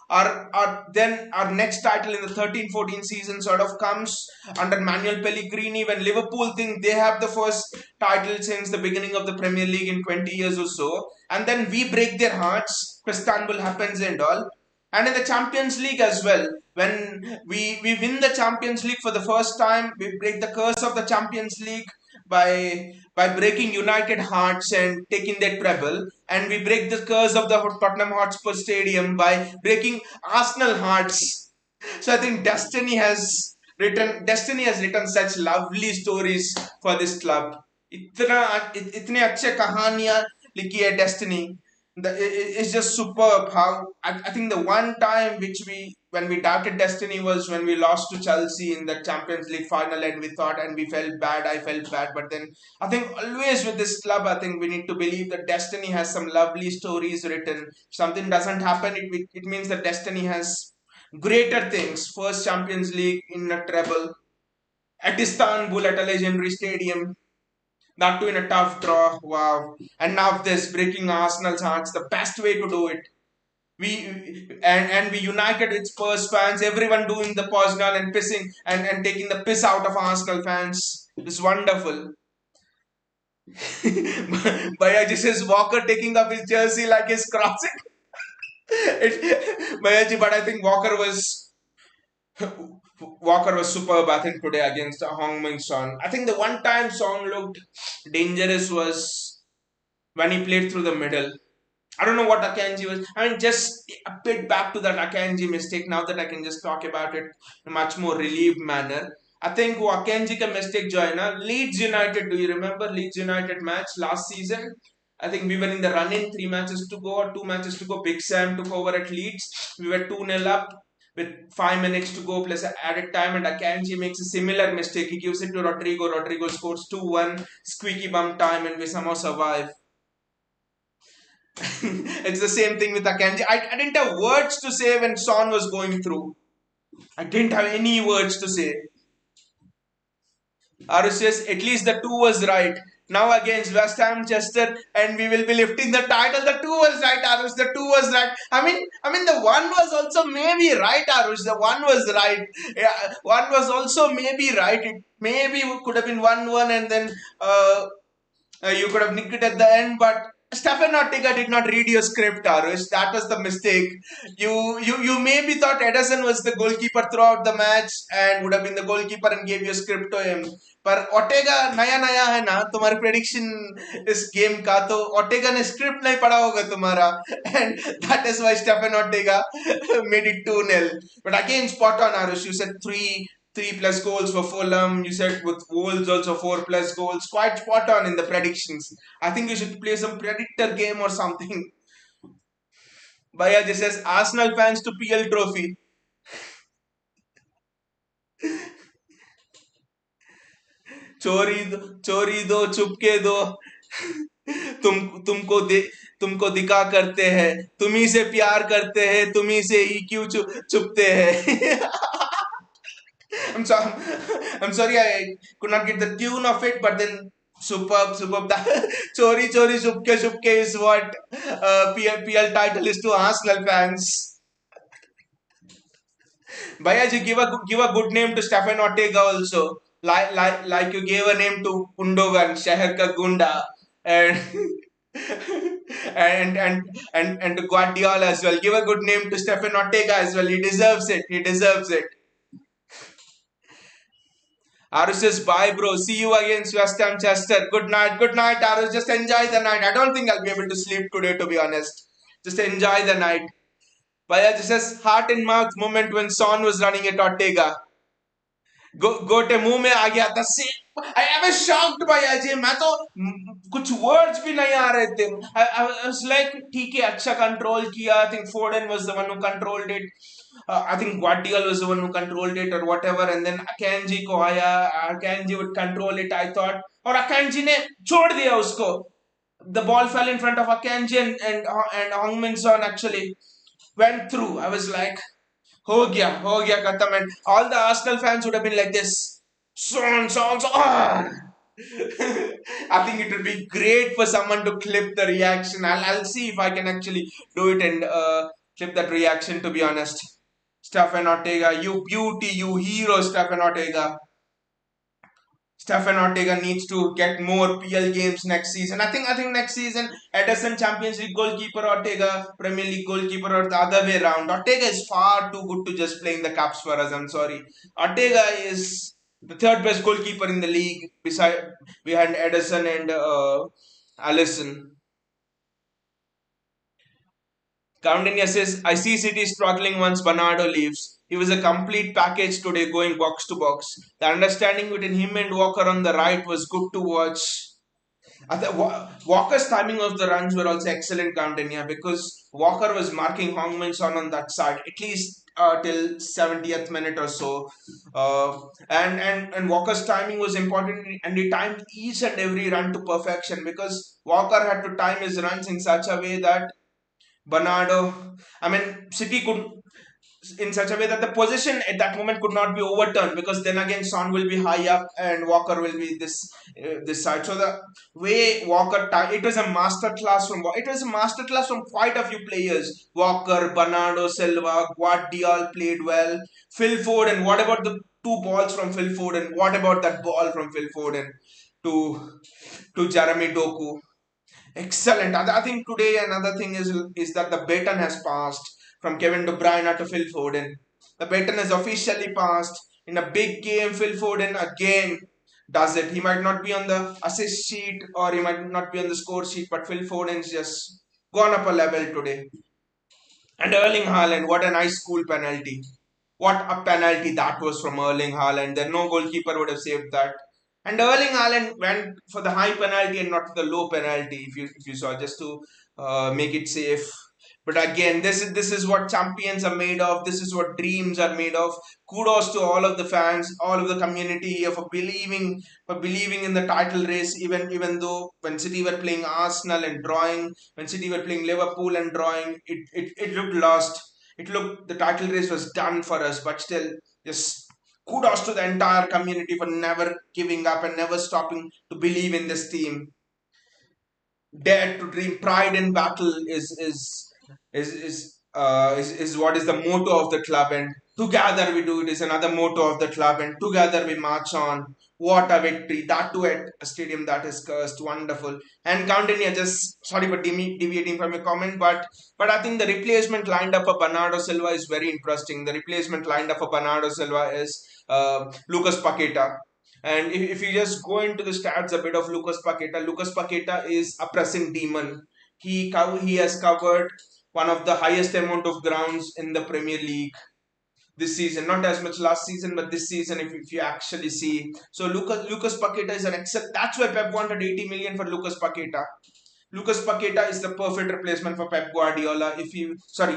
Then our next title in the 13-14 season sort of comes under Manuel Pellegrini when Liverpool think they have the first title since the beginning of the Premier League in 20 years or so, and then we break their hearts. Istanbul happens and all, and in the Champions League as well. When we win the Champions League for the first time, we break the curse of the Champions League by breaking United hearts and taking their treble, and we break the curse of the Tottenham Hotspur Stadium by breaking Arsenal hearts. So I think destiny has written such lovely stories for this club. इतने अच्छे कहानियां लिखी है Destiny. It's just superb how I think the one time which when we doubted destiny was when we lost to Chelsea in the Champions League final, and we thought and we felt bad. I felt bad, but then I think always with this club, I think we need to believe that destiny has some lovely stories written. If something doesn't happen, it means that destiny has greater things. First Champions League in a treble at Istanbul at a legendary stadium, that too in a tough draw. Wow. And now this breaking Arsenal's hearts, the best way to do it. We united with Spurs fans, everyone doing the Poznal and pissing and taking the piss out of Arsenal fans. It's wonderful. Bayaji says Walker taking up his jersey like he's crossing. Bayaji, but I think Walker was superb, I think, today against Hong Son. I think the one time Song looked dangerous was when he played through the middle. I don't know what Akanji was. I mean, just a bit back to that Akanji mistake. Now that I can just talk about it in a much more relieved manner. I think वो Akanji का mistake जो है ना, Leeds United. Do you remember Leeds United match last season? I think we were in the run-in, 3 matches to go or 2 matches to go. Big Sam took over at Leeds. We were 2-0 up. with 5 minutes to go plus added time, and Akanji makes a similar mistake. He gives it to Rodrigo. Rodrigo scores 2-1, squeaky bum time, and we somehow survive. It's the same thing with Akanji. I didn't have words to say when Son was going through. I didn't have any words to say. Arush says, at least the two was right. Now against West Ham, Chester, and we will be lifting the title. The two was right, Arush. The two was right. I mean, the one was also maybe right, Arush. The one was right. Yeah, one was also maybe right. It maybe could have been 1-1, and then you could have nicked it at the end, but Stefan Ortega did not read your script, Arush. That was the mistake. You maybe thought Edison was the goalkeeper throughout the match and would have been the goalkeeper and gave your script to him. पर ओटेगा नया नया है ना तुम्हारी prediction इस game का तो ओटेगा ने स्क्रिप्ट नहीं पढ़ा होगा तुम्हारा and that is why Stefan Ortega made it 2-0. But again, spot on, Arush. You said three plus goals for Fulham. You said with Wolves also 4 plus goals. Quite spot on in the predictions. I think you should play some predictor game or something. Bhaiya just says Arsenal fans to PL trophy. चोरी दो चुपके दो तुम तुमको दे तुमको दिखा करते हैं तुम्ही से प्यार करते हैं तुम्ही से ही क्यों चुपते हैं I'm sorry. I'm sorry. I could not get the tune of it, but then superb. Chori Chori Shupke is what PL title is to Arsenal fans. Bhaiya ji, give a good name to Stefan Ortega also. Like you gave a name to Undogan, Shahar Ka Gunda, and and to Guardiola as well. Give a good name to Stefan Ortega as well. He deserves it. He deserves it. Arush says, bye, bro. See you against West Ham, Chester. Good night, Arush. Just enjoy the night. I don't think I'll be able to sleep today, to be honest. Just enjoy the night. Bhaiya just says, heart in mouth moment when Son was running at Ortega. गोटे मुंह में आ गया था से I was shocked by Ajay मैं तो कुछ words भी नहीं आ रहे थे I was like ठीक है अच्छा control किया I think Foden was the one who controlled it I think Guardiola was the one who controlled it or whatever and then Akanji को आया Akanji would control it I thought और Akanji ने छोड़ दिया उसको the ball fell in front of Akanji and Hong-Min Son actually went through I was like हो गया खत्म and all the Arsenal fans would have been like this Son ah! I think it would be great for someone to clip the reaction I'll see if I can actually do it and clip that reaction to be honest Stefan Ortega you beauty you hero Stefan Ortega Stefan Ortega needs to get more PL games next season. I think next season Ederson Champions League goalkeeper Ortega Premier League goalkeeper or the other way around. Ortega is far too good to just play in the cups for us. I'm sorry. Ortega is the third best goalkeeper in the league behind Ederson and Alisson. Coundinia says, I see City struggling once Bernardo leaves. He was a complete package today going box to box. The understanding between him and Walker on the right was good to watch. Walker's timing of the runs were also excellent, Coundinia, because Walker was marking Hong-Min Son on that side, at least till 70th minute or so. And Walker's timing was important and he timed each and every run to perfection because Walker had to time his runs in such a way that City could in such a way that the position at that moment could not be overturned because then again Son will be high up and Walker will be this side. So the way Walker it was a master class from quite a few players. Walker, Bernardo Silva, Guardiola played well. Phil Foden. What about the two balls from Phil Foden? What about that ball from Phil Foden to Jeremy Doku? Excellent. I think today another thing is that the baton has passed from Kevin De Bruyne to Phil Foden. The baton has officially passed. In a big game, Phil Foden again does it. He might not be on the assist sheet or he might not be on the score sheet, but Phil Foden's just gone up a level today. And Erling Haaland, what a nice cool penalty. What a penalty that was from Erling Haaland. Then no goalkeeper would have saved that. And Erling Haaland went for the high penalty and not the low penalty, if you saw, just to make it safe. But again, this is what champions are made of. This is what dreams are made of. Kudos to all of the fans, all of the community for believing in the title race. Even though when City were playing Arsenal and drawing, when City were playing Liverpool and drawing, it looked lost. It looked the title race was done for us. But still, just kudos to the entire community for never giving up and never stopping to believe in this team. Dare to dream, pride in battle is what is the motto of the club, and together we do it is another motto of the club, and together we march on. What a victory, that too at a stadium that is cursed. Wonderful. And continue, just sorry for deviating from your comment, but I think the replacement lined up for Bernardo Silva is very interesting. The replacement lined up for Bernardo Silva is Lucas Paqueta. And if you just go into the stats a bit of Lucas Paqueta is a pressing demon. He has covered one of the highest amount of grounds in the Premier League this season. Not as much last season, but this season, if you actually see. So Lucas Paqueta is an excellent. That's why Pep wanted 80 million for Lucas Paqueta. Lucas Paqueta is the perfect replacement for Pep Guardiola. If you sorry,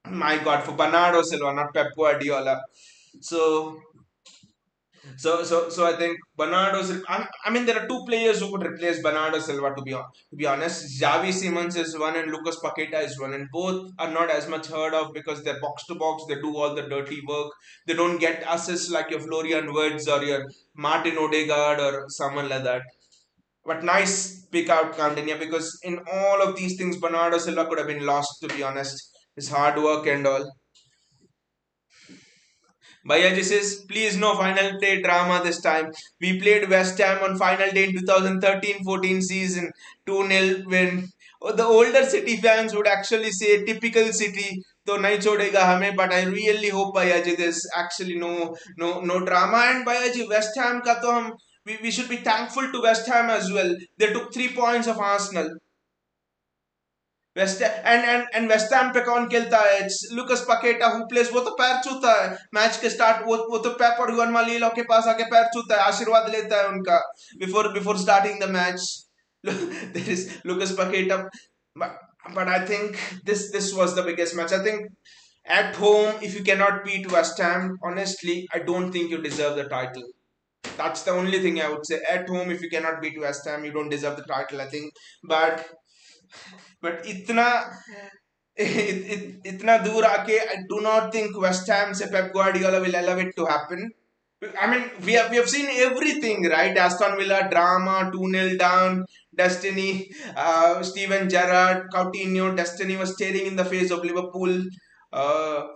my God, for Bernardo Silva, not Pep Guardiola. So so I think Bernardo Silva. I mean, there are two players who could replace Bernardo Silva. To be honest, Xavi Simons is one and Lucas Paqueta is one, and both are not as much heard of because they're box to box. They do all the dirty work. They don't get assists like your Florian Wirtz or your Martin Odegaard or someone like that. But nice pick out Candinia because in all of these things, Bernardo Silva could have been lost. To be honest, his hard work and all. Bayaji says, please no final day drama this time. We played West Ham on final day in 2013-14 season. 2-0 win. Oh, the older City fans would actually say typical City. तो नहीं छोड़ेगा हमें, but I really hope Bayaji there's actually no drama. And Bayaji West Ham का तो हम we should be thankful to West Ham as well. They took 3 points of Arsenal. West and West Ham पे कौन खेलता है? It's Lucas Paqueta who plays. वो तो पैर छूता है मैच के स्टार्ट. वो तो पेप और युवन मालीलो के पास आके पैर छूता है, आशीर्वाद लेता है उनका before starting the match. There is Lucas Paqueta. But I think this was the biggest match. I think at home, if you cannot beat West Ham, honestly, I don't think you deserve the title. That's the only thing I would say. At home, if you cannot beat West Ham, you don't deserve the title, I think. But इतना दूर आके I do not think West Ham से Pep Guardiola will allow it to happen. I mean, we have seen everything, right? Aston Villa drama, 2-0 down, Destiny, Steven Gerrard, Coutinho, Destiny was staring in the face of uh,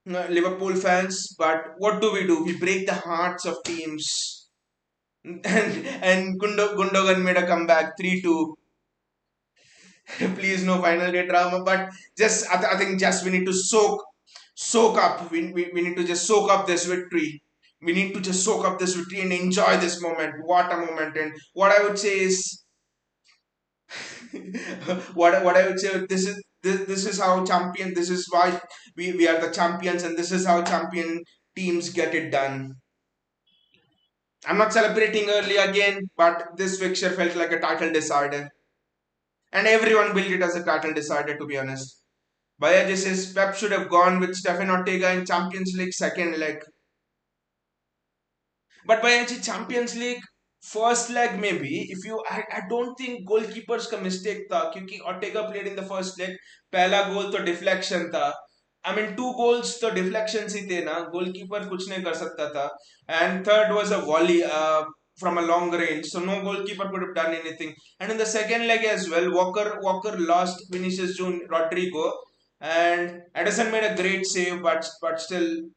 Liverpool fans. But what do? We break the hearts of teams. And Gundogan made a comeback, 3-2. Please no final day drama, but just I think just we need to soak up. We need to just soak up this victory. We need to just soak up this victory and enjoy this moment. What a moment! And what I would say is, what I would say, this is how champion. This is why we are the champions, and this is how champion teams get it done. I'm not celebrating early again, but this fixture felt like a title decider, and everyone built it as a title decider. To be honest. Bayaji says Pep should have gone with Stefan Ortega in Champions League second leg. But Bayaji, Champions League first leg maybe. If you, I don't think goalkeepers का mistake था क्योंकि Ortega played in the first leg. पहला goal तो deflection था. I mean, two goals तो deflections ही थे ना. Goalkeeper कुछ नहीं कर सकता था. And third was a volley from a long range. So no goalkeeper could have done anything. And in the second leg as well, Walker lost Vinicius Junior, Rodrigo, and Edison made a great save, but still.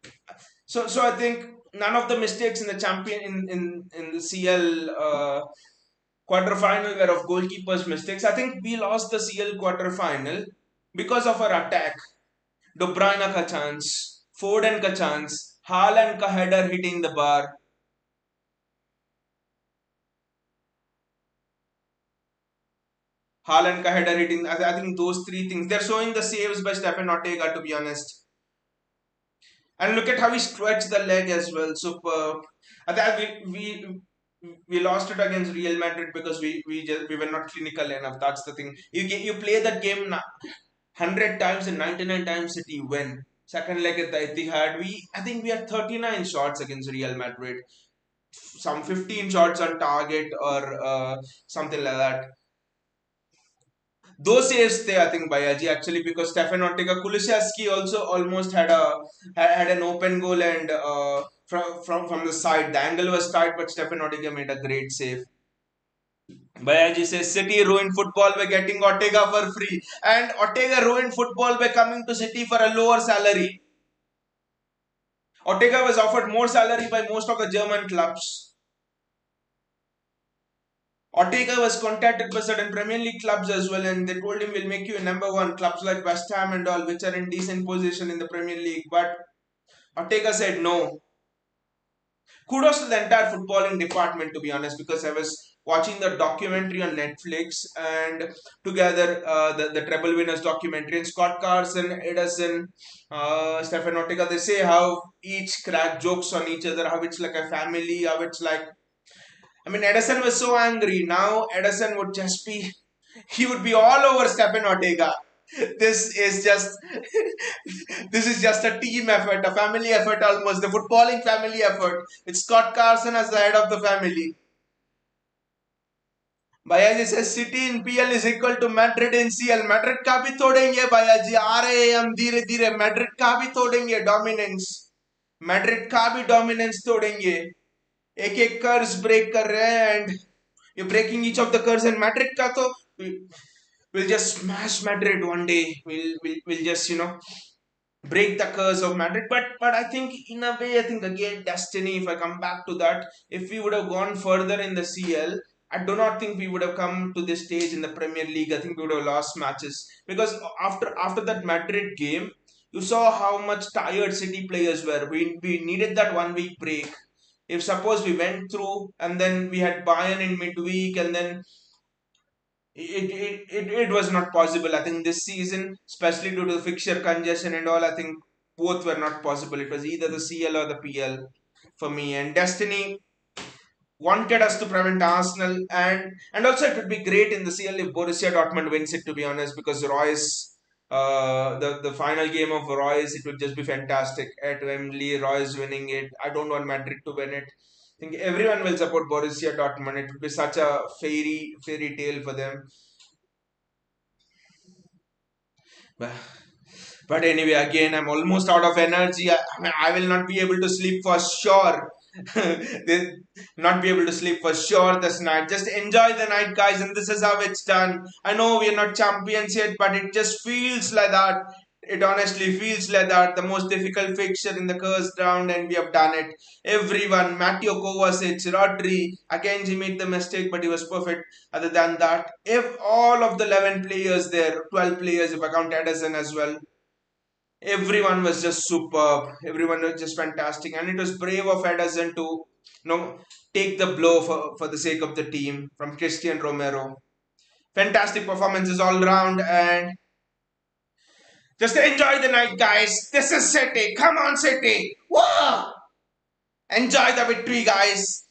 So I think none of the mistakes in the champion in the CL quarter final were of goalkeepers' mistakes. I think we lost the CL quarter final because of our attack. De Bruyne ka chance, Foden ka chance, Haaland ka header hitting the bar. Haaland ka header hitting. I think those three things. They're showing the saves by Stefan Ortega, to be honest. And look at how he stretched the leg as well. Superb. I think we lost it against Real Madrid because we were not clinical enough. That's the thing. You play that game now. 100 times and 99 times City win. Second leg at the Etihad, I think we had 39 shots against Real Madrid. Some 15 shots on target or something like that. Those saves there, I think, by Aji actually, because Stefan Ortega, Kulusevski also almost had an open goal and from the side, the angle was tight, but Stefan Ortega made a great save. Bayaji says City ruined football by getting Ortega for free, and Ortega ruined football by coming to City for a lower salary. Ortega was offered more salary by most of the German clubs. Ortega was contacted by certain Premier League clubs as well, and they told him we'll make you a number one. Clubs like West Ham and all, which are in decent position in the Premier League, but Ortega said no. Kudos to the entire footballing department, to be honest, because I was watching the documentary on Netflix and together the treble winners documentary, and Scott Carson, Edison, Stefan Ortega, they say how each crack jokes on each other, how it's like a family, how it's like, I mean, Edison was so angry. Now Edison would just be, he would be all over Stefan Ortega. This is just, this is just a team effort, a family effort almost, the footballing family effort. It's Scott Carson as the head of the family. Bayaji says City in PL is equal to Madrid in CL. Madrid का भी तोड़ेंगे Bayaji. आ रहे हैं हम धीरे धीरे. Madrid का भी तोड़ेंगे dominance. Madrid का भी dominance तोड़ेंगे. एक एक कर्स ब्रेक कर रहे हैं and you're breaking each of the curves, and Madrid का तो we'll just smash Madrid one day. We'll just break the curse of Madrid. But I think in a way, I think again destiny. If I come back to that, if we would have gone further in the CL, I do not think we would have come to this stage in the Premier League. I think we would have lost matches because after that Madrid game, you saw how much tired City players were. We needed that 1 week break. If suppose we went through and then we had Bayern in midweek and then it was not possible. I think this season, especially due to the fixture congestion and all, I think both were not possible. It was either the CL or the PL for me. And Destiny wanted us to prevent Arsenal, and also it would be great in the CL if Borussia Dortmund wins it, to be honest, because Royce, the final game of Royce, it would just be fantastic at Wembley. Royce winning it. I don't want Madrid to win it. I think everyone will support Borussia Dortmund. It would be such a fairy tale for them. But But anyway, again, I'm almost out of energy. I will not be able to sleep for sure. Not be able to sleep for sure this night. Just enjoy the night, guys, and this is how it's done. I know we are not champions yet, but it just feels like that. It honestly feels like that. The most difficult fixture in the cursed round, and we have done it. Everyone, Matteo Kovacic, Rodri, Akanji made the mistake, but he was perfect. Other than that, if all of the 11 players there, 12 players, if I count Edison as well, everyone was just superb. Everyone was just fantastic, and it was brave of Ederson to take the blow for the sake of the team from Christian Romero. Fantastic performances all round, and just enjoy the night, guys. This is City. Come on, City. Whoa! Enjoy the victory, guys.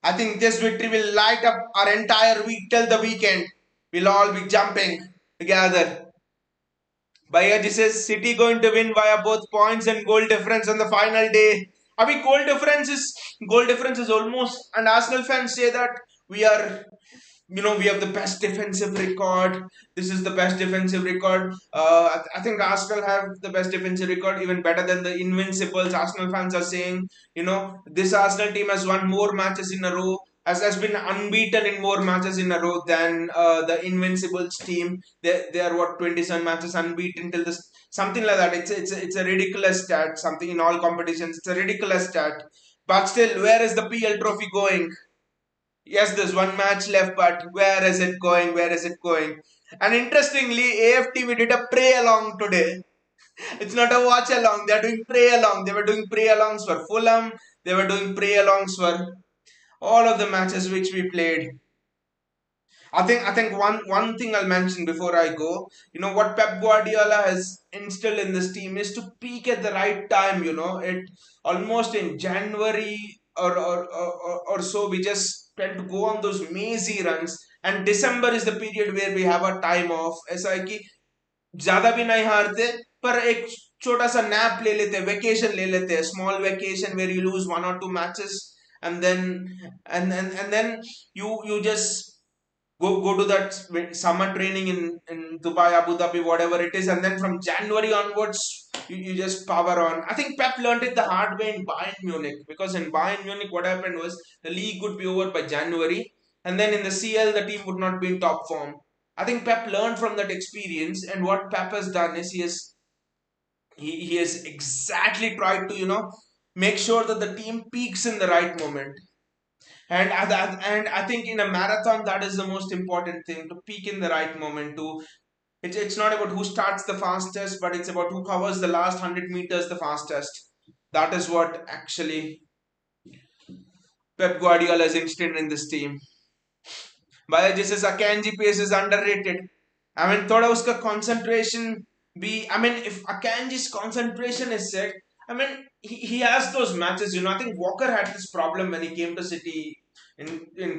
I think this victory will light up our entire week till the weekend. We'll all be jumping together. Bayaji says City going to win via both points and goal difference on the final day. I mean, goal difference is almost, and Arsenal fans say that we are, we have the best defensive record. This is the best defensive record. I think Arsenal have the best defensive record, even better than the Invincibles. Arsenal fans are saying, this Arsenal team has won more matches in a row, has been unbeaten in more matches in a row than the Invincibles team. They are what, 27 matches unbeaten till this, something like that. It's a ridiculous stat. Something in all competitions, it's a ridiculous stat. But still, where is the PL trophy going? Yes, there's one match left, but where is it going? Where is it going? And interestingly, AFT, we did a pray along today. It's not a watch along. They're doing pray along. They were doing pray alongs for Fulham. They were doing pray alongs for all of the matches which we played. I think one thing I'll mention before I go, what Pep Guardiola has instilled in this team is to peak at the right time. It almost in January or so, we just tend to go on those mazy runs, and December is the period where we have a time off. SIK, ज्यादा भी नहीं हारते, पर एक छोटा सा nap ले लेते, वेकेशन ले लेते, small vacation where you lose one or two matches, and then and then you just go to that summer training in Dubai, Abu Dhabi, whatever it is, and then from January onwards you just power on. I think Pep learned it the hard way in Bayern Munich, because in Bayern Munich what happened was the league would be over by January, and then in the CL the team would not be in top form. I think Pep learned from that experience, and what Pep has done is he has exactly tried to make sure that the team peaks in the right moment. And I think in a marathon that is the most important thing, to peak in the right moment. It's not about who starts the fastest, but it's about who covers the last 100 meters the fastest. That is what actually Pep Guardiola is interested in this team. By this is Akanji pace is underrated. I mean, thoda uska concentration be. I mean, if Akanji's concentration is set, I mean, he has those matches. I think Walker had this problem when he came to City in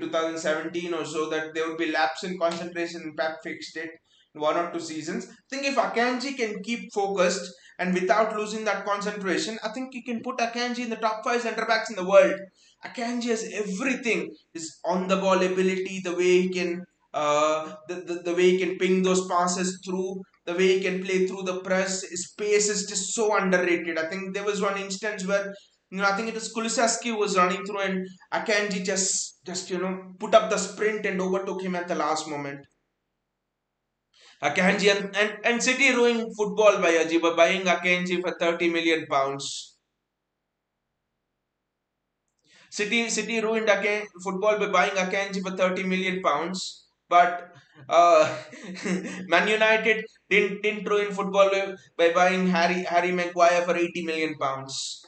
2017 or so, that there would be lapse in concentration, and Pep fixed it in 1 or 2 seasons. I think if Akanji can keep focused and without losing that concentration, I think he can put Akanji in the top five centre backs in the world. Akanji has everything: his on the ball ability, the way he can the way he can ping those passes through, the way he can play through the press. His pace is just so underrated. I think there was one instance where I think it was Kulisaski was running through, and Akanji just put up the sprint and overtook him at the last moment. Akanji and City ruined football by Aji by buying Akanji for 30 million pounds. City ruined football by buying Akanji for 30 million pounds. But Man United didn't ruin football by buying Harry Maguire for 80 million pounds.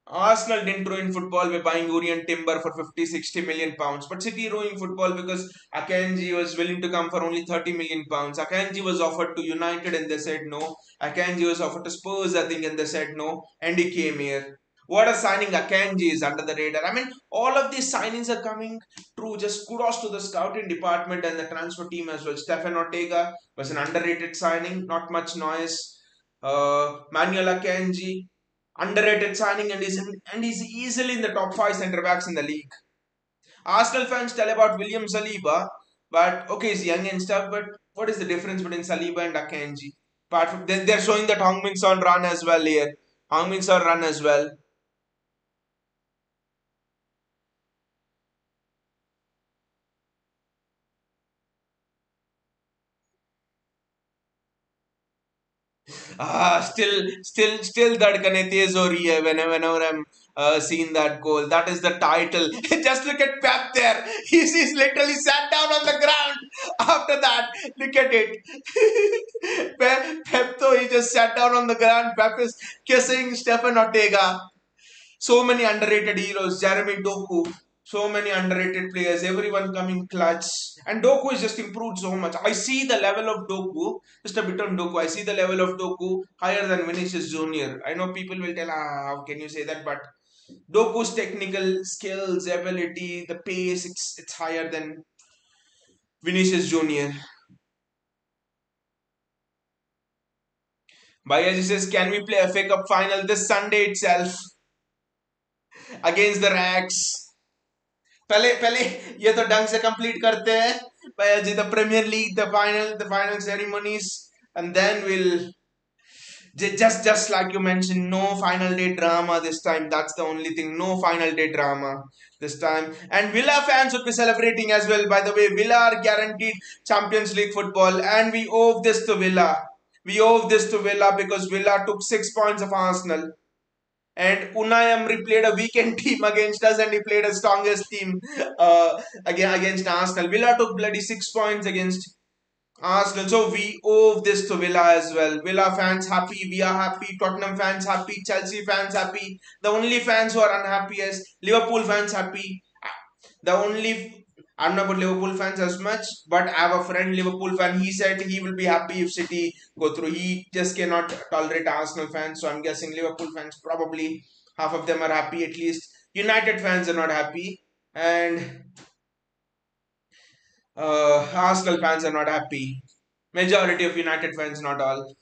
Arsenal didn't ruin football by buying Urian Timber for 50-60 million pounds. But City ruined football because Akanji was willing to come for only 30 million pounds. Akanji was offered to United and they said no. Akanji was offered to Spurs, I think, and they said no. And he came here. What a signing Akanji is under the radar. I mean, all of these signings are coming true. Just kudos to the scouting department and the transfer team as well. Stefan Ortega was an underrated signing, not much noise. Manuel Akanji, underrated signing, and he's easily in the top five centre backs in the league. Arsenal fans tell about William Saliba, but okay, he's young and stuff. But what is the difference between Saliba and Akanji? Apart from they're showing that Hong Min Son run as well here. Hong Min Son run as well. Still धड़कने तेज हो रही है whenever I'm seeing that goal. That is the title. Just look at Pep there. He's literally sat down on the ground after that. Look at it. Pep though, he just sat down on the ground. Pep is kissing Stefan Ortega. So many underrated heroes. Jeremy Doku. So many underrated players. Everyone coming clutch. And Doku has just improved so much. I see the level of Doku. Just a bit on Doku. I see the level of Doku higher than Vinicius Junior. I know people will tell, how can you say that? But Doku's technical skills, ability, the pace, it's higher than Vinicius Junior. Bayaji says, can we play FA Cup final this Sunday itself against the Racks? पहले पहले ये तो ढंग से complete करते हैं भाई जी, the premier league, the final ceremonies, and then we'll just like you mentioned, no final day drama this time. That's the only thing, no final day drama this time. And Villa fans would be celebrating as well. By the way, Villa are guaranteed Champions League football, and we owe this to Villa. We owe this to Villa because Villa took 6 points of Arsenal. And Unai Emery played a weekend team against us, and he played a strongest team again against Arsenal. Villa took bloody 6 points against Arsenal, so we owe this to Villa as well. Villa fans happy, we are happy. Tottenham fans happy, Chelsea fans happy. The only fans who are unhappy is Liverpool fans happy. The only I don't know about Liverpool fans as much, but I have a friend Liverpool fan. He said he will be happy if City go through. He just cannot tolerate Arsenal fans. So I'm guessing Liverpool fans, probably half of them are happy at least. United fans are not happy, and Arsenal fans are not happy. Majority of United fans, not all.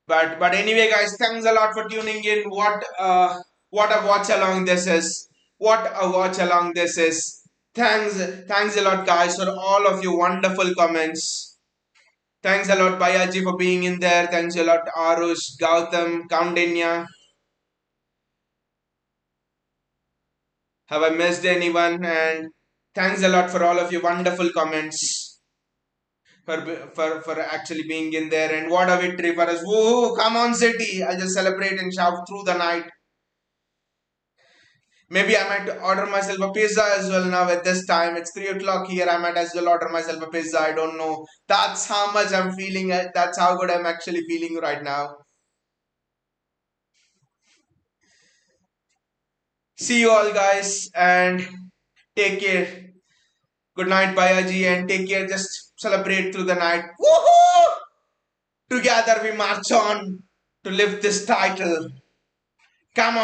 But anyway, guys, thanks a lot for tuning in. What a watch along this is. What a watch along this is. Thanks a lot, guys, for all of your wonderful comments. Thanks a lot, Bayaji, for being in there. Thanks a lot, Arush, Gautam, Kaundinya. Have I missed anyone? And thanks a lot for all of your wonderful comments. For actually being in there, and what a victory for us. Woohoo, come on City. I just celebrate and shout through the night. Maybe I might order myself a pizza as well now at this time. It's 3 o'clock here. I might as well order myself a pizza. I don't know. That's how much I'm feeling. That's how good I'm actually feeling right now. See you all, guys, and take care. Good night, Bayaji, and take care. Just celebrate through the night. Woohoo! Together we march on to lift this title. Come on.